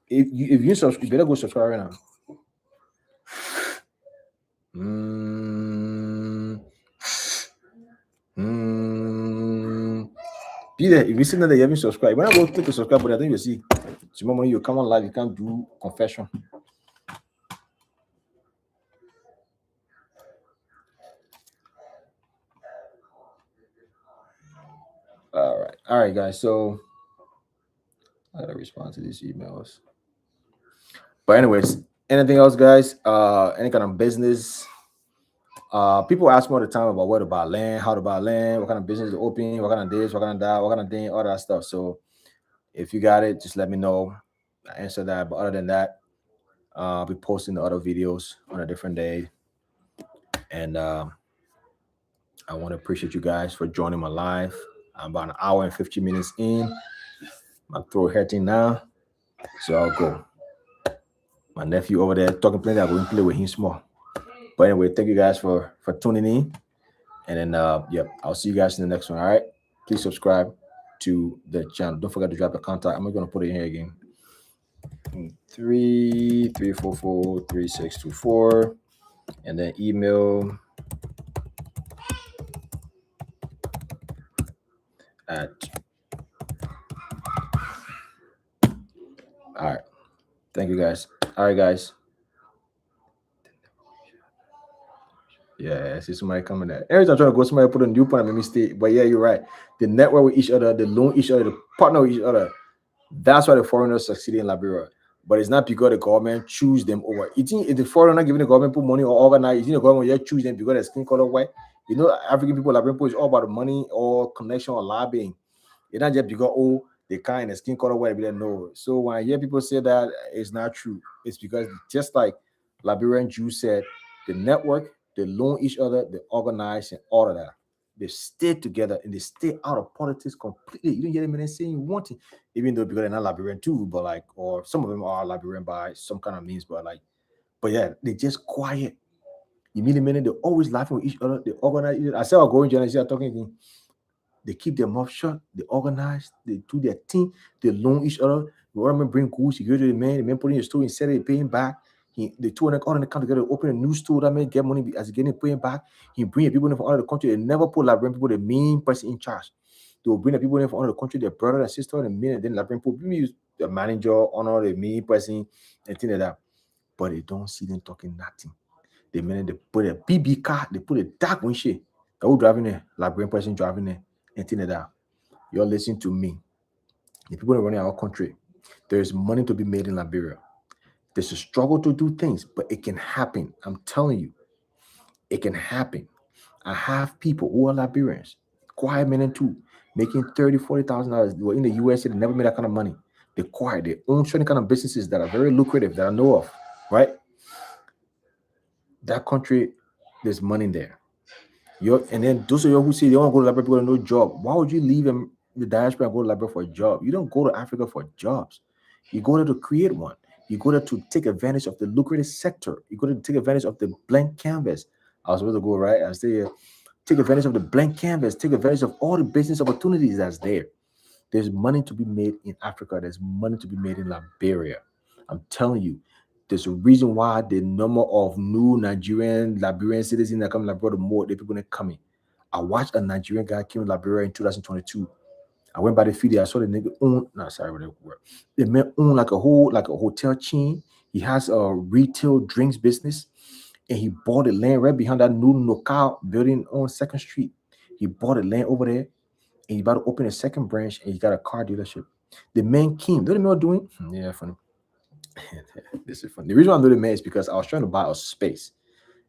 if you subscribe, you better go subscribe right now. Be there. If you see that you haven't subscribed, when I go click the subscribe button, I think you see tomorrow morning you come on live, you can't do confession. All right, guys. So I gotta respond to these emails. But anyways, anything else, guys? Any kind of business? People ask me all the time about where to buy land, how to buy land, what kind of business to open, what kind of this, what kind of that, what kind of thing, all that stuff. So if you got it, just let me know. I answer that. But other than that, I'll be posting the other videos on a different day. And I want to appreciate you guys for joining my live. I'm about an hour and 50 minutes in. My throat hurting now. So I'll go. My nephew over there talking plenty. I'm going to play with him small. But anyway, thank you guys for tuning in. And then, I'll see you guys in the next one. All right. Please subscribe to the channel. Don't forget to drop a contact. I'm going to put it in here again. 3443624. And then email at. All right. Thank you guys. All right, guys. Yeah, I see somebody coming there. Every time I try to go, somebody put a new point and make me stay. But yeah, you're right. They network with each other, they loan each other, they partner with each other. That's why the foreigners succeed in Liberia. But it's not because the government choose them over. You think if the foreigner giving the government put money or organize, you think the government just choose them because their skin color white? African people, Liberian people, is all about the money or connection or lobbying. It's not just because they kind of skin color white, we don't know. So when I hear people say that, it's not true. It's because just like Liberian Jews said, the network, they loan each other, they organize and all of that. They stay together and they stay out of politics completely. You don't hear them saying one thing, even though because they're not Liberian too, but or some of them are Liberian by some kind of means, but yeah, they just quiet. You meet a minute, they're always laughing with each other, they organize. I said I'll go in and see talking again. They keep their mouth shut, they organize, they do their thing, they loan each other. The one man bring goods, you go to the man put in your store and set it, pay him back. The two of them all in the come together, open a new store, that man get money as he getting paying back. He bring people in from out of the country. They never put Liberian people, the main person in charge. They will bring the people in from out of the country, their brother and sister, and men, and then Liberian people use the manager, honor the main person, and things like that. But they don't see them talking nothing. They put a BB car, they put a dark windshield. The who driving there, Liberian person driving there, and things like that. You're listening to me. The people running our country, there is money to be made in Liberia. There's a struggle to do things, but it can happen. I'm telling you, it can happen. I have people who are Liberians, quiet men and two, making $30,000, $40,000. They were in the USA, they never made that kind of money. They're quiet, they own certain kind of businesses that are very lucrative that I know of, right? That country, there's money there. And then those of you who say they want to go to Liberia because no job, why would you leave the diaspora and go to Liberia for a job? You don't go to Africa for jobs. You go there to create one. You go there to take advantage of the lucrative sector. You go there to take advantage of the blank canvas. I was supposed to go right. I stay here. Take advantage of the blank canvas. Take advantage of all the business opportunities that's there. There's money to be made in Africa. There's money to be made in Liberia. I'm telling you, there's a reason why the number of new Liberian citizens that come to Liberia, the more the people that coming. I watched a Nigerian guy came to Liberia in 2022. I went by the video. I saw the nigga own. No, sorry, whatever. The man own like a hotel chain. He has a retail drinks business, and he bought the land right behind that new Nokal building on Second Street. He bought the land over there, and he about to open a second branch, and he got a car dealership. The man came. What the man doing? Yeah, funny. This is funny. The reason why I'm doing the man is because I was trying to buy a space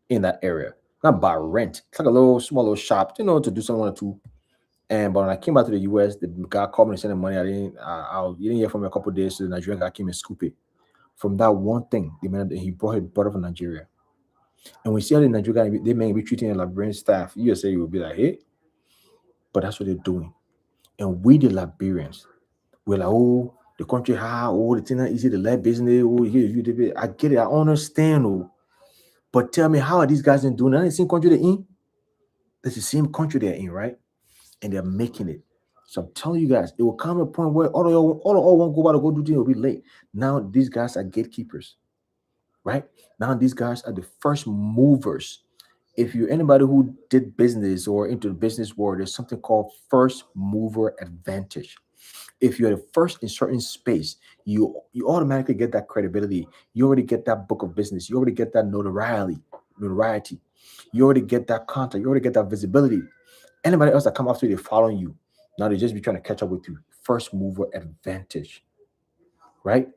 in that area, not buy rent. It's like a little small little shop, to do something or two. And but when I came back to the US, the guy called me and sent the money. You didn't hear from me a couple of days. So the Nigerian guy came and scooped it. From that one thing, the man he brought it from Nigeria. And we see how the Nigerian guy, they may be treating the Liberian staff. USA will be like, hey, but that's what they're doing. And we the Liberians, we're like, oh, the country high, oh, the thing not easy to let business, oh, here you did it. I get it, I understand, oh. But tell me, how are these guys in doing that? The same country they're in? That's the same country they're in, right? And they're making it. So I'm telling you guys, it will come to a point where all won't go out to go do things, will be late. Now these guys are gatekeepers, right? Now these guys are the first movers. If you're anybody who did business or into the business world, there's something called first mover advantage. If you're the first in certain space, you automatically get that credibility. You already get that book of business. You already get that notoriety. You already get that contact. You already get that visibility. Anybody else that come after you, they're following you. Now they just be trying to catch up with you. First mover advantage, right?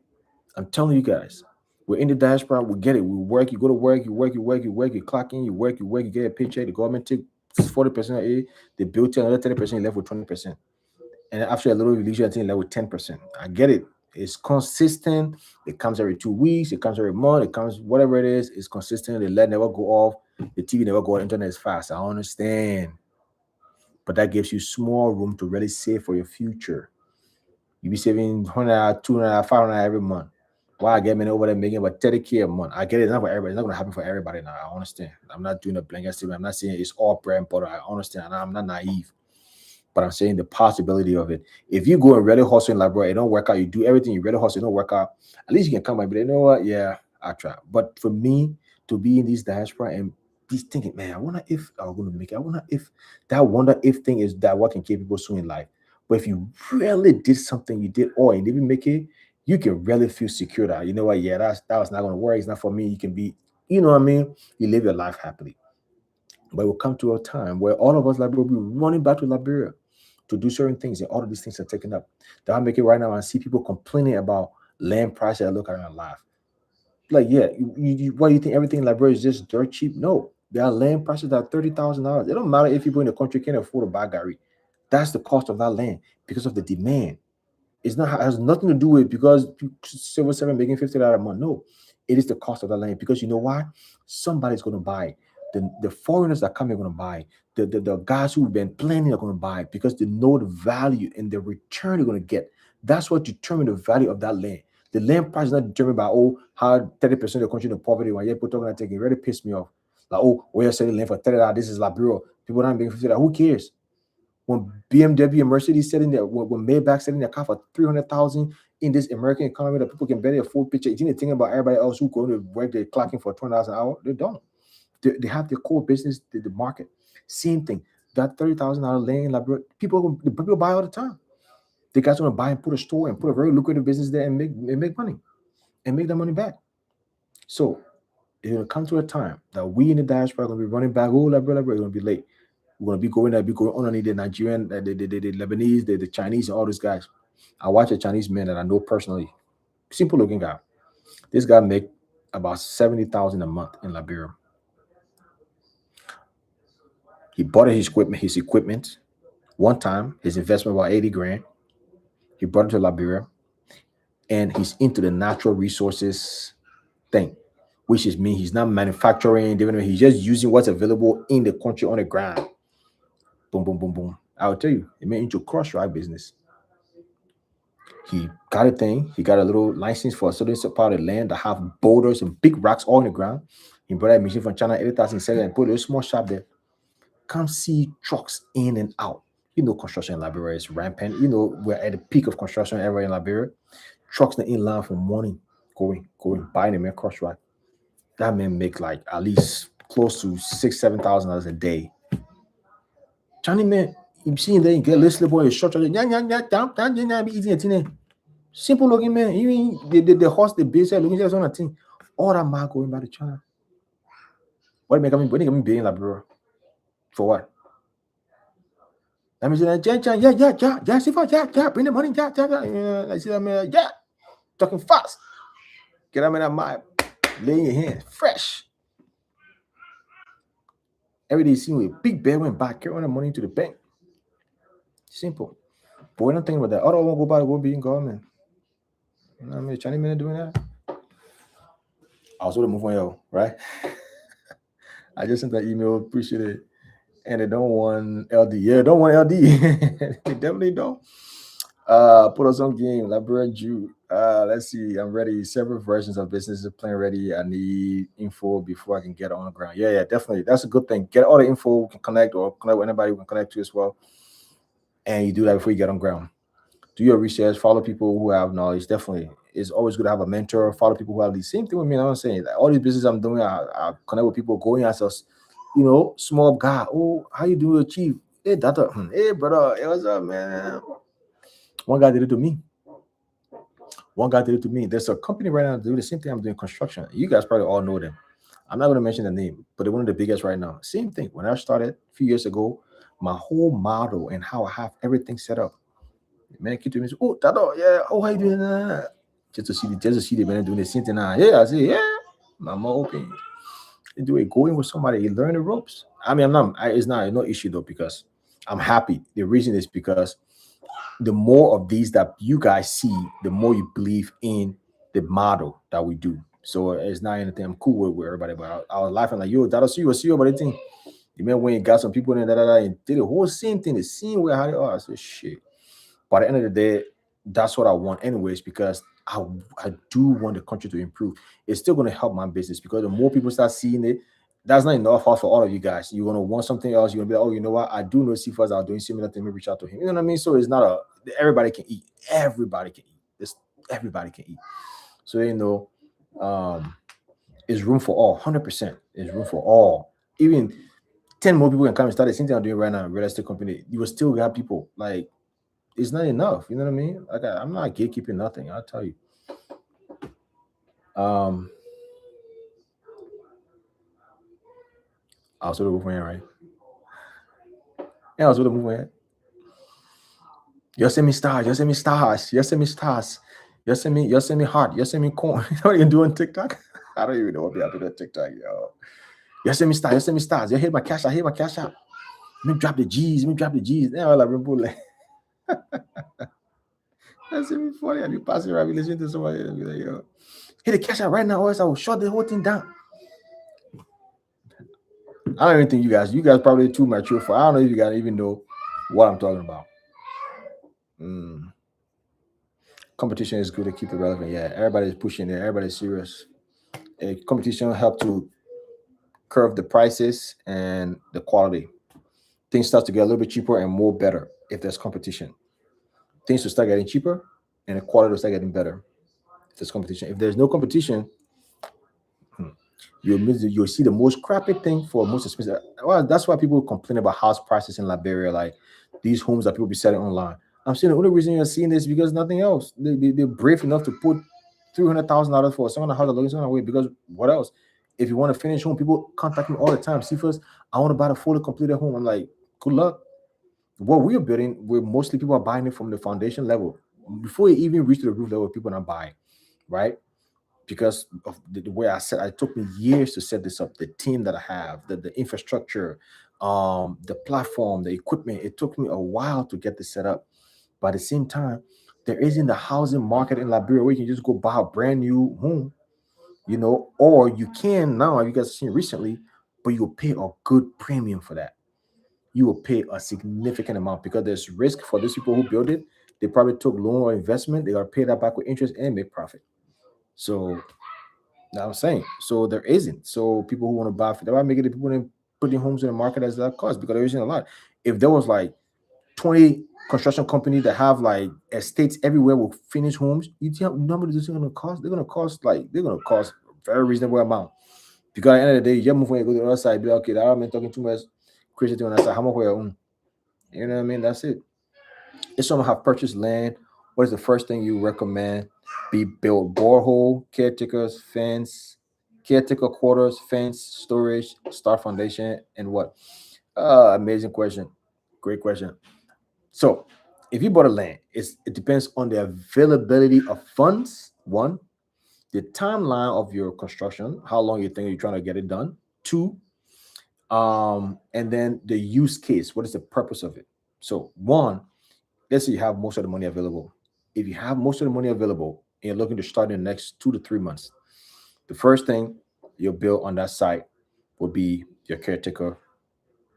I'm telling you guys, we're in the diaspora. We get it. We work. You go to work. You work. You work. You work. You clock in. You work. You work. You get a paycheck. The government take 40% of it. They build to another 30%. Left with 20%. And after a little release, I think left with 10%. I get it. It's consistent. It comes every 2 weeks. It comes every month. It comes whatever it is. It's consistent. The LED never go off. The TV never go on. Internet is fast. I understand. But that gives you small room to really save for your future. You be saving 100, 200, 500 every month. Why I get many over there making about 30K a month? I get it. It's not for everybody. It's not going to happen for everybody now. I understand. I'm not doing a blanket statement. I'm not saying it's all bread and butter. I understand. I'm not naive. But I'm saying the possibility of it. If you go and really hustle in Liberia, it don't work out. You do everything, you really hustle, it don't work out. At least you can come and be like, you know what? Yeah, I try. But for me to be in this diaspora and be thinking, man, I wonder if I'm going to make it. I wonder if that wonder if thing is that what can keep people soon in life. But if you really did something, you did all and didn't make it, you can really feel secure that, you know what? Yeah, that was not going to work. It's not for me. You can be, you know what I mean? You live your life happily. But it will come to a time where all of us like will be running back to Liberia to do certain things, and all of these things are taken up. That I make it right now. I see people complaining about land prices. I look at it and laugh. Like, yeah, what do you think? Everything in Liberia is just dirt cheap? No, there are land prices that are $30,000. It don't matter if people in the country can't afford to buy Gary. That's the cost of that land because of the demand. It's not it has nothing to do with because civil servant making $50 a month. No, it is the cost of that land because you know why? Somebody's going to buy it. The foreigners that come are going to buy it. The guys who've been planning are going to buy it because they know the value and the return they're going to get. That's what determines the value of that land. The land price is not determined by how 30% of the country in poverty. When people talking that thing, it really pissed me off. Like, we're selling land for $30. This is Liberia. People not being $50. Who cares? When BMW and Mercedes selling their, when Maybach selling their car for 300,000 in this American economy that people can barely afford picture, you didn't think about everybody else who going to work, they're clocking for $20 an hour. They don't. They have their core business, the market. Same thing. That $30,000 land in Liberia, people buy all the time. The guys want to buy and put a store and put a very lucrative business there and make money and make that money back. So it will come to a time that we in the diaspora are going to be running back. Liberia, we're going to be late. We're going to be going there, be going on the Nigerian, the Lebanese, the Chinese, and all these guys. I watch a Chinese man that I know personally, simple looking guy. This guy make about 70,000 a month in Liberia. He bought his equipment one time. His investment about 80 grand. He brought it to Liberia, and he's into the natural resources thing, which is mean he's not manufacturing. He's just using what's available in the country on the ground. Boom, boom, boom, boom. I'll tell you, he made into cross ride business. He got a thing. He got a little license for a certain part of the land that have boulders and big rocks all in the ground. He brought a machine from China, 80,000 and put a small shop there. Come see trucks in and out. You know, construction in Liberia is rampant. You know, we're at the peak of construction ever in Liberia. Trucks in line from morning, going, buying a man cross ride. That man make like at least close to $6,000-7,000 a day. Johnny man, you see there, you get a little slip on your short. Simple looking man. Even the horse, the base, looking just on a thing. All that man going by the China. What make me being Liberia? For what? That means yeah, see for yeah, bring the money, yeah. I see that man, yeah, talking fast. Get them in that mind. Lay in your hand. Fresh. Every day seen with big bed went back, carrying the money to the bank. Simple. But we're not thinking about that. Oh, I won't go back, go be in government. You know what I mean? Chinese men doing that. I was with a move on yo, right? I just sent that email, appreciate it. And they don't want LD. Yeah, don't want LD. They definitely don't. Put us on game, Liberia Jew. Let's see. I'm ready. Several versions of business plan ready. I need info before I can get on the ground. Yeah, definitely. That's a good thing. Get all the info, we can connect or connect with anybody we can connect to as well. And you do that before you get on ground. Do your research, follow people who have knowledge. Definitely. It's always good to have a mentor, follow people who have the same thing with me. I'm saying like, all these business I'm doing, I connect with people going as us, small guy. Oh, how you do achieve? Hey, daughter. Hey, brother. Hey, what's up, man? One guy did it to me. There's a company right now doing the same thing I'm doing construction. You guys probably all know them. I'm not going to mention the name, but they're one of the biggest right now. Same thing. When I started a few years ago, my whole model and how I have everything set up. The man keep to me, oh, Tado, yeah, oh, how you doing? Just to see the man doing the same thing now. Yeah, I say, yeah, I'm open. You do it going with somebody, you learn the ropes. I mean, it's not no issue though, because I'm happy. The reason is because the more of these that you guys see, the more you believe in the model that we do. So it's not anything. I'm cool with everybody, but I was laughing like, yo, that'll see you about the thing. You remember when you got some people in there and did the whole same thing, the same way how they are. I said, shit. By the end of the day, that's what I want, anyways, because I do want the country to improve. It's still going to help my business because the more people start seeing it, that's not enough for all of you guys. You're gonna want something else. You're gonna be like, oh, you know what? I do know CFAs are doing similar thing. Maybe reach out to him. You know what I mean? So it's not everybody can eat. Everybody can eat. Everybody can eat. So um, it's room for all. 100%. It's room for all. Even 10 more people can come and start the same thing I'm doing right now. Real estate company. You will still have people like it's not enough. You know what I mean? Like I'm not gatekeeping nothing. I'll tell you. Um, I was sort of moving right. Yeah, I was sort of moving. You send me stars, you send me stars, you send me stars, you send me heart, you send me corn. You know what you doing TikTok? I don't even know what be happening on TikTok, yo. You send me stars, you send me stars. You hit my cash out, hit my cash out. Let me drop the G's, let me drop the G's. Now all I remember that's even funny. I be passing around, be listening to somebody and be like, yo, hit the cash out right now, or else I will shut the whole thing down. I don't even think you guys probably too mature for. I don't know if you guys even know what I'm talking about. Mm. Competition is good to keep it relevant. Yeah, everybody's pushing it. Everybody's serious. Competition help to curve the prices and the quality. Things start to get a little bit cheaper and more better if there's competition. Things will start getting cheaper and the quality will start getting better if there's competition. If there's no competition, hmm, you'll see the most crappy thing for most expensive. Well, that's why people complain about house prices in Liberia, like these homes that people be selling online. I'm saying the only reason you're seeing this is because nothing else. They're brave enough to put $300,000 for someone house that looks on way because what else? If you want to finish home, people contact me all the time. See, first, I want to buy the fully completed home. I'm like, good luck. What we're building, we're mostly people are buying it from the foundation level. Before you even reach to the roof level, people are not buying, right? Because of the way I said, it took me years to set this up. The team that I have, the infrastructure, the platform, the equipment. It took me a while to get this set up. But at the same time, there isn't the housing market in Liberia where you can just go buy a brand new home, or you can now. You guys have seen recently, but you'll pay a good premium for that. You will pay a significant amount because there's risk for these people who build it. They probably took loan or investment. They got to pay that back with interest and make profit. So I'm saying, so there isn't. So people who want to buy, they're why making the people putting homes in the market as that cost because there isn't a lot. If there was like 20 construction companies that have like estates everywhere with finished homes, you tell numbers is going to cost. They're going to cost a very reasonable amount. Because at the end of the day, you're moving to go to the other side, be like, okay, that I'm talking too much crazy thing on that side. How much we own? You know what I mean? That's it. If someone have purchased land, what is the first thing you recommend? Be built borehole, caretakers, fence, caretaker quarters, fence, storage, start foundation, and what? Amazing question. Great question. So if you bought a land, it depends on the availability of funds, one, the timeline of your construction, how long you think you're trying to get it done. Two, and then the use case. What is the purpose of it? So one, let's say you have most of the money available. If you have most of the money available and you're looking to start in the next 2 to 3 months, the first thing you'll build on that site will be your caretaker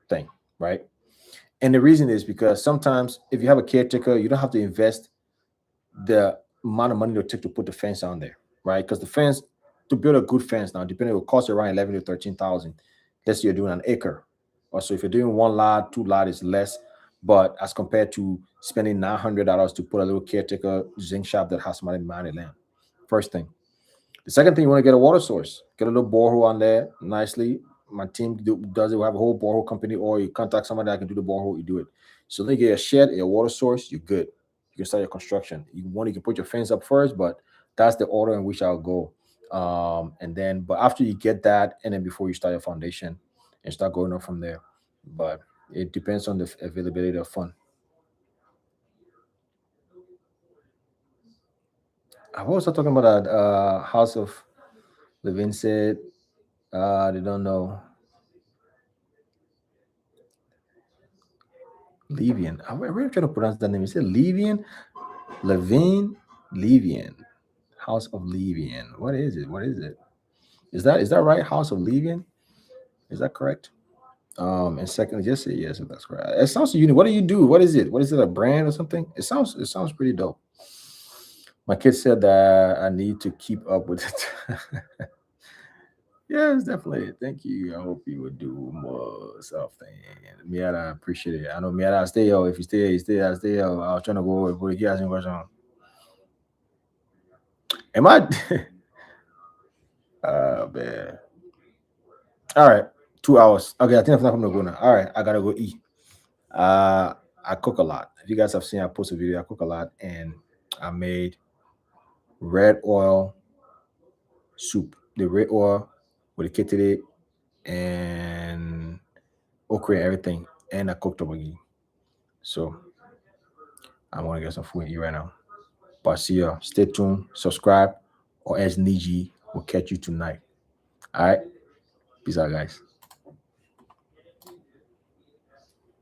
thing, right? And the reason is because sometimes if you have a caretaker, you don't have to invest the amount of money it'll take to put the fence on there, right? Because the fence, to build a good fence now, depending, it will cost you around 11 to 13,000. Let's say you're doing an acre. Or so if you're doing one lot, two lot is less. But as compared to spending $900 to put a little caretaker zinc shop that has somebody manage land. First thing. The second thing, you want to get a water source. Get a little borehole on there nicely. My team does it. We have a whole borehole company, or you contact somebody that can do the borehole, you do it. So then you get a shed, a water source, you're good. You can start your construction. You can put your fence up first, but that's the order in which I'll go. And then, but after you get that, and then before you start your foundation and start going up from there. But it depends on the availability of fund. I was also talking about that House of Levin said they don't know. Levian. I'm really trying to pronounce that name. Is it Levian? Levine? Levian. House of Levian. What is it? What is it? Is that right? House of Levian? Is that correct? And second, just say yes if that's correct. It sounds unique. What do you do? What is it? What is it? A brand or something? It sounds pretty dope. My kid said that I need to keep up with it. Yes, definitely. Thank you. I hope you would do more something. Miata, I appreciate it. I know Miata, stay yo. If you stay, you stay. I stay yo. I was trying to go over the guys and question. Am I? Man. All right. 2 hours. Okay, I think I'm not gonna go now. All right, I gotta go eat. I cook a lot. If you guys have seen, I post a video. I cook a lot, and I made red oil soup. The red oil with the kitty and okra and everything, and I cooked up again. So I'm gonna get some food and eat right now. But see ya. Stay tuned. Subscribe, or as Niji will catch you tonight. All right. Peace out, guys.